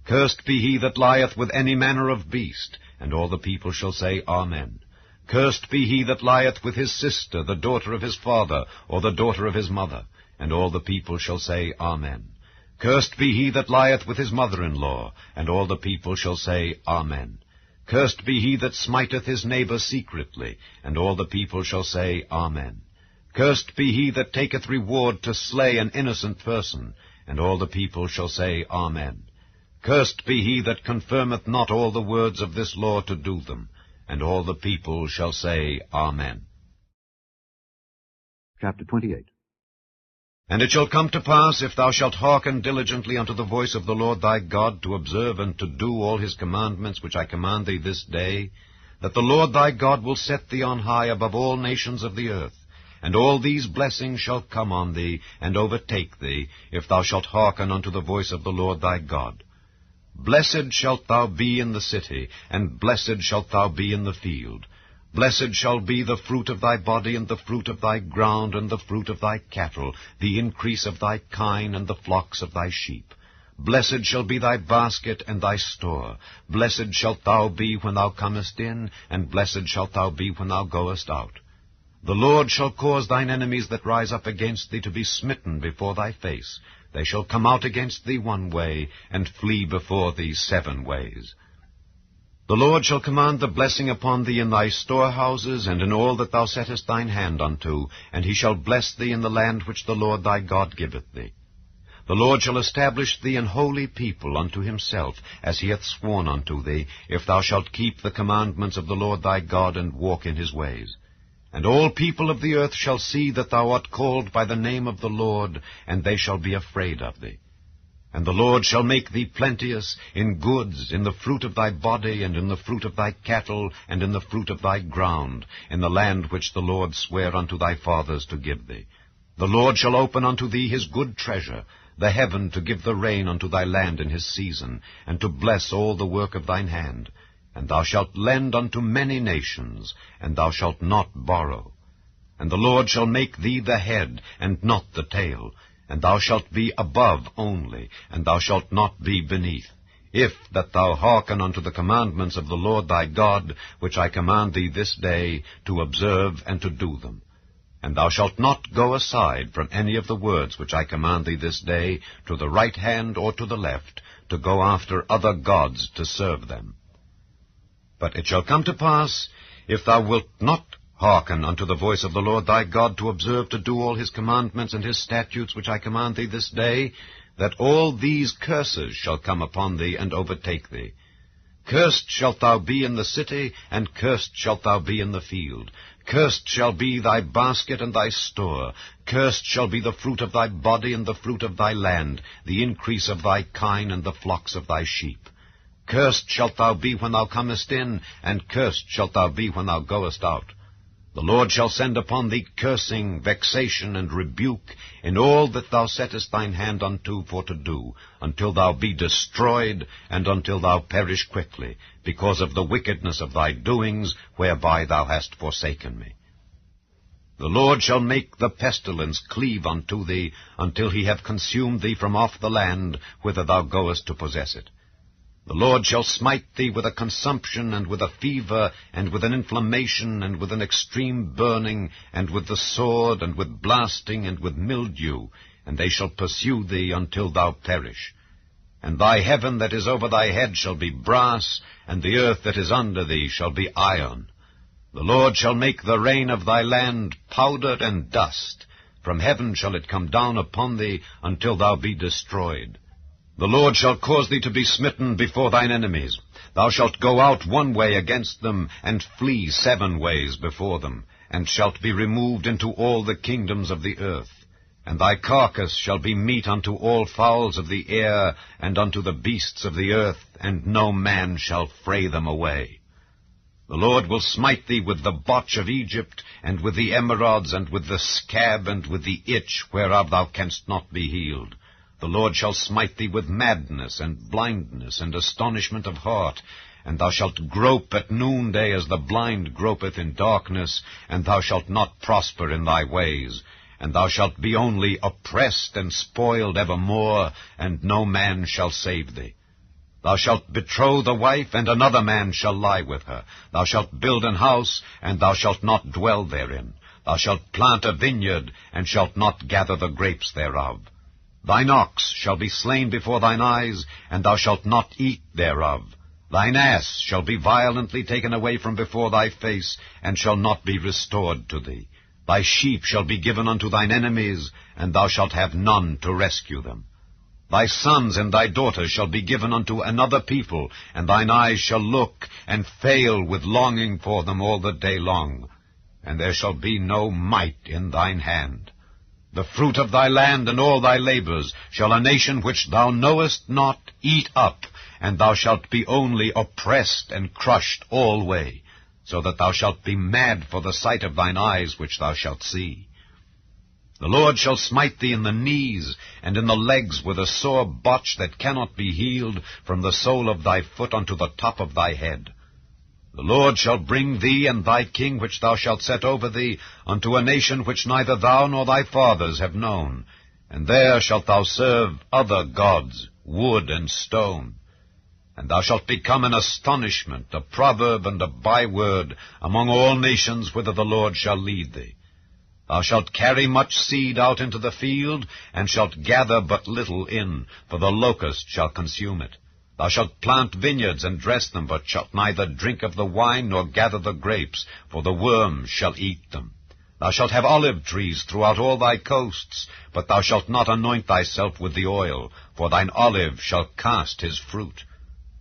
Cursed be he that lieth with any manner of beast. And all the people shall say, Amen. Cursed be he that lieth with his sister, the daughter of his father, or the daughter of his mother. And all the people shall say, Amen. Cursed be he that lieth with his mother-in-law. And all the people shall say, Amen. Cursed be he that smiteth his neighbor secretly. And all the people shall say, Amen. Cursed be he that taketh reward to slay an innocent person. And all the people shall say, Amen. Cursed be he that confirmeth not all the words of this law to do them. And all the people shall say, Amen. Chapter 28. And it shall come to pass, if thou shalt hearken diligently unto the voice of the Lord thy God, to observe and to do all his commandments which I command thee this day, that the Lord thy God will set thee on high above all nations of the earth. And all these blessings shall come on thee, and overtake thee, if thou shalt hearken unto the voice of the Lord thy God. Blessed shalt thou be in the city, and blessed shalt thou be in the field. Blessed shall be the fruit of thy body, and the fruit of thy ground, and the fruit of thy cattle, the increase of thy kine, and the flocks of thy sheep. Blessed shall be thy basket and thy store. Blessed shalt thou be when thou comest in, and blessed shalt thou be when thou goest out. The Lord shall cause thine enemies that rise up against thee to be smitten before thy face. They shall come out against thee one way, and flee before thee 7 ways. The Lord shall command the blessing upon thee in thy storehouses, and in all that thou settest thine hand unto, and he shall bless thee in the land which the Lord thy God giveth thee. The Lord shall establish thee an holy people unto himself, as he hath sworn unto thee, if thou shalt keep the commandments of the Lord thy God, and walk in his ways. And all people of the earth shall see that thou art called by the name of the Lord, and they shall be afraid of thee. And the Lord shall make thee plenteous in goods, in the fruit of thy body, and in the fruit of thy cattle, and in the fruit of thy ground, in the land which the Lord sware unto thy fathers to give thee. The Lord shall open unto thee his good treasure, the heaven to give the rain unto thy land in his season, and to bless all the work of thine hand. And thou shalt lend unto many nations, and thou shalt not borrow. And the Lord shall make thee the head, and not the tail, and thou shalt be above only, and thou shalt not be beneath, if that thou hearken unto the commandments of the Lord thy God, which I command thee this day, to observe and to do them. And thou shalt not go aside from any of the words which I command thee this day, to the right hand or to the left, to go after other gods to serve them. But it shall come to pass, if thou wilt not hearken unto the voice of the Lord thy God, to observe to do all his commandments and his statutes which I command thee this day, that all these curses shall come upon thee and overtake thee. Cursed shalt thou be in the city, and cursed shalt thou be in the field. Cursed shall be thy basket and thy store. Cursed shall be the fruit of thy body and the fruit of thy land, the increase of thy kine and the flocks of thy sheep. Cursed shalt thou be when thou comest in, and cursed shalt thou be when thou goest out. The Lord shall send upon thee cursing, vexation, and rebuke in all that thou settest thine hand unto for to do, until thou be destroyed, and until thou perish quickly, because of the wickedness of thy doings, whereby thou hast forsaken me. The Lord shall make the pestilence cleave unto thee, until he have consumed thee from off the land, whither thou goest to possess it. The Lord shall smite thee with a consumption, and with a fever, and with an inflammation, and with an extreme burning, and with the sword, and with blasting, and with mildew, and they shall pursue thee until thou perish. And thy heaven that is over thy head shall be brass, and the earth that is under thee shall be iron. The Lord shall make the rain of thy land powder and dust. From heaven shall it come down upon thee, until thou be destroyed. The Lord shall cause thee to be smitten before thine enemies. Thou shalt go out one way against them, and flee 7 ways before them, and shalt be removed into all the kingdoms of the earth. And thy carcass shall be meat unto all fowls of the air, and unto the beasts of the earth, and no man shall fray them away. The Lord will smite thee with the botch of Egypt, and with the emerods, and with the scab, and with the itch, whereof thou canst not be healed. The Lord shall smite thee with madness and blindness and astonishment of heart, and thou shalt grope at noonday as the blind gropeth in darkness, and thou shalt not prosper in thy ways. And thou shalt be only oppressed and spoiled evermore, and no man shall save thee. Thou shalt betroth a wife, and another man shall lie with her. Thou shalt build an house, and thou shalt not dwell therein. Thou shalt plant a vineyard, and shalt not gather the grapes thereof. Thine ox shall be slain before thine eyes, and thou shalt not eat thereof. Thine ass shall be violently taken away from before thy face, and shall not be restored to thee. Thy sheep shall be given unto thine enemies, and thou shalt have none to rescue them. Thy sons and thy daughters shall be given unto another people, and thine eyes shall look and fail with longing for them all the day long. And there shall be no might in thine hand. The fruit of thy land and all thy labors shall a nation which thou knowest not eat up, and thou shalt be only oppressed and crushed alway, so that thou shalt be mad for the sight of thine eyes which thou shalt see. The Lord shall smite thee in the knees, and in the legs with a sore botch that cannot be healed, from the sole of thy foot unto the top of thy head. The Lord shall bring thee and thy king which thou shalt set over thee unto a nation which neither thou nor thy fathers have known, and there shalt thou serve other gods, wood and stone. And thou shalt become an astonishment, a proverb and a byword among all nations whither the Lord shall lead thee. Thou shalt carry much seed out into the field, and shalt gather but little in, for the locust shall consume it. Thou shalt plant vineyards and dress them, but shalt neither drink of the wine nor gather the grapes, for the worms shall eat them. Thou shalt have olive trees throughout all thy coasts, but thou shalt not anoint thyself with the oil, for thine olive shall cast his fruit.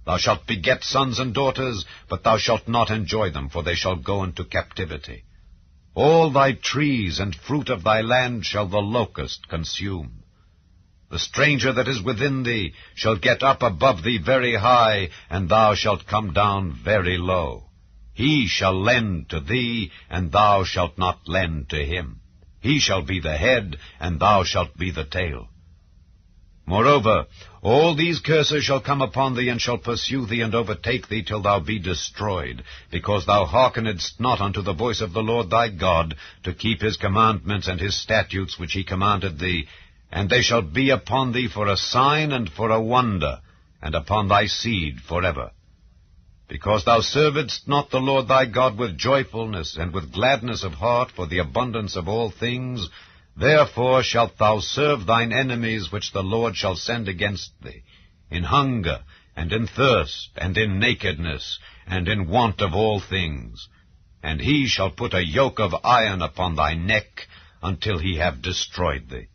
Thou shalt beget sons and daughters, but thou shalt not enjoy them, for they shall go into captivity. All thy trees and fruit of thy land shall the locust consume. The stranger that is within thee shall get up above thee very high, and thou shalt come down very low. He shall lend to thee, and thou shalt not lend to him. He shall be the head, and thou shalt be the tail. Moreover, all these curses shall come upon thee, and shall pursue thee, and overtake thee, till thou be destroyed, because thou hearkenedst not unto the voice of the Lord thy God, to keep his commandments and his statutes which he commanded thee. And they shall be upon thee for a sign and for a wonder, and upon thy seed forever. Because thou servedst not the Lord thy God with joyfulness and with gladness of heart for the abundance of all things, therefore shalt thou serve thine enemies which the Lord shall send against thee, in hunger, and in thirst, and in nakedness, and in want of all things. And he shall put a yoke of iron upon thy neck, until he have destroyed thee.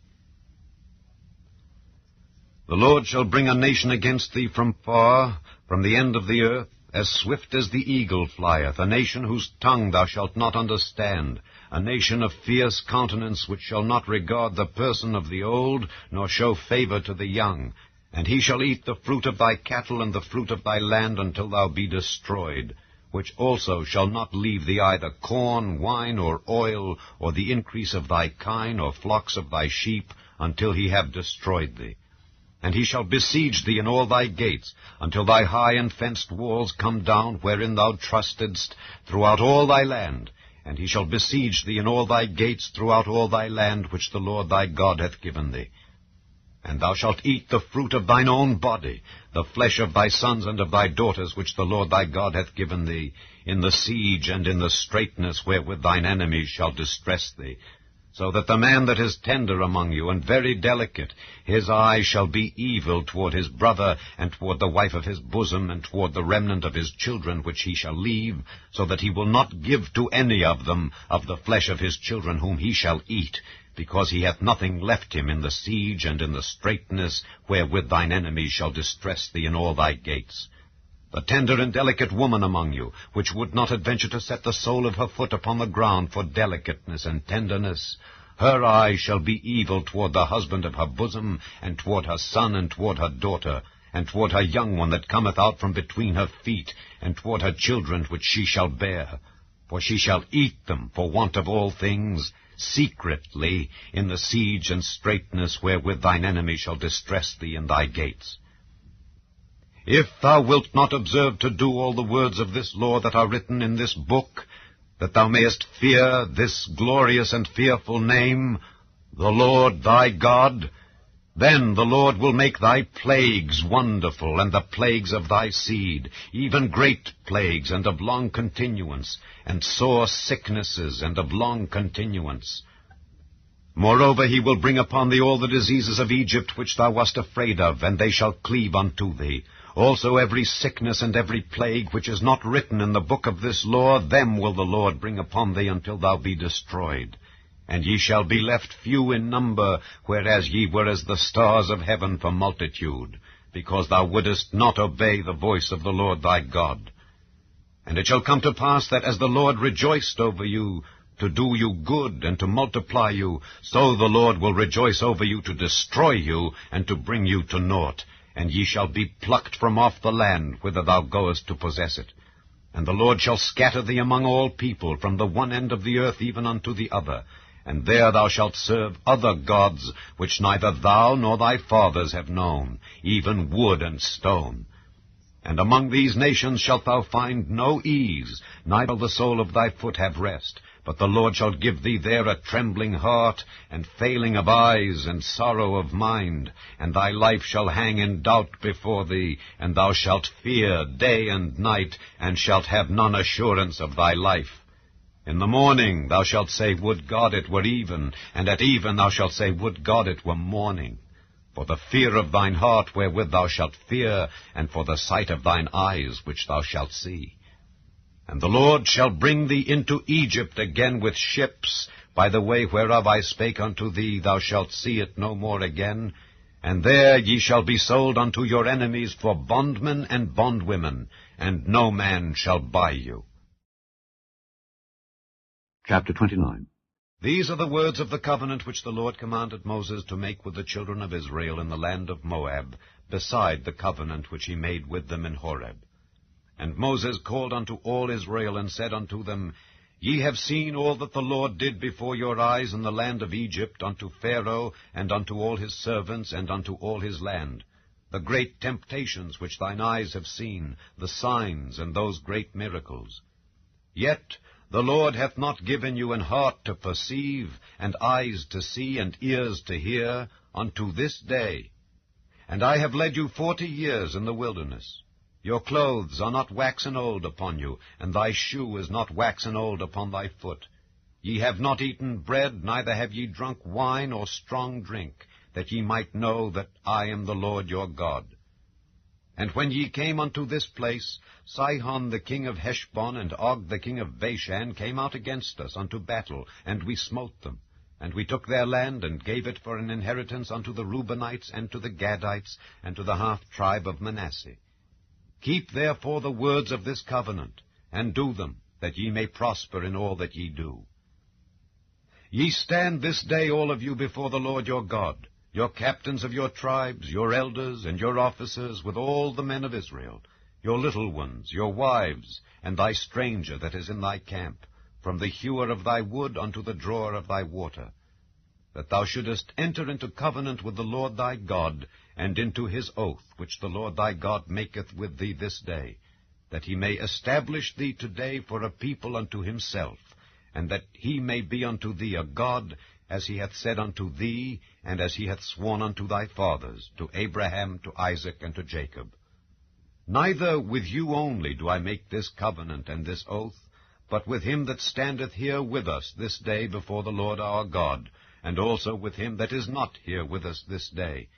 The Lord shall bring a nation against thee from far, from the end of the earth, as swift as the eagle flieth, a nation whose tongue thou shalt not understand, a nation of fierce countenance, which shall not regard the person of the old, nor show favor to the young. And he shall eat the fruit of thy cattle and the fruit of thy land until thou be destroyed, which also shall not leave thee either corn, wine, or oil, or the increase of thy kine, or flocks of thy sheep, until he have destroyed thee. And he shall besiege thee in all thy gates, until thy high and fenced walls come down, wherein thou trustedst, throughout all thy land. And he shall besiege thee in all thy gates throughout all thy land, which the Lord thy God hath given thee. And thou shalt eat the fruit of thine own body, the flesh of thy sons and of thy daughters, which the Lord thy God hath given thee, in the siege and in the straitness wherewith thine enemies shall distress thee. So that the man that is tender among you, and very delicate, his eye shall be evil toward his brother, and toward the wife of his bosom, and toward the remnant of his children which he shall leave, so that he will not give to any of them of the flesh of his children whom he shall eat, because he hath nothing left him in the siege and in the straitness wherewith thine enemies shall distress thee in all thy gates. The tender and delicate woman among you, which would not adventure to set the sole of her foot upon the ground for delicateness and tenderness, her eye shall be evil toward the husband of her bosom, and toward her son, and toward her daughter, and toward her young one that cometh out from between her feet, and toward her children which she shall bear. For she shall eat them for want of all things, secretly, in the siege and straitness wherewith thine enemy shall distress thee in thy gates. If thou wilt not observe to do all the words of this law that are written in this book, that thou mayest fear this glorious and fearful name, the Lord thy God, then the Lord will make thy plagues wonderful, and the plagues of thy seed, even great plagues, and of long continuance, and sore sicknesses, and of long continuance. Moreover, he will bring upon thee all the diseases of Egypt which thou wast afraid of, and they shall cleave unto thee. Also every sickness and every plague which is not written in the book of this law, them will the Lord bring upon thee until thou be destroyed. And ye shall be left few in number, whereas ye were as the stars of heaven for multitude, because thou wouldest not obey the voice of the Lord thy God. And it shall come to pass that as the Lord rejoiced over you, to do you good and to multiply you, so the Lord will rejoice over you to destroy you and to bring you to naught. And ye shall be plucked from off the land whither thou goest to possess it. And the Lord shall scatter thee among all people, from the one end of the earth even unto the other. And there thou shalt serve other gods, which neither thou nor thy fathers have known, even wood and stone. And among these nations shalt thou find no ease, neither the sole of thy foot have rest. But the Lord shall give thee there a trembling heart, and failing of eyes, and sorrow of mind. And thy life shall hang in doubt before thee, and thou shalt fear day and night, and shalt have none assurance of thy life. In the morning thou shalt say, Would God it were even, and at even thou shalt say, Would God it were morning. For the fear of thine heart wherewith thou shalt fear, and for the sight of thine eyes which thou shalt see. And the Lord shall bring thee into Egypt again with ships, by the way whereof I spake unto thee, thou shalt see it no more again. And there ye shall be sold unto your enemies for bondmen and bondwomen, and no man shall buy you. Chapter 29. These are the words of the covenant which the Lord commanded Moses to make with the children of Israel in the land of Moab, beside the covenant which he made with them in Horeb. And Moses called unto all Israel, and said unto them, Ye have seen all that the Lord did before your eyes in the land of Egypt, unto Pharaoh, and unto all his servants, and unto all his land, the great temptations which thine eyes have seen, the signs, and those great miracles. Yet the Lord hath not given you an heart to perceive, and eyes to see, and ears to hear, unto this day. And I have led you 40 years in the wilderness. Your clothes are not waxen old upon you, and thy shoe is not waxen old upon thy foot. Ye have not eaten bread, neither have ye drunk wine or strong drink, that ye might know that I am the Lord your God. And when ye came unto this place, Sihon the king of Heshbon and Og the king of Bashan came out against us unto battle, and we smote them. And we took their land, and gave it for an inheritance unto the Reubenites, and to the Gadites, and to the half-tribe of Manasseh. Keep therefore the words of this covenant, and do them, that ye may prosper in all that ye do. Ye stand this day all of you before the Lord your God, your captains of your tribes, your elders, and your officers, with all the men of Israel, your little ones, your wives, and thy stranger that is in thy camp, from the hewer of thy wood unto the drawer of thy water, that thou shouldest enter into covenant with the Lord thy God, and into his oath, which the Lord thy God maketh with thee this day, that he may establish thee today for a people unto himself, and that he may be unto thee a God, as he hath said unto thee, and as he hath sworn unto thy fathers, to Abraham, to Isaac, and to Jacob. Neither with you only do I make this covenant and this oath, but with him that standeth here with us this day before the Lord our God, and also with him that is not here with us this day.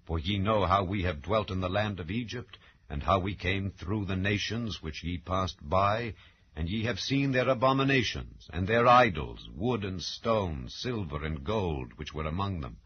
For ye know how we have dwelt in the land of Egypt, and how we came through the nations which ye passed by, and ye have seen their abominations, and their idols, wood and stone, silver and gold, which were among them.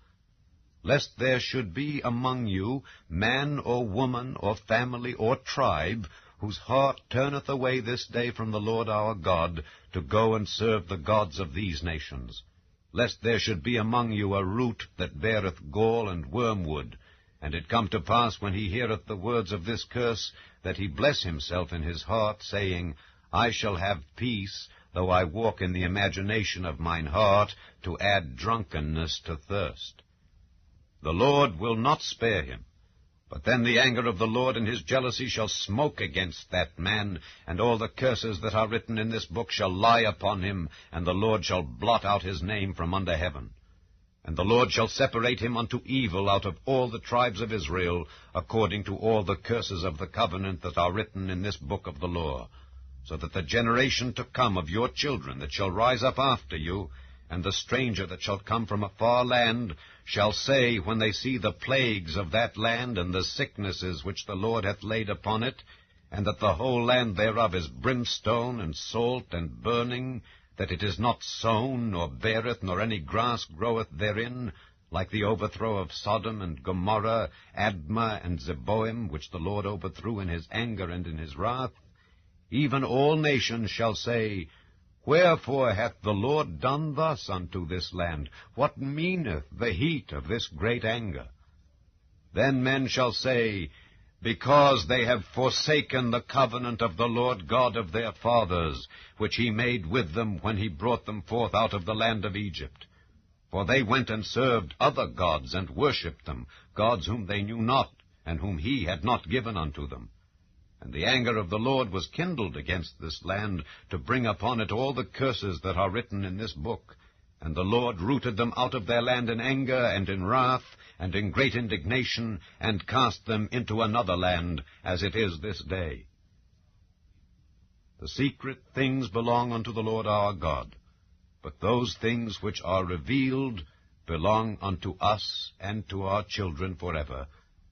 Lest there should be among you man or woman or family or tribe, whose heart turneth away this day from the Lord our God, to go and serve the gods of these nations. Lest there should be among you a root that beareth gall and wormwood, and it come to pass, when he heareth the words of this curse, that he bless himself in his heart, saying, I shall have peace, though I walk in the imagination of mine heart, to add drunkenness to thirst. The Lord will not spare him. But then the anger of the Lord and his jealousy shall smoke against that man, and all the curses that are written in this book shall lie upon him, and the Lord shall blot out his name from under heaven. And the Lord shall separate him unto evil out of all the tribes of Israel, according to all the curses of the covenant that are written in this book of the law, so that the generation to come of your children that shall rise up after you, and the stranger that shall come from a far land, shall say, when they see the plagues of that land, and the sicknesses which the Lord hath laid upon it, and that the whole land thereof is brimstone, and salt, and burning, that it is not sown, nor beareth, nor any grass groweth therein, like the overthrow of Sodom and Gomorrah, Admah and Zeboim, which the Lord overthrew in his anger and in his wrath, even all nations shall say, Wherefore hath the Lord done thus unto this land? What meaneth the heat of this great anger? Then men shall say, Because they have forsaken the covenant of the Lord God of their fathers, which he made with them when he brought them forth out of the land of Egypt. For they went and served other gods, and worshipped them, gods whom they knew not, and whom he had not given unto them. And the anger of the Lord was kindled against this land, to bring upon it all the curses that are written in this book. And the Lord rooted them out of their land in anger, and in wrath, and in great indignation, and cast them into another land, as it is this day. The secret things belong unto the Lord our God, but those things which are revealed belong unto us and to our children forever,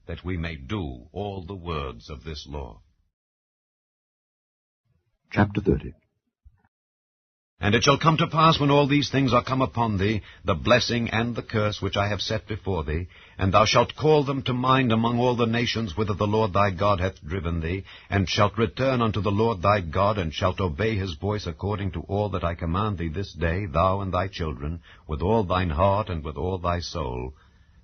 that we may do all the words of this law. Chapter 30. And it shall come to pass, when all these things are come upon thee, the blessing and the curse which I have set before thee, and thou shalt call them to mind among all the nations whither the Lord thy God hath driven thee, and shalt return unto the Lord thy God, and shalt obey his voice according to all that I command thee this day, thou and thy children, with all thine heart and with all thy soul,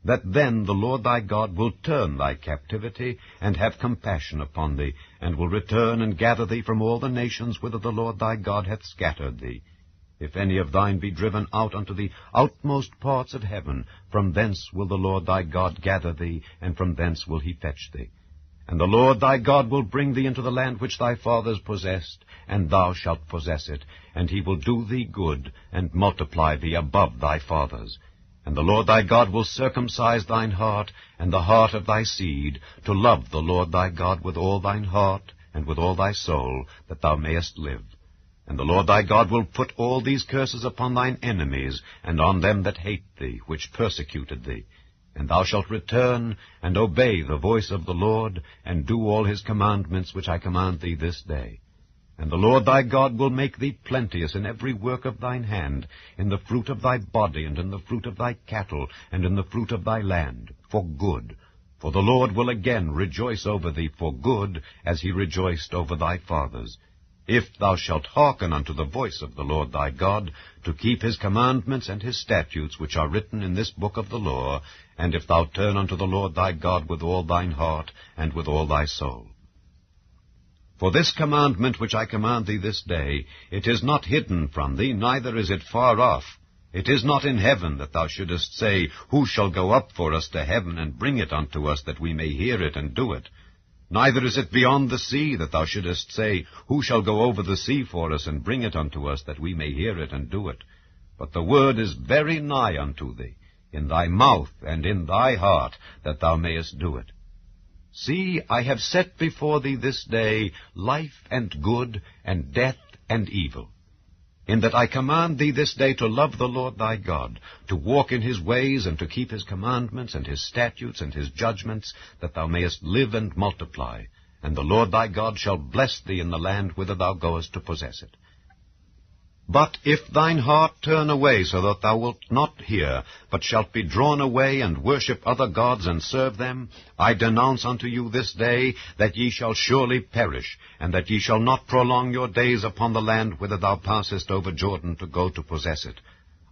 that then the Lord thy God will turn thy captivity, and have compassion upon thee, and will return and gather thee from all the nations whither the Lord thy God hath scattered thee. If any of thine be driven out unto the outmost parts of heaven, from thence will the Lord thy God gather thee, and from thence will he fetch thee. And the Lord thy God will bring thee into the land which thy fathers possessed, and thou shalt possess it, and he will do thee good, and multiply thee above thy fathers. And the Lord thy God will circumcise thine heart, and the heart of thy seed, to love the Lord thy God with all thine heart, and with all thy soul, that thou mayest live. And the Lord thy God will put all these curses upon thine enemies, and on them that hate thee, which persecuted thee. And thou shalt return, and obey the voice of the Lord, and do all his commandments which I command thee this day. And the Lord thy God will make thee plenteous in every work of thine hand, in the fruit of thy body, and in the fruit of thy cattle, and in the fruit of thy land, for good. For the Lord will again rejoice over thee for good, as he rejoiced over thy fathers. If thou shalt hearken unto the voice of the Lord thy God, to keep his commandments and his statutes which are written in this book of the law, and if thou turn unto the Lord thy God with all thine heart, and with all thy soul. For this commandment which I command thee this day, it is not hidden from thee, neither is it far off. It is not in heaven, that thou shouldest say, Who shall go up for us to heaven, and bring it unto us, that we may hear it and do it? Neither is it beyond the sea, that thou shouldest say, Who shall go over the sea for us, and bring it unto us, that we may hear it and do it? But the word is very nigh unto thee, in thy mouth and in thy heart, that thou mayest do it. See, I have set before thee this day life and good, and death and evil. In that I command thee this day to love the Lord thy God, to walk in his ways, and to keep his commandments, and his statutes, and his judgments, that thou mayest live and multiply. And the Lord thy God shall bless thee in the land whither thou goest to possess it. But if thine heart turn away, so that thou wilt not hear, but shalt be drawn away, and worship other gods, and serve them, I denounce unto you this day, that ye shall surely perish, and that ye shall not prolong your days upon the land whither thou passest over Jordan to go to possess it.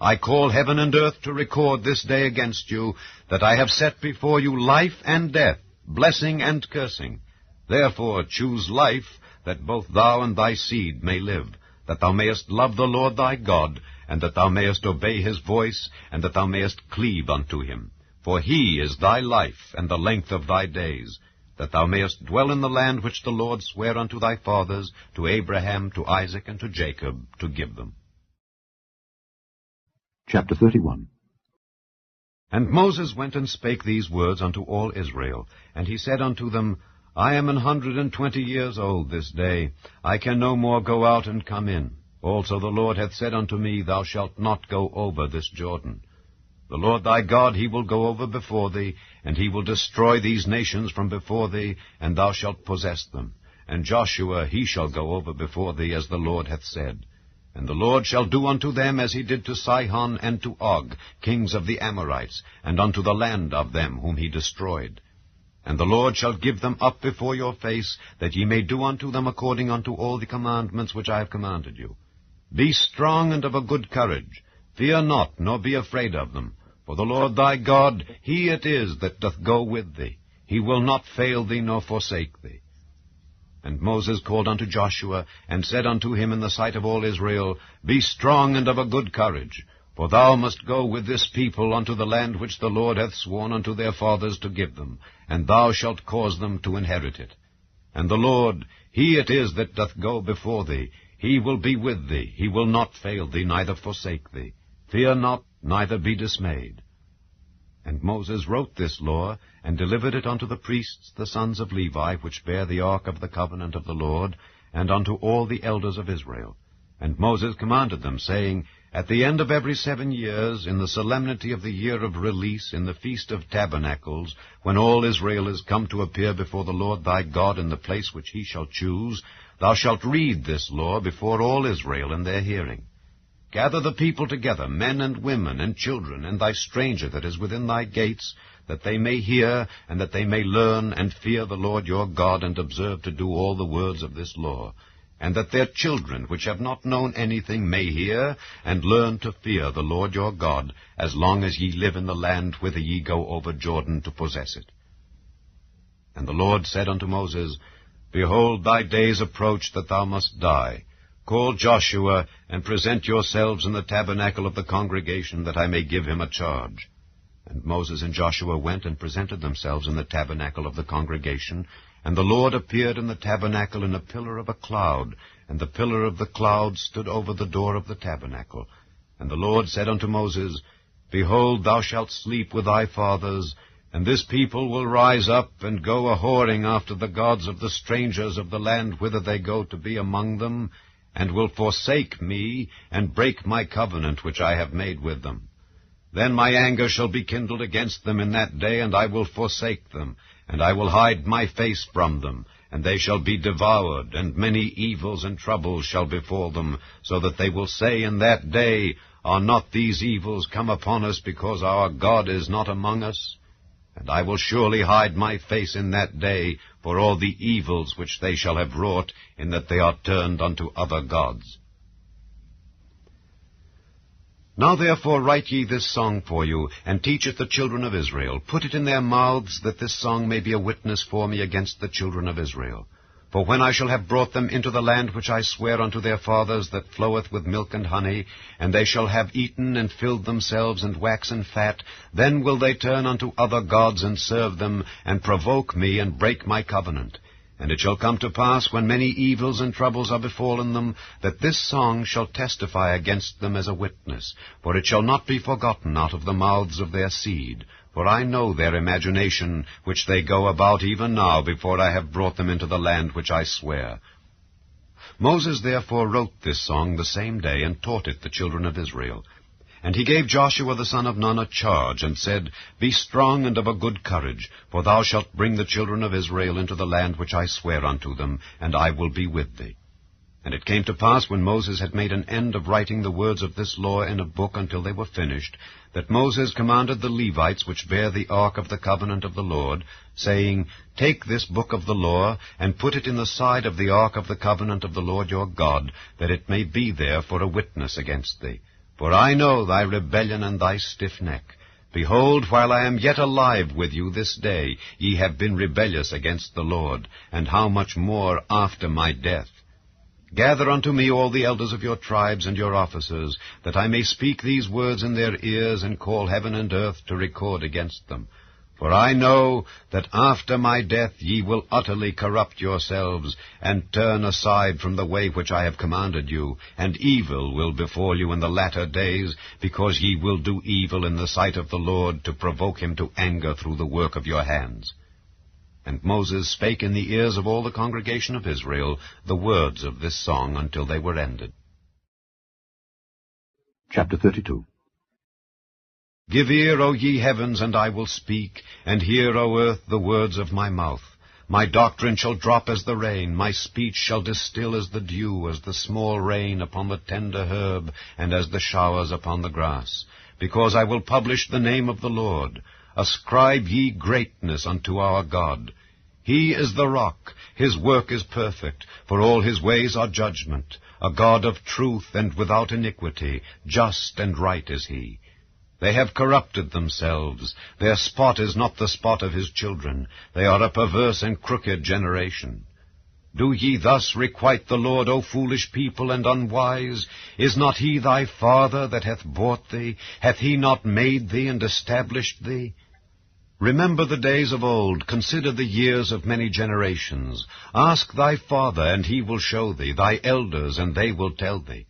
I call heaven and earth to record this day against you, that I have set before you life and death, blessing and cursing. Therefore choose life, that both thou and thy seed may live, that thou mayest love the Lord thy God, and that thou mayest obey his voice, and that thou mayest cleave unto him. For he is thy life, and the length of thy days, that thou mayest dwell in the land which the Lord sware unto thy fathers, to Abraham, to Isaac, and to Jacob, to give them. Chapter 31. And Moses went and spake these words unto all Israel. And he said unto them, I am 120 years old this day. I can no more go out and come in. Also the Lord hath said unto me, Thou shalt not go over this Jordan. The Lord thy God, he will go over before thee, and he will destroy these nations from before thee, and thou shalt possess them. And Joshua, he shall go over before thee, as the Lord hath said. And the Lord shall do unto them as he did to Sihon and to Og, kings of the Amorites, and unto the land of them whom he destroyed. And the Lord shall give them up before your face, that ye may do unto them according unto all the commandments which I have commanded you. Be strong and of a good courage. Fear not, nor be afraid of them. For the Lord thy God, he it is that doth go with thee. He will not fail thee, nor forsake thee. And Moses called unto Joshua, and said unto him in the sight of all Israel, Be strong and of a good courage, for thou must go with this people unto the land which the Lord hath sworn unto their fathers to give them, and thou shalt cause them to inherit it. And the Lord, he it is that doth go before thee. He will be with thee. He will not fail thee, neither forsake thee. Fear not, neither be dismayed. And Moses wrote this law, and delivered it unto the priests, the sons of Levi, which bear the ark of the covenant of the Lord, and unto all the elders of Israel. And Moses commanded them, saying, At the end of every 7 years, in the solemnity of the year of release, in the feast of tabernacles, when all Israel is come to appear before the Lord thy God in the place which he shall choose, thou shalt read this law before all Israel in their hearing. Gather the people together, men and women and children, and thy stranger that is within thy gates, that they may hear, and that they may learn, and fear the Lord your God, and observe to do all the words of this law, and that their children, which have not known anything, may hear, and learn to fear the Lord your God, as long as ye live in the land whither ye go over Jordan to possess it. And the Lord said unto Moses, Behold, thy days approach that thou must die. Call Joshua, and present yourselves in the tabernacle of the congregation, that I may give him a charge. And Moses and Joshua went and presented themselves in the tabernacle of the congregation, and the Lord appeared in the tabernacle in a pillar of a cloud, and the pillar of the cloud stood over the door of the tabernacle. And the Lord said unto Moses, Behold, thou shalt sleep with thy fathers, and this people will rise up and go a-whoring after the gods of the strangers of the land whither they go to be among them, and will forsake me, and break my covenant which I have made with them. Then my anger shall be kindled against them in that day, and I will forsake them, and I will hide my face from them, and they shall be devoured, and many evils and troubles shall befall them, so that they will say in that day, Are not these evils come upon us, because our God is not among us? And I will surely hide my face in that day for all the evils which they shall have wrought, in that they are turned unto other gods. Now therefore write ye this song for you, and teach it the children of Israel. Put it in their mouths, that this song may be a witness for me against the children of Israel. For when I shall have brought them into the land which I swear unto their fathers, that floweth with milk and honey, and they shall have eaten and filled themselves and waxen fat, then will they turn unto other gods and serve them, and provoke me, and break my covenant. And it shall come to pass, when many evils and troubles are befallen them, that this song shall testify against them as a witness, for it shall not be forgotten out of the mouths of their seed. For I know their imagination, which they go about even now, before I have brought them into the land which I swear. Moses therefore wrote this song the same day, and taught it the children of Israel. And he gave Joshua the son of Nun a charge, and said, Be strong and of a good courage, for thou shalt bring the children of Israel into the land which I swear unto them, and I will be with thee. And it came to pass, when Moses had made an end of writing the words of this law in a book until they were finished, that Moses commanded the Levites, which bear the ark of the covenant of the Lord, saying, Take this book of the law, and put it in the side of the ark of the covenant of the Lord your God, that it may be there for a witness against thee. For I know thy rebellion and thy stiff neck. Behold, while I am yet alive with you this day, ye have been rebellious against the Lord, and how much more after my death. Gather unto me all the elders of your tribes and your officers, that I may speak these words in their ears, and call heaven and earth to record against them. For I know that after my death ye will utterly corrupt yourselves, and turn aside from the way which I have commanded you, and evil will befall you in the latter days, because ye will do evil in the sight of the Lord, to provoke him to anger through the work of your hands. And Moses spake in the ears of all the congregation of Israel the words of this song until they were ended. Chapter 32. Give ear, O ye heavens, and I will speak, and hear, O earth, the words of my mouth. My doctrine shall drop as the rain, my speech shall distill as the dew, as the small rain upon the tender herb, and as the showers upon the grass. Because I will publish the name of the Lord. Ascribe ye greatness unto our God. He is the rock, his work is perfect, for all his ways are judgment. A God of truth and without iniquity, just and right is he. They have corrupted themselves. Their spot is not the spot of his children. They are a perverse and crooked generation. Do ye thus requite the Lord, O foolish people and unwise? Is not he thy father that hath bought thee? Hath he not made thee and established thee? Remember the days of old, consider the years of many generations. Ask thy father, and he will show thee, thy elders, and they will tell thee.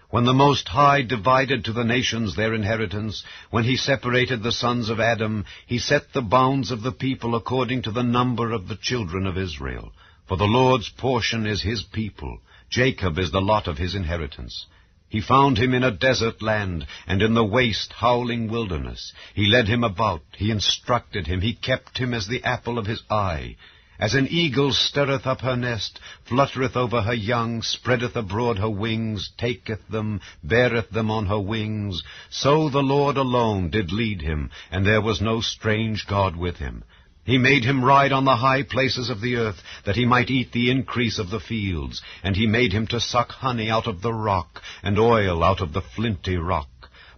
When the Most High divided to the nations their inheritance, when he separated the sons of Adam, he set the bounds of the people according to the number of the children of Israel. For the Lord's portion is his people, Jacob is the lot of his inheritance. He found him in a desert land, and in the waste howling wilderness. He led him about, he instructed him, he kept him as the apple of his eye. As an eagle stirreth up her nest, fluttereth over her young, spreadeth abroad her wings, taketh them, beareth them on her wings, so the Lord alone did lead him, and there was no strange God with him. He made him ride on the high places of the earth, that he might eat the increase of the fields, and he made him to suck honey out of the rock, and oil out of the flinty rock.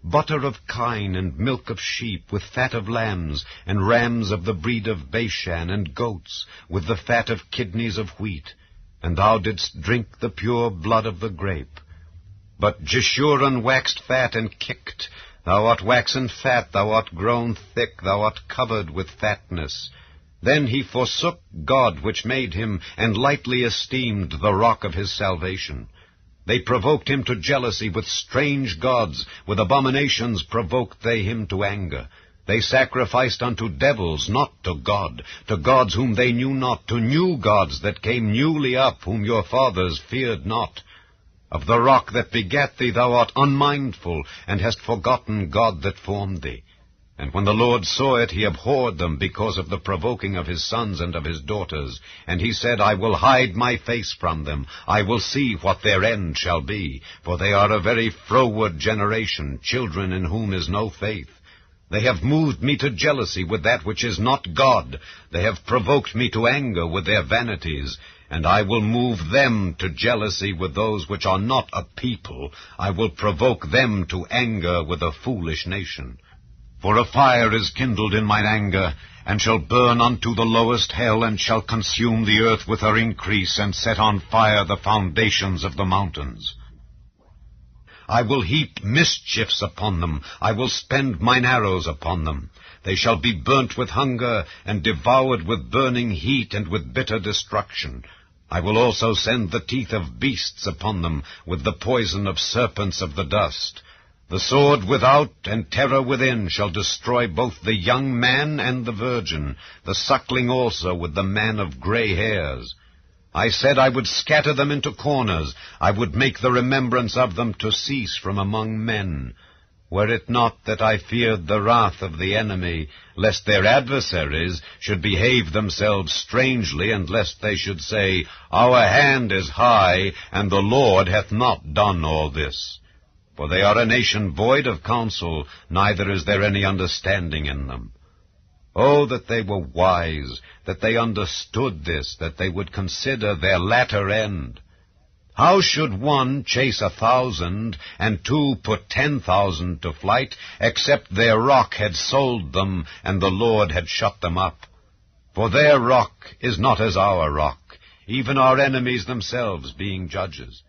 Butter of kine, and milk of sheep, with fat of lambs, and rams of the breed of Bashan, and goats, with the fat of kidneys of wheat. And thou didst drink the pure blood of the grape. But Jeshurun waxed fat and kicked. Thou art waxen fat, thou art grown thick, thou art covered with fatness. Then he forsook God which made him, and lightly esteemed the rock of his salvation. They provoked him to jealousy with strange gods, with abominations provoked they him to anger. They sacrificed unto devils, not to gods whom they knew not, to new gods that came newly up, whom your fathers feared not. Of the rock that begat thee thou art unmindful, and hast forgotten God that formed thee. And when the Lord saw it, he abhorred them because of the provoking of his sons and of his daughters. And he said, I will hide my face from them. I will see what their end shall be. For they are a very froward generation, children in whom is no faith. They have moved me to jealousy with that which is not God. They have provoked me to anger with their vanities. And I will move them to jealousy with those which are not a people. I will provoke them to anger with a foolish nation. For a fire is kindled in mine anger, and shall burn unto the lowest hell, and shall consume the earth with her increase, and set on fire the foundations of the mountains. I will heap mischiefs upon them, I will spend mine arrows upon them. They shall be burnt with hunger, and devoured with burning heat, and with bitter destruction. I will also send the teeth of beasts upon them, with the poison of serpents of the dust. The sword without and terror within shall destroy both the young man and the virgin, the suckling also with the man of gray hairs. I said I would scatter them into corners, I would make the remembrance of them to cease from among men. Were it not that I feared the wrath of the enemy, lest their adversaries should behave themselves strangely, and lest they should say, Our hand is high, and the Lord hath not done all this. For they are a nation void of counsel, neither is there any understanding in them. Oh, that they were wise, that they understood this, that they would consider their latter end. How should one chase 1,000, and two put 10,000 to flight, except their rock had sold them, and the Lord had shut them up? For their rock is not as our rock, even our enemies themselves being judges.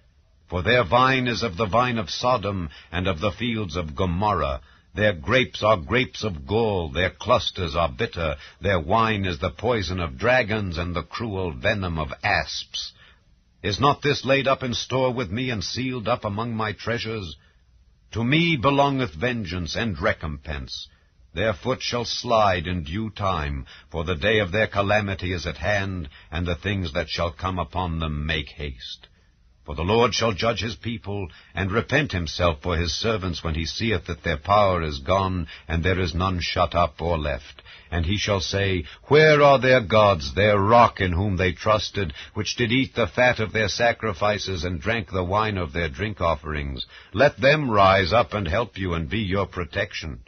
For their vine is of the vine of Sodom, and of the fields of Gomorrah. Their grapes are grapes of gall, their clusters are bitter, their wine is the poison of dragons, and the cruel venom of asps. Is not this laid up in store with me, and sealed up among my treasures? To me belongeth vengeance and recompense. Their foot shall slide in due time, for the day of their calamity is at hand, and the things that shall come upon them make haste. For the Lord shall judge his people, and repent himself for his servants when he seeth that their power is gone, and there is none shut up or left. And he shall say, Where are their gods, their rock in whom they trusted, which did eat the fat of their sacrifices, and drank the wine of their drink offerings? Let them rise up and help you, and be your protection.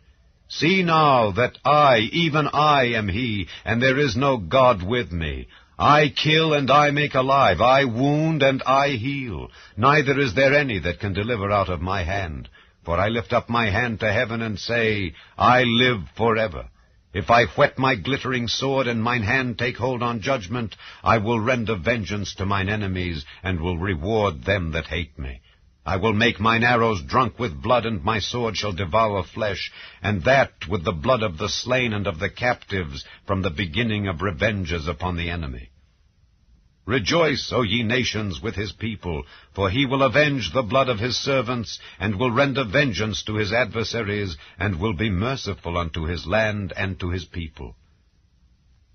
See now that I, even I, am he, and there is no God with me. I kill and I make alive, I wound and I heal. Neither is there any that can deliver out of my hand. For I lift up my hand to heaven and say, I live forever. If I whet my glittering sword, and mine hand take hold on judgment, I will render vengeance to mine enemies, and will reward them that hate me. I will make mine arrows drunk with blood, and my sword shall devour flesh, and that with the blood of the slain and of the captives, from the beginning of revenges upon the enemy. Rejoice, O ye nations, with his people, for he will avenge the blood of his servants, and will render vengeance to his adversaries, and will be merciful unto his land and to his people.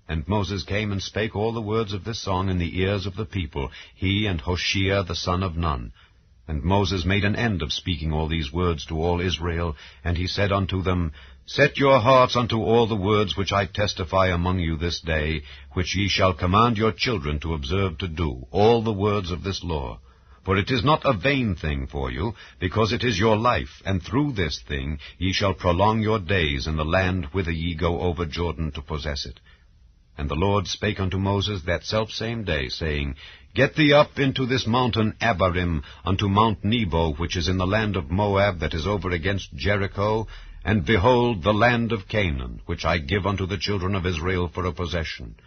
And Moses came and spake all the words of this song in the ears of the people, he and Hoshea the son of Nun. And Moses made an end of speaking all these words to all Israel, and he said unto them, Set your hearts unto all the words which I testify among you this day, which ye shall command your children to observe to do, all the words of this law. For it is not a vain thing for you, because it is your life, and through this thing ye shall prolong your days in the land whither ye go over Jordan to possess it. And the Lord spake unto Moses that selfsame day, saying, Get thee up into this mountain Abarim, unto Mount Nebo, which is in the land of Moab, that is over against Jericho, and behold the land of Canaan, which I give unto the children of Israel for a possession.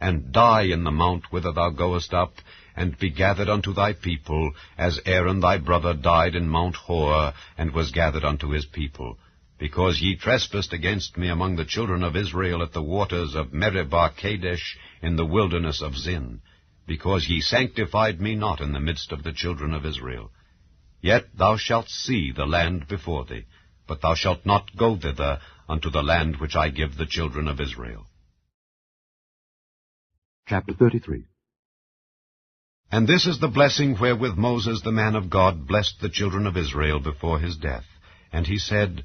And die in the mount whither thou goest up, and be gathered unto thy people, as Aaron thy brother died in Mount Hor, and was gathered unto his people. Because ye trespassed against me among the children of Israel at the waters of Meribah Kadesh, in the wilderness of Zin, because ye sanctified me not in the midst of the children of Israel. Yet thou shalt see the land before thee, but thou shalt not go thither unto the land which I give the children of Israel. Chapter 33. And this is the blessing wherewith Moses the man of God blessed the children of Israel before his death. And he said,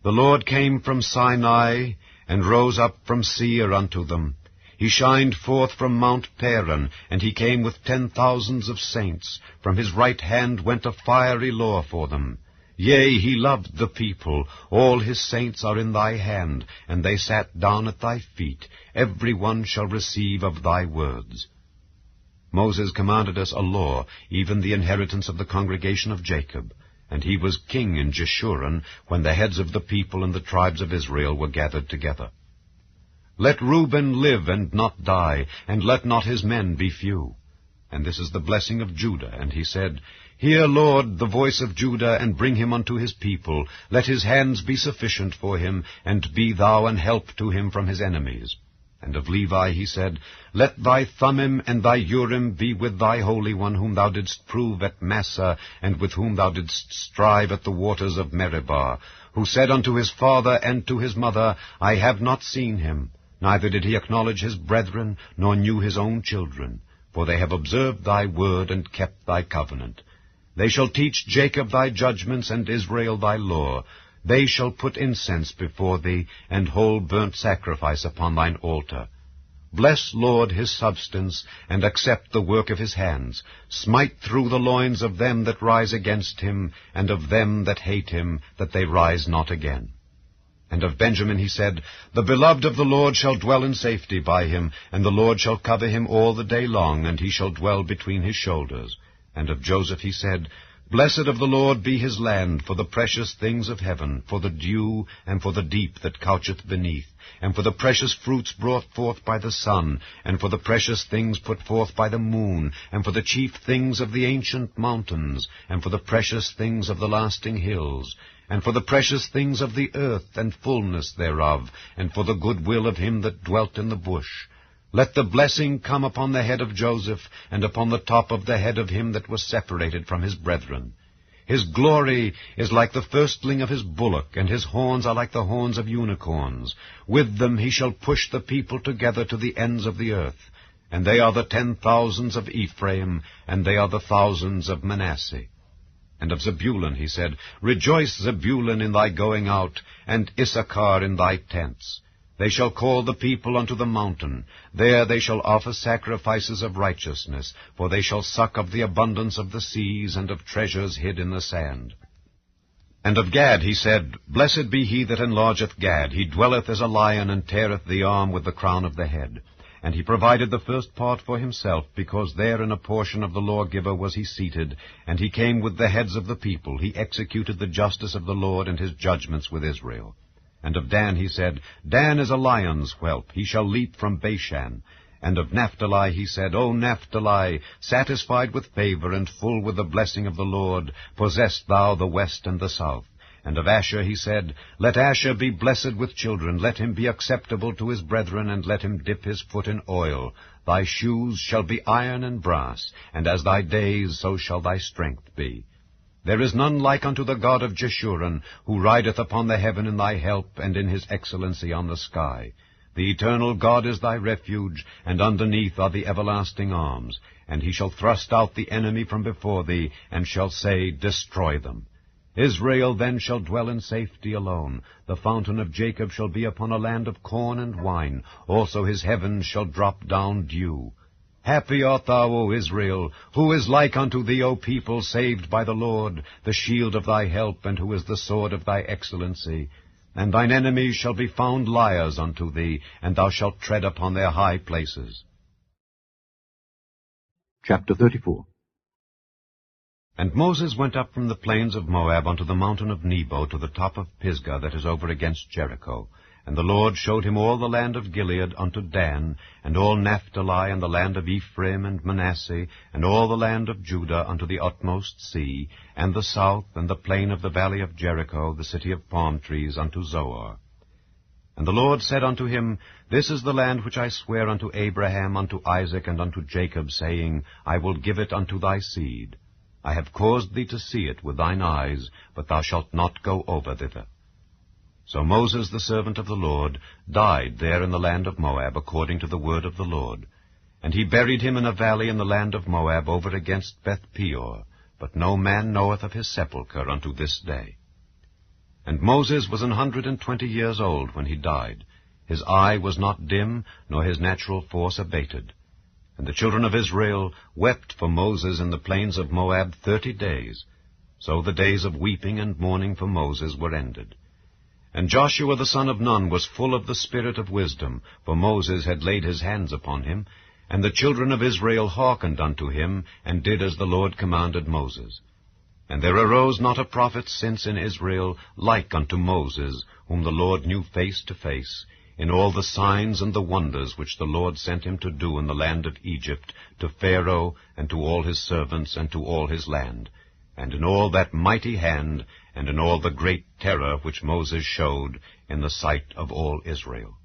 The Lord came from Sinai, and rose up from Seir unto them. He shined forth from Mount Paran, and he came with 10,000s of saints. From his right hand went a fiery law for them. Yea, he loved the people. All his saints are in thy hand, and they sat down at thy feet. Every one shall receive of thy words. Moses commanded us a law, even the inheritance of the congregation of Jacob. And he was king in Jeshurun, when the heads of the people and the tribes of Israel were gathered together. Let Reuben live and not die, and let not his men be few. And this is the blessing of Judah. And he said, Hear, Lord, the voice of Judah, and bring him unto his people. Let his hands be sufficient for him, and be thou an help to him from his enemies. And of Levi he said, Let thy Thummim and thy Urim be with thy Holy One, whom thou didst prove at Massah, and with whom thou didst strive at the waters of Meribah, who said unto his father and to his mother, I have not seen him, neither did he acknowledge his brethren, nor knew his own children. For they have observed thy word, and kept thy covenant. They shall teach Jacob thy judgments, and Israel thy law. They shall put incense before thee, and hold burnt sacrifice upon thine altar. Bless, Lord, his substance, and accept the work of his hands. Smite through the loins of them that rise against him, and of them that hate him, that they rise not again. And of Benjamin he said, The beloved of the Lord shall dwell in safety by him, and the Lord shall cover him all the day long, and he shall dwell between his shoulders. And of Joseph he said, Blessed of the Lord be his land, for the precious things of heaven, for the dew, and for the deep that coucheth beneath, and for the precious fruits brought forth by the sun, and for the precious things put forth by the moon, and for the chief things of the ancient mountains, and for the precious things of the lasting hills, and for the precious things of the earth, and fullness thereof, and for the good will of him that dwelt in the bush. Let the blessing come upon the head of Joseph, and upon the top of the head of him that was separated from his brethren. His glory is like the firstling of his bullock, and his horns are like the horns of unicorns. With them he shall push the people together to the ends of the earth. And they are the 10,000s of Ephraim, and they are the thousands of Manasseh. And of Zebulun he said, Rejoice, Zebulun, in thy going out, and Issachar in thy tents. They shall call the people unto the mountain. There they shall offer sacrifices of righteousness, for they shall suck of the abundance of the seas, and of treasures hid in the sand. And of Gad he said, Blessed be he that enlargeth Gad. He dwelleth as a lion, and teareth the arm with the crown of the head. And he provided the first part for himself, because there in a portion of the lawgiver was he seated, and he came with the heads of the people. He executed the justice of the Lord and his judgments with Israel. And of Dan he said, Dan is a lion's whelp, he shall leap from Bashan. And of Naphtali he said, O Naphtali, satisfied with favor and full with the blessing of the Lord, possess thou the west and the south. And of Asher he said, Let Asher be blessed with children, let him be acceptable to his brethren, and let him dip his foot in oil. Thy shoes shall be iron and brass, and as thy days so shall thy strength be. There is none like unto the God of Jeshurun, who rideth upon the heaven in thy help, and in his excellency on the sky. The eternal God is thy refuge, and underneath are the everlasting arms. And he shall thrust out the enemy from before thee, and shall say, Destroy them. Israel then shall dwell in safety alone. The fountain of Jacob shall be upon a land of corn and wine. Also his heavens shall drop down dew. Happy art thou, O Israel, who is like unto thee, O people, saved by the Lord, the shield of thy help, and who is the sword of thy excellency. And thine enemies shall be found liars unto thee, and thou shalt tread upon their high places. Chapter 34. And Moses went up from the plains of Moab unto the mountain of Nebo to the top of Pisgah that is over against Jericho. And the Lord showed him all the land of Gilead unto Dan, and all Naphtali, and the land of Ephraim and Manasseh, and all the land of Judah unto the utmost sea, and the south, and the plain of the valley of Jericho, the city of palm trees, unto Zoar. And the Lord said unto him, This is the land which I sware unto Abraham, unto Isaac, and unto Jacob, saying, I will give it unto thy seed. I have caused thee to see it with thine eyes, but thou shalt not go over thither. So Moses, the servant of the Lord, died there in the land of Moab, according to the word of the Lord. And he buried him in a valley in the land of Moab, over against Beth-peor. But no man knoweth of his sepulchre unto this day. And Moses was 120 years old when he died. His eye was not dim, nor his natural force abated. And the children of Israel wept for Moses in the plains of Moab 30 days. So the days of weeping and mourning for Moses were ended. And Joshua the son of Nun was full of the spirit of wisdom, for Moses had laid his hands upon him. And the children of Israel hearkened unto him, and did as the Lord commanded Moses. And there arose not a prophet since in Israel like unto Moses, whom the Lord knew face to face, in all the signs and the wonders which the Lord sent him to do in the land of Egypt, to Pharaoh, and to all his servants, and to all his land, and in all that mighty hand, and in all the great terror which Moses showed in the sight of all Israel.